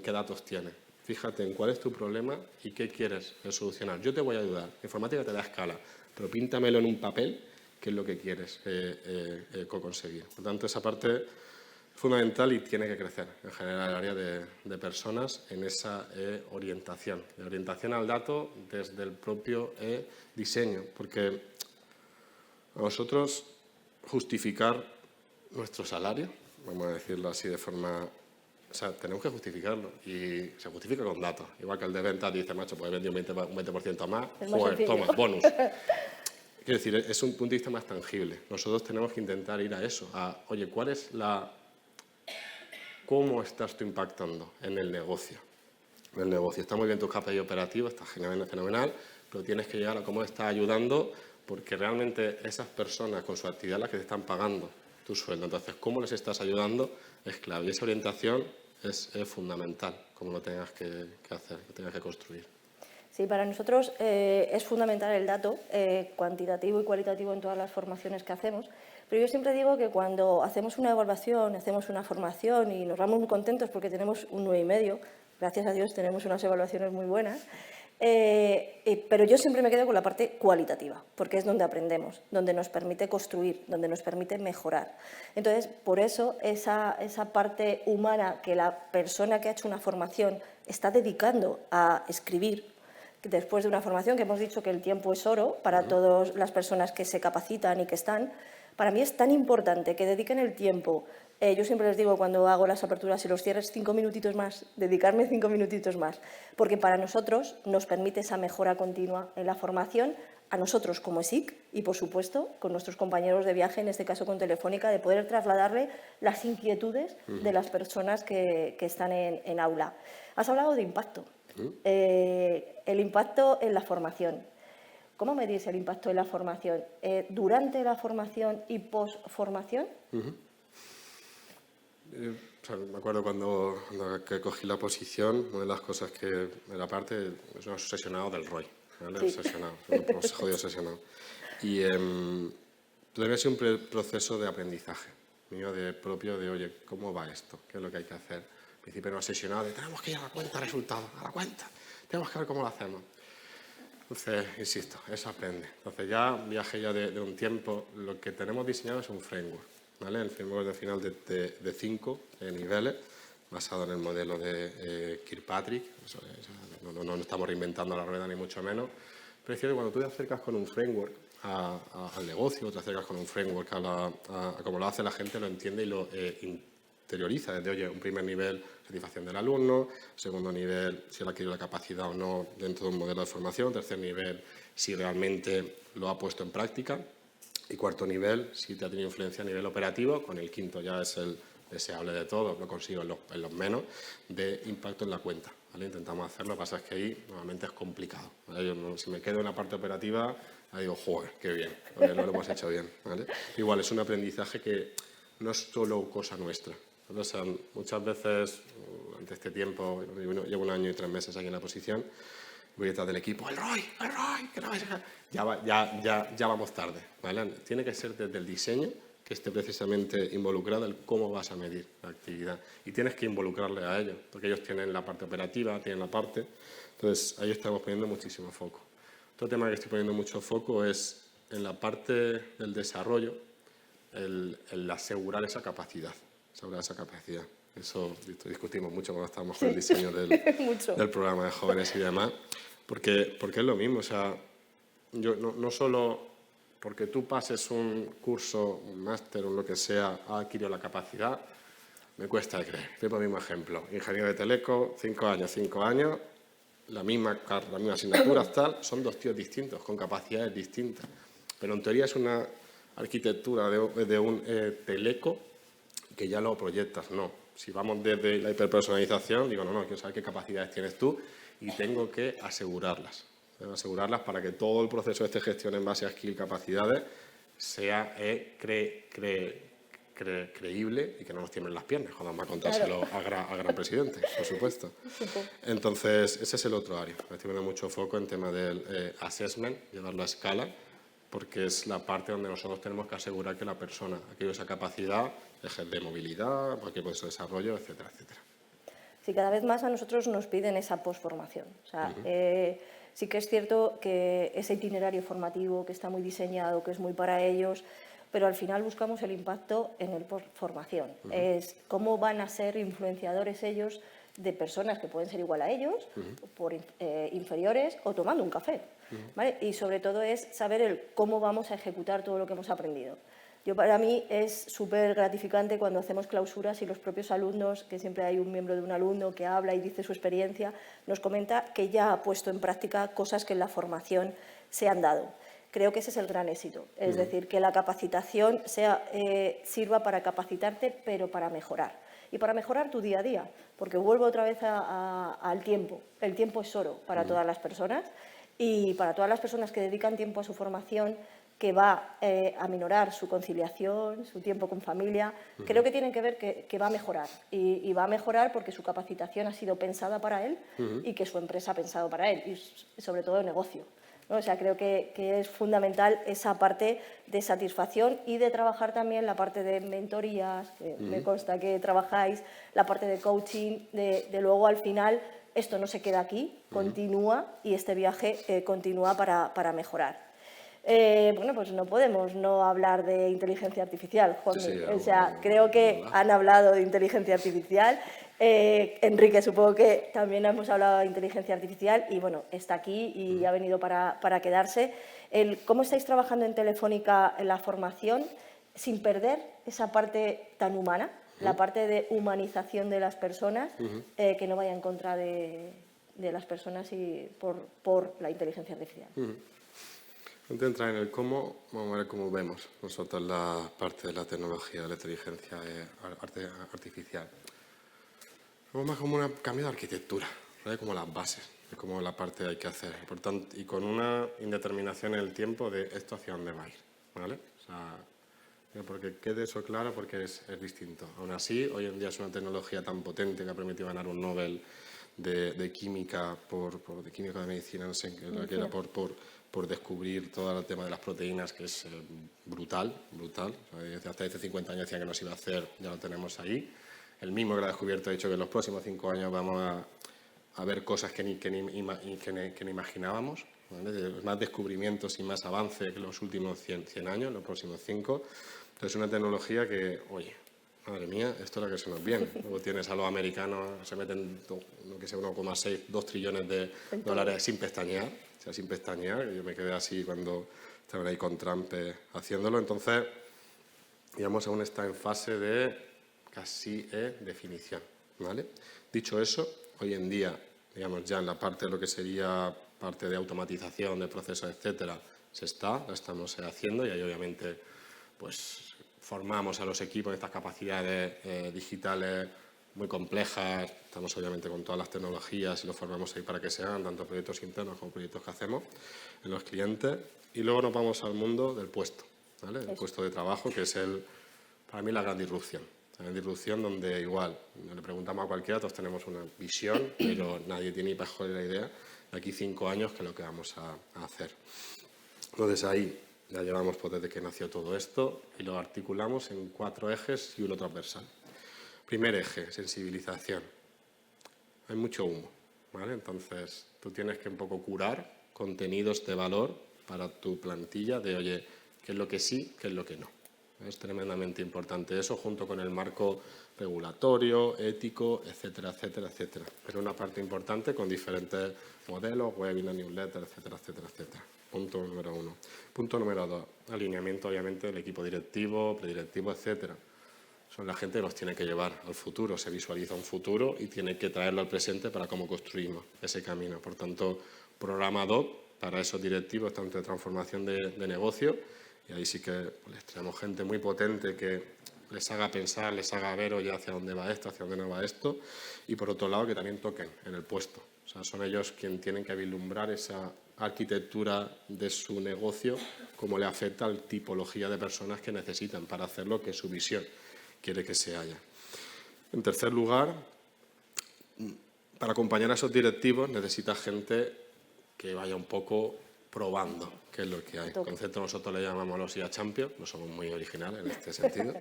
qué datos tienes, fíjate en cuál es tu problema y qué quieres solucionar. Yo te voy a ayudar, la informática te da escala, pero píntamelo en un papel, qué es lo que quieres conseguir. Por tanto, esa parte fundamental y tiene que crecer en general el área de personas en esa orientación al dato desde el propio diseño, porque a nosotros justificar nuestro salario, vamos a decirlo así de forma, o sea, tenemos que justificarlo y se justifica con datos, igual que el de ventas dice, macho, pues he vendido un 20% más, joder, toma, bonus. Quiero decir, es un punto de vista más tangible. Nosotros tenemos que intentar ir a eso, oye, ¿cuál es ¿cómo estás tú impactando en el negocio? Está muy bien tu KPI operativo, está fenomenal, pero tienes que llegar a cómo estás ayudando, porque realmente esas personas con su actividad las que te están pagando tu sueldo. Entonces, cómo les estás ayudando es clave. Y esa orientación es fundamental, como lo tengas que hacer, lo tengas que construir. Sí, para nosotros es fundamental el dato, cuantitativo y cualitativo en todas las formaciones que hacemos, pero yo siempre digo que cuando hacemos una evaluación, hacemos una formación y nos vamos muy contentos porque tenemos un 9,5, gracias a Dios tenemos unas evaluaciones muy buenas, pero yo siempre me quedo con la parte cualitativa, porque es donde aprendemos, donde nos permite construir, donde nos permite mejorar. Entonces, por eso esa parte humana que la persona que ha hecho una formación está dedicando a escribir, después de una formación que hemos dicho que el tiempo es oro para todas las personas que se capacitan y que están, para mí es tan importante que dediquen el tiempo. Yo siempre les digo cuando hago las aperturas y los cierres 5 minutitos más, dedicarme 5 minutitos más, porque para nosotros nos permite esa mejora continua en la formación, a nosotros como SIC y, por supuesto, con nuestros compañeros de viaje, en este caso con Telefónica, de poder trasladarle las inquietudes de las personas que están en aula. Has hablado de impacto. El impacto en la formación. ¿Cómo medís el impacto en la formación? ¿Durante la formación y post-formación? O sea, me acuerdo cuando que cogí la posición, una de las cosas que era parte, es un obsesionado del ROI, ¿vale? Sí. Obsesionado, jodido obsesionado. Y debe ser un proceso de aprendizaje mío propio de, oye, ¿cómo va esto? ¿Qué es lo que hay que hacer? Al principio no obsesionado de, tenemos que ir a la cuenta de resultados, a la cuenta, tenemos que ver cómo lo hacemos. Entonces, insisto, eso aprende. Entonces ya viaje ya de un tiempo, lo que tenemos diseñado es un framework, ¿vale? El framework de final de 5 niveles, basado en el modelo de Kirkpatrick. No estamos reinventando la rueda ni mucho menos, pero es cierto que cuando tú te acercas con un framework al negocio, te acercas con un framework a como lo hace la gente, lo entiende y lo interioriza. Desde, oye, un primer nivel, satisfacción del alumno; segundo nivel, si él ha adquirido la capacidad o no dentro de un modelo de formación; tercer nivel, si realmente lo ha puesto en práctica; y cuarto nivel, si te ha tenido influencia a nivel operativo; con el quinto ya es el deseable de todo, lo consigo en los menos, de impacto en la cuenta, ¿vale? Intentamos hacerlo, lo que pasa es que ahí normalmente es complicado, ¿vale? Yo, si me quedo en la parte operativa, digo, joder, qué bien, ¿vale? Lo hemos hecho bien, ¿vale? Igual es un aprendizaje que no es solo cosa nuestra. O sea, muchas veces, ante este tiempo, llevo 1 año y 3 meses aquí en la posición, voy detrás del equipo, el ROI, que no vais a... Ya vamos tarde, ¿vale? Tiene que ser desde el diseño, que esté precisamente involucrado en cómo vas a medir la actividad. Y tienes que involucrarle a ellos, porque ellos tienen la parte operativa, tienen la parte... Entonces, ahí estamos poniendo muchísimo foco. Otro tema que estoy poniendo mucho foco es en la parte del desarrollo, el asegurar esa capacidad. Eso discutimos mucho cuando estábamos con el diseño del programa de jóvenes y demás, porque es lo mismo. O sea, yo no solo porque tú pases un curso, un máster o lo que sea, ha adquirido la capacidad, me cuesta de creer. Tengo el mismo ejemplo. Ingeniero de teleco, 5 años, la misma asignatura, tal, son 2 tíos distintos, con capacidades distintas. Pero en teoría es una arquitectura de un teleco que ya lo proyectas, no. Si vamos desde la hiperpersonalización, digo, no, quiero saber qué capacidades tienes tú y tengo que asegurarlas. Tengo que asegurarlas para que todo el proceso de gestión en base a skill, capacidades, sea creíble y que no nos tiemblen las piernas cuando vamos a contárselo al gran presidente, por supuesto. Entonces, ese es el otro área. Estoy poniendo mucho foco en tema del assessment, llevarlo a escala, porque es la parte donde nosotros tenemos que asegurar que la persona ha adquirido esa capacidad de movilidad, cualquier proceso de desarrollo, etcétera, etcétera. Sí, cada vez más a nosotros nos piden esa posformación. O sea, sí que es cierto que ese itinerario formativo que está muy diseñado, que es muy para ellos, pero al final buscamos el impacto en el posformación. Es cómo van a ser influenciadores ellos de personas que pueden ser igual a ellos, por inferiores o tomando un café. ¿Vale? Y sobre todo es saber cómo vamos a ejecutar todo lo que hemos aprendido. Para mí es súper gratificante cuando hacemos clausuras y los propios alumnos, que siempre hay un miembro de un alumno que habla y dice su experiencia, nos comenta que ya ha puesto en práctica cosas que en la formación se han dado. Creo que ese es el gran éxito, es decir, que la capacitación sirva para capacitarte, pero para mejorar. Y para mejorar tu día a día, porque vuelvo otra vez al tiempo. El tiempo es oro para todas las personas y para todas las personas que dedican tiempo a su formación, que va a minorar su conciliación, su tiempo con familia, creo que tienen que ver que va a mejorar. Y va a mejorar porque su capacitación ha sido pensada para él y que su empresa ha pensado para él, y sobre todo el negocio, ¿no? O sea, creo que es fundamental esa parte de satisfacción y de trabajar también la parte de mentorías, que me consta que trabajáis, la parte de coaching, de luego al final esto no se queda aquí, continúa y este viaje continúa para mejorar. Bueno, pues no podemos no hablar de inteligencia artificial, Juanmi. O sea, creo que han hablado de inteligencia artificial. Enrique, supongo que también hemos hablado de inteligencia artificial y, bueno, está aquí y ha venido para quedarse. ¿Cómo estáis trabajando en Telefónica en la formación sin perder esa parte tan humana, la parte de humanización de las personas, que no vaya en contra de las personas y por la inteligencia artificial? Antes de entrar en el cómo, vamos a ver cómo vemos nosotros la parte de la tecnología, de la inteligencia artificial. Vemos más como un cambio de arquitectura, ¿vale? Como las bases, de cómo la parte hay que hacer. Por tanto, y con una indeterminación en el tiempo de esto hacia dónde va a ir, ¿vale? O sea, porque quede eso claro, porque es distinto. Aún así, hoy en día es una tecnología tan potente que ha permitido ganar un Nobel de química, de química de medicina, no sé en qué, que era por descubrir todo el tema de las proteínas, que es brutal. Hasta hace 50 años decían que no se iba a hacer, ya lo tenemos ahí. El mismo que lo ha descubierto ha dicho que en los próximos 5 años vamos a ver cosas que ni imaginábamos, ¿vale? Más descubrimientos y más avance que los últimos 100 años, los próximos 5. Entonces es una tecnología que, oye, madre mía, esto es lo que se nos viene. Luego tienes a los americanos, se meten, lo que sea, 1,6, 2 trillones de dólares sin pestañear. O sea, sin pestañear. Yo me quedé así cuando estaban ahí con Trump haciéndolo. Entonces, digamos, aún está en fase de casi definición, ¿vale? Dicho eso, hoy en día, digamos, ya en la parte de lo que sería parte de automatización de procesos, etcétera, lo estamos haciendo, y ahí obviamente pues formamos a los equipos en estas capacidades digitales muy complejas. Estamos obviamente con todas las tecnologías y los formamos ahí para que se hagan tanto proyectos internos como proyectos que hacemos en los clientes. Y luego nos vamos al mundo del puesto, ¿vale? El puesto de trabajo, que es para mí la gran disrupción. La gran disrupción donde igual le preguntamos a cualquiera, todos tenemos una visión, pero nadie tiene ni pajolera idea de aquí 5 años qué es lo que vamos a hacer. Entonces ahí ya llevamos pues, desde que nació todo esto, y lo articulamos en 4 ejes y uno transversal. Primer eje, sensibilización. Hay mucho humo, ¿vale? Entonces tú tienes que un poco curar contenidos de valor para tu plantilla de, oye, qué es lo que sí, qué es lo que no. Es tremendamente importante eso, junto con el marco regulatorio, ético, etcétera, etcétera, etcétera. Pero una parte importante con diferentes modelos, webinar, newsletter, etcétera, etcétera, etcétera. Punto número 1. Punto número 2, alineamiento obviamente del equipo directivo, predirectivo, etcétera. Son la gente que nos tiene que llevar al futuro, se visualiza un futuro y tiene que traerlo al presente para cómo construimos ese camino. Por tanto, programa DOT para esos directivos, tanto de transformación de negocio, y ahí sí que les traemos gente muy potente que les haga pensar, les haga ver, oye, hacia dónde va esto, hacia dónde no va esto, y por otro lado que también toquen en el puesto. O sea, son ellos quienes tienen que vislumbrar esa arquitectura de su negocio, cómo le afecta a la tipología de personas que necesitan para hacer lo que su visión quiere que se haya. En tercer lugar, para acompañar a esos directivos necesita gente que vaya un poco probando qué es lo que hay. El concepto nosotros le llamamos los IA Champions, no somos muy originales en este sentido,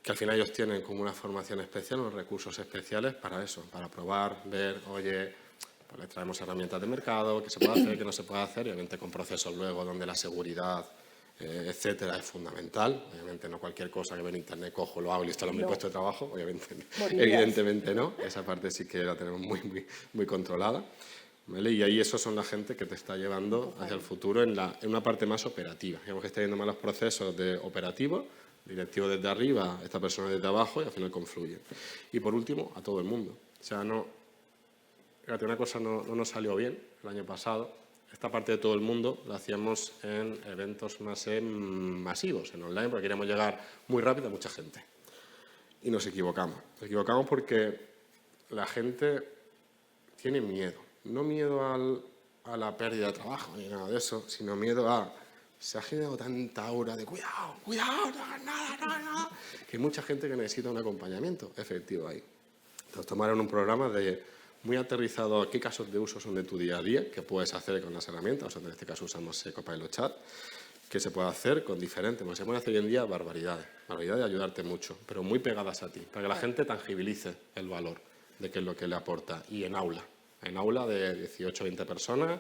que al final ellos tienen como una formación especial, unos recursos especiales para eso, para probar, ver, oye, pues les traemos herramientas de mercado, qué se puede hacer, qué no se puede hacer, y obviamente con procesos luego donde la seguridad, etcétera, es fundamental. Obviamente no cualquier cosa que ve en internet cojo, lo hago y instalo en mi puesto de trabajo, obviamente, evidentemente no, esa parte sí que la tenemos muy controlada. ¿Vale? Y ahí esos son la gente que te está llevando hacia el futuro en una parte más operativa. Digamos que está viendo más los procesos de operativo, directivo desde arriba, esta persona desde abajo, y al final confluyen. Y por último, a todo el mundo. O sea, fíjate, una cosa no nos salió bien el año pasado. Esta parte de todo el mundo la hacíamos en eventos más masivos, en online, porque queríamos llegar muy rápido a mucha gente. Y nos equivocamos. Nos equivocamos porque la gente tiene miedo. No miedo a la pérdida de trabajo ni nada de eso, sino miedo a... Se ha generado tanta aura de cuidado, no hagas nada, que hay mucha gente que necesita un acompañamiento efectivo ahí. Entonces, tomaron un programa muy aterrizado a qué casos de uso son de tu día a día, que puedes hacer con las herramientas. O sea, en este caso usamos Copilot Chat, que se puede hacer con diferentes. Bueno, se pueden hacer hoy en día barbaridades de ayudarte mucho, pero muy pegadas a ti, para que la gente tangibilice el valor de qué es lo que le aporta. Y en aula de 18 o 20 personas,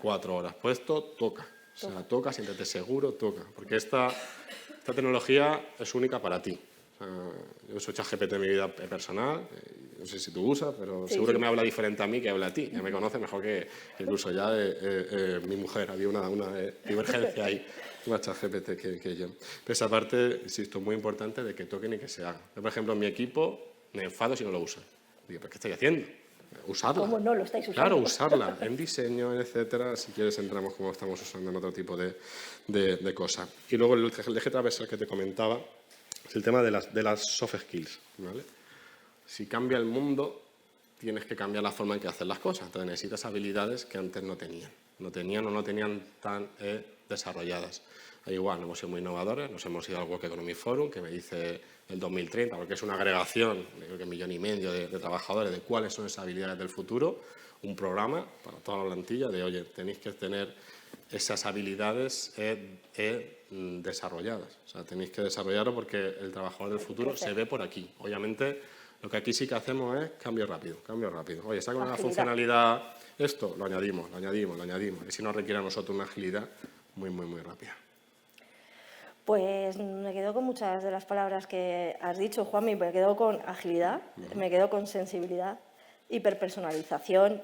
4 horas puesto, toca. O sea, toca, siéntete seguro, toca. Porque esta tecnología es única para ti. O sea, yo uso ChatGPT en mi vida personal, no sé si tú usas, pero seguro que me habla diferente a mí que habla a ti. Ya me conoce mejor que incluso ya mi mujer. Había una divergencia ahí, más ChatGPT que yo. Pero esa parte, insisto, muy importante de que toquen y que se haga. Yo, por ejemplo, en mi equipo me enfado si no lo usan. Digo, ¿pero qué estoy haciendo? Usarla. ¿Cómo no lo estáis usando? Claro, usarla en diseño, etcétera. Si quieres entramos como estamos usando en otro tipo de cosas. Y luego el eje transversal que te comentaba es el tema de las soft skills, ¿vale? Si cambia el mundo, tienes que cambiar la forma en que haces las cosas. Entonces necesitas habilidades que antes no tenían. no tenían o no tenían tan desarrolladas. Igual, hemos sido muy innovadores, nos hemos ido al World Economic Forum, que me dice el 2030, porque es una agregación, creo que 1,5 millones de trabajadores, de cuáles son esas habilidades del futuro, un programa para toda la plantilla de, oye, tenéis que tener esas habilidades desarrolladas. O sea, tenéis que desarrollarlo porque el trabajador del futuro se ve por aquí. Obviamente, lo que aquí sí que hacemos es cambio rápido, cambio rápido. Oye, saca una funcionalidad, esto, lo añadimos, lo añadimos, lo añadimos. Y si nos requiere a nosotros una agilidad muy, muy, muy rápida. Pues me quedo con muchas de las palabras que has dicho, Juanmi. Me quedo con agilidad, me quedo con sensibilidad, hiperpersonalización,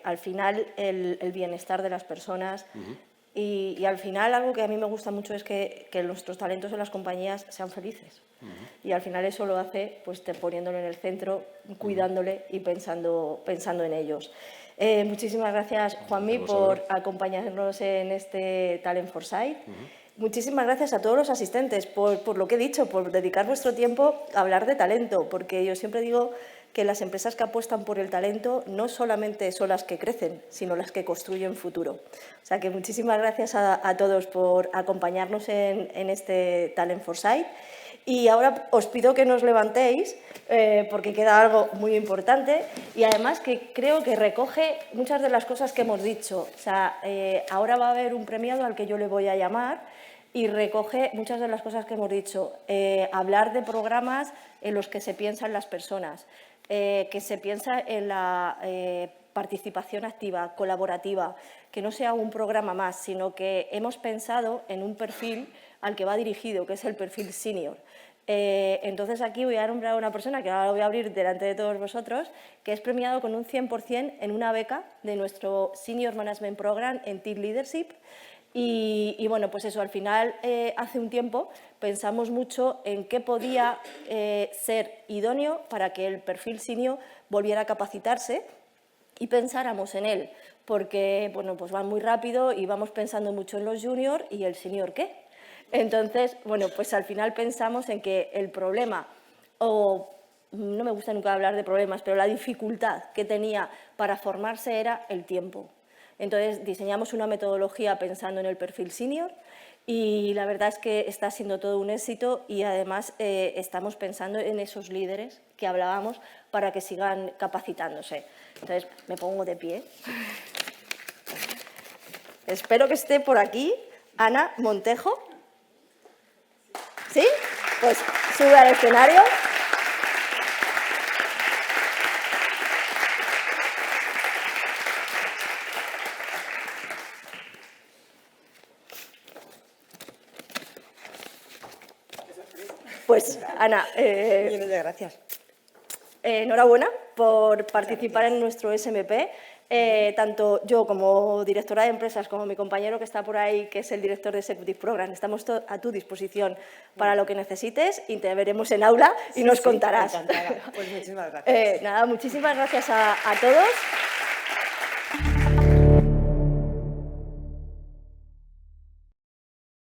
al final el bienestar de las personas y al final algo que a mí me gusta mucho es que nuestros talentos en las compañías sean felices. Y al final eso lo hace pues poniéndolo en el centro, cuidándole y pensando en ellos. Muchísimas gracias, Juanmi, por acompañarnos en este Talent Foresight. Muchísimas gracias a todos los asistentes por lo que he dicho, por dedicar vuestro tiempo a hablar de talento, porque yo siempre digo que las empresas que apuestan por el talento no solamente son las que crecen, sino las que construyen futuro. O sea que muchísimas gracias a todos por acompañarnos en este Talent Foresight. Y ahora os pido que nos levantéis, porque queda algo muy importante y además que creo que recoge muchas de las cosas que hemos dicho. O sea, ahora va a haber un premiado al que yo le voy a llamar y recoge muchas de las cosas que hemos dicho. Hablar de programas en los que se piensa en las personas, que se piensa en la participación activa, colaborativa, que no sea un programa más, sino que hemos pensado en un perfil al que va dirigido, que es el perfil senior. Entonces aquí voy a nombrar a una persona que ahora lo voy a abrir delante de todos vosotros, que es premiado con un 100% en una beca de nuestro Senior Management Program en Team Leadership. Y bueno, pues eso, al final, hace un tiempo pensamos mucho en qué podía ser idóneo para que el perfil senior volviera a capacitarse y pensáramos en él, porque bueno, pues va muy rápido y vamos pensando mucho en los juniors y el senior ¿qué? Entonces, bueno, pues al final pensamos en que el problema, o no me gusta nunca hablar de problemas, pero la dificultad que tenía para formarse era el tiempo. Entonces diseñamos una metodología pensando en el perfil senior y la verdad es que está siendo todo un éxito y además estamos pensando en esos líderes que hablábamos para que sigan capacitándose. Entonces me pongo de pie. Espero que esté por aquí Ana Montejo. ¿Sí? Pues sube al escenario. Pues, Ana, Millones de gracias. Enhorabuena por participar en nuestro SMP. Tanto yo como directora de empresas, como mi compañero que está por ahí, que es el director de Executive Program, estamos a tu disposición para lo que necesites y te veremos en aula y nos contarás. Encantada. Pues muchísimas gracias. Nada, muchísimas gracias a todos.